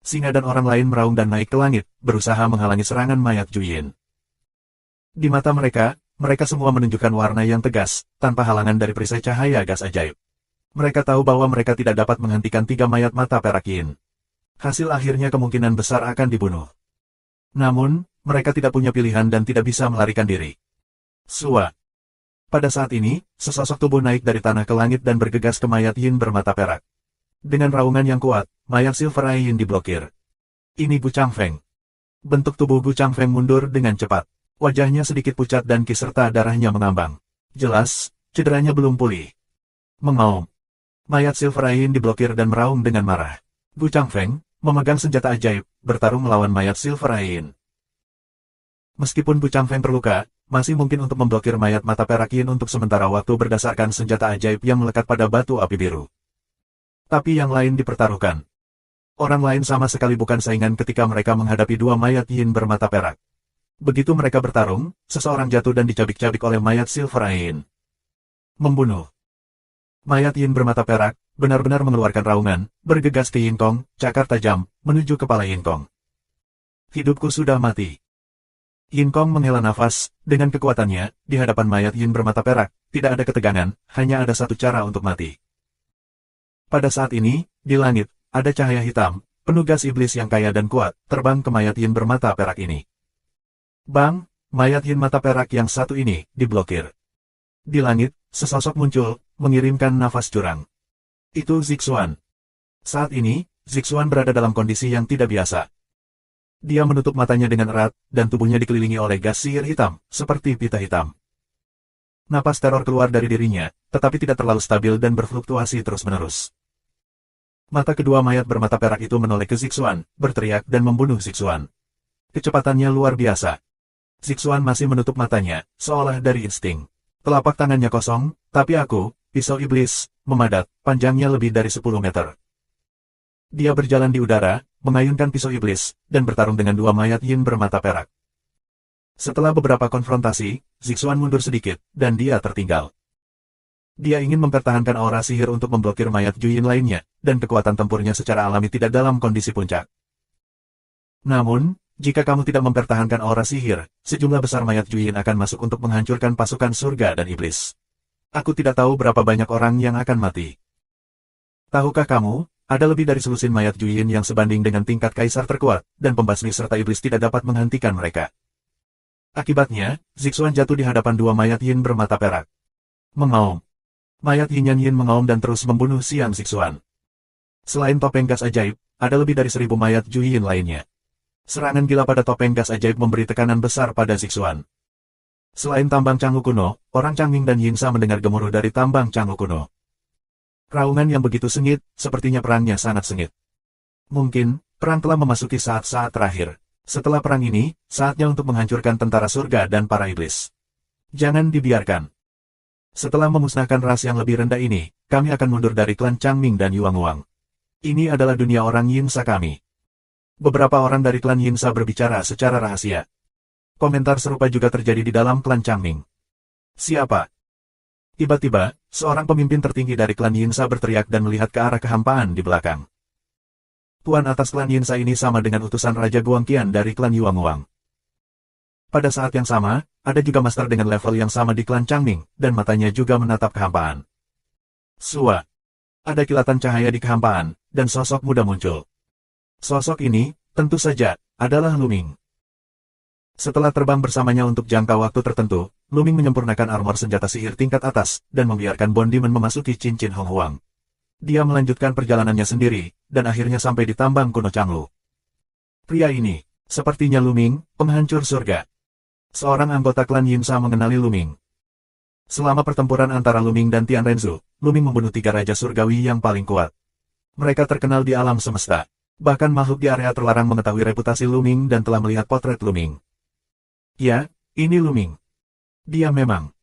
Singa dan orang lain meraung dan naik ke langit, berusaha menghalangi serangan mayat Juyin. Di mata mereka, mereka semua menunjukkan warna yang tegas, tanpa halangan dari perisai cahaya gas ajaib. Mereka tahu bahwa mereka tidak dapat menghentikan 3 mayat mata perak Yin. Hasil akhirnya kemungkinan besar akan dibunuh. Namun, mereka tidak punya pilihan dan tidak bisa melarikan diri. Sua. Pada saat ini, sesosok tubuh naik dari tanah ke langit dan bergegas ke mayat Yin bermata perak. Dengan raungan yang kuat, mayat Silver Ain diblokir. Ini Gu Changfeng. Bentuk tubuh Gu Changfeng mundur dengan cepat. Wajahnya sedikit pucat dan ki serta darahnya mengambang. Jelas, cederanya belum pulih. Mengaum. Mayat Silver Ain diblokir dan meraung dengan marah. Gu Changfeng, memegang senjata ajaib, bertarung melawan mayat Silver Ain. Meskipun Gu Changfeng terluka, masih mungkin untuk memblokir mayat mata perak Yin untuk sementara waktu berdasarkan senjata ajaib yang melekat pada batu api biru. Tapi yang lain dipertaruhkan. Orang lain sama sekali bukan saingan ketika mereka menghadapi 2 mayat Yin bermata perak. Begitu mereka bertarung, seseorang jatuh dan dicabik-cabik oleh mayat Silver Ain. Membunuh. Mayat Yin bermata perak, benar-benar mengeluarkan raungan, bergegas ke Yin Kong, cakar tajam, menuju kepala Yin Kong. Hidupku sudah mati. Yin Kong menghela nafas, dengan kekuatannya, di hadapan mayat Yin bermata perak, tidak ada ketegangan, hanya ada satu cara untuk mati. Pada saat ini, di langit, ada cahaya hitam, penuh gas iblis yang kaya dan kuat, terbang ke mayat Yin bermata perak ini. Bang, mayat Yin mata perak yang satu ini, diblokir. Di langit, sesosok muncul, mengirimkan nafas curang. Itu Zixuan. Saat ini, Zixuan berada dalam kondisi yang tidak biasa. Dia menutup matanya dengan erat, dan tubuhnya dikelilingi oleh gas sihir hitam, seperti pita hitam. Napas teror keluar dari dirinya, tetapi tidak terlalu stabil dan berfluktuasi terus-menerus. Mata kedua mayat bermata perak itu menoleh ke Zixuan, berteriak dan membunuh Zixuan. Kecepatannya luar biasa. Zixuan masih menutup matanya, seolah dari insting. Telapak tangannya kosong, tapi aku, pisau iblis, memadat, panjangnya lebih dari 10 meter. Dia berjalan di udara, mengayunkan pisau iblis, dan bertarung dengan 2 mayat Yin bermata perak. Setelah beberapa konfrontasi, Zixuan mundur sedikit, dan dia tertinggal. Dia ingin mempertahankan aura sihir untuk memblokir mayat Juyin lainnya, dan kekuatan tempurnya secara alami tidak dalam kondisi puncak. Namun, jika kamu tidak mempertahankan aura sihir, sejumlah besar mayat Juyin akan masuk untuk menghancurkan pasukan surga dan iblis. Aku tidak tahu berapa banyak orang yang akan mati. Tahukah kamu, ada lebih dari selusin mayat Juyin yang sebanding dengan tingkat kaisar terkuat, dan pembasmi serta iblis tidak dapat menghentikan mereka. Akibatnya, Zixuan jatuh di hadapan 2 mayat Yin bermata perak. Mengaum. Mayat Yin Yan Yin mengaum dan terus membunuh Siang Zixuan. Selain topeng gas ajaib, ada lebih dari 1000 mayat Juyin lainnya. Serangan gila pada topeng gas ajaib memberi tekanan besar pada Zixuan. Selain tambang Canggu kuno, orang Changming dan Yingsa mendengar gemuruh dari tambang Canggu kuno. Raungan yang begitu sengit, sepertinya perangnya sangat sengit. Mungkin, perang telah memasuki saat-saat terakhir. Setelah perang ini, saatnya untuk menghancurkan tentara surga dan para iblis. Jangan dibiarkan. Setelah memusnahkan ras yang lebih rendah ini, kami akan mundur dari klan Changming dan Yuanguang. Ini adalah dunia orang Yingsa kami. Beberapa orang dari klan Yingsa berbicara secara rahasia. Komentar serupa juga terjadi di dalam klan Changming. Siapa? Tiba-tiba, seorang pemimpin tertinggi dari klan Yinsa berteriak dan melihat ke arah kehampaan di belakang. Tuan atas klan Yinsa ini sama dengan utusan Raja Guangqian dari klan Yuanguang. Pada saat yang sama, ada juga master dengan level yang sama di klan Changming, dan matanya juga menatap kehampaan. Sua. Ada kilatan cahaya di kehampaan, dan sosok muda muncul. Sosok ini, tentu saja, adalah Luming. Setelah terbang bersamanya untuk jangka waktu tertentu, Luming menyempurnakan armor senjata sihir tingkat atas, dan membiarkan Bond Demon memasuki cincin Hong Huang. Dia melanjutkan perjalanannya sendiri, dan akhirnya sampai di tambang kuno Changlu. Pria ini, sepertinya Luming, penghancur surga. Seorang anggota klan Yinsa mengenali Luming. Selama pertempuran antara Luming dan Tian Renzu, Luming membunuh 3 raja surgawi yang paling kuat. Mereka terkenal di alam semesta. Bahkan makhluk di area terlarang mengetahui reputasi Luming dan telah melihat potret Luming. Ya, ini Luming. Dia memang.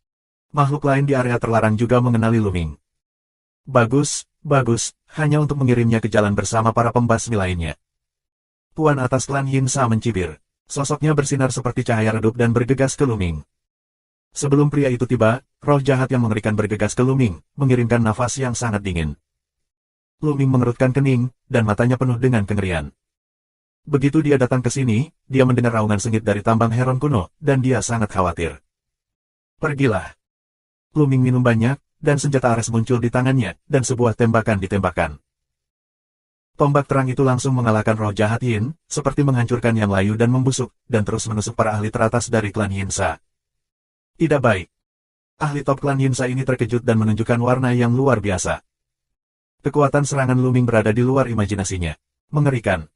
Makhluk lain di area terlarang juga mengenali Luming. Bagus, bagus, hanya untuk mengirimnya ke jalan bersama para pembasmi lainnya. Tuan atas klan Yinsa mencibir. Sosoknya bersinar seperti cahaya redup dan bergegas ke Luming. Sebelum pria itu tiba, roh jahat yang mengerikan bergegas ke Luming, mengirimkan nafas yang sangat dingin. Luming mengerutkan kening, dan matanya penuh dengan kengerian. Begitu dia datang ke sini, dia mendengar raungan sengit dari tambang heron kuno, dan dia sangat khawatir. Pergilah. Luming minum banyak, dan senjata Ares muncul di tangannya, dan sebuah tembakan ditembakkan. Tombak terang itu langsung mengalahkan roh jahat Yin, seperti menghancurkan yang layu dan membusuk, dan terus menusuk para ahli teratas dari klan Yinsa. Tidak baik. Ahli top klan Yinsa ini terkejut dan menunjukkan warna yang luar biasa. Kekuatan serangan Luming berada di luar imajinasinya. Mengerikan.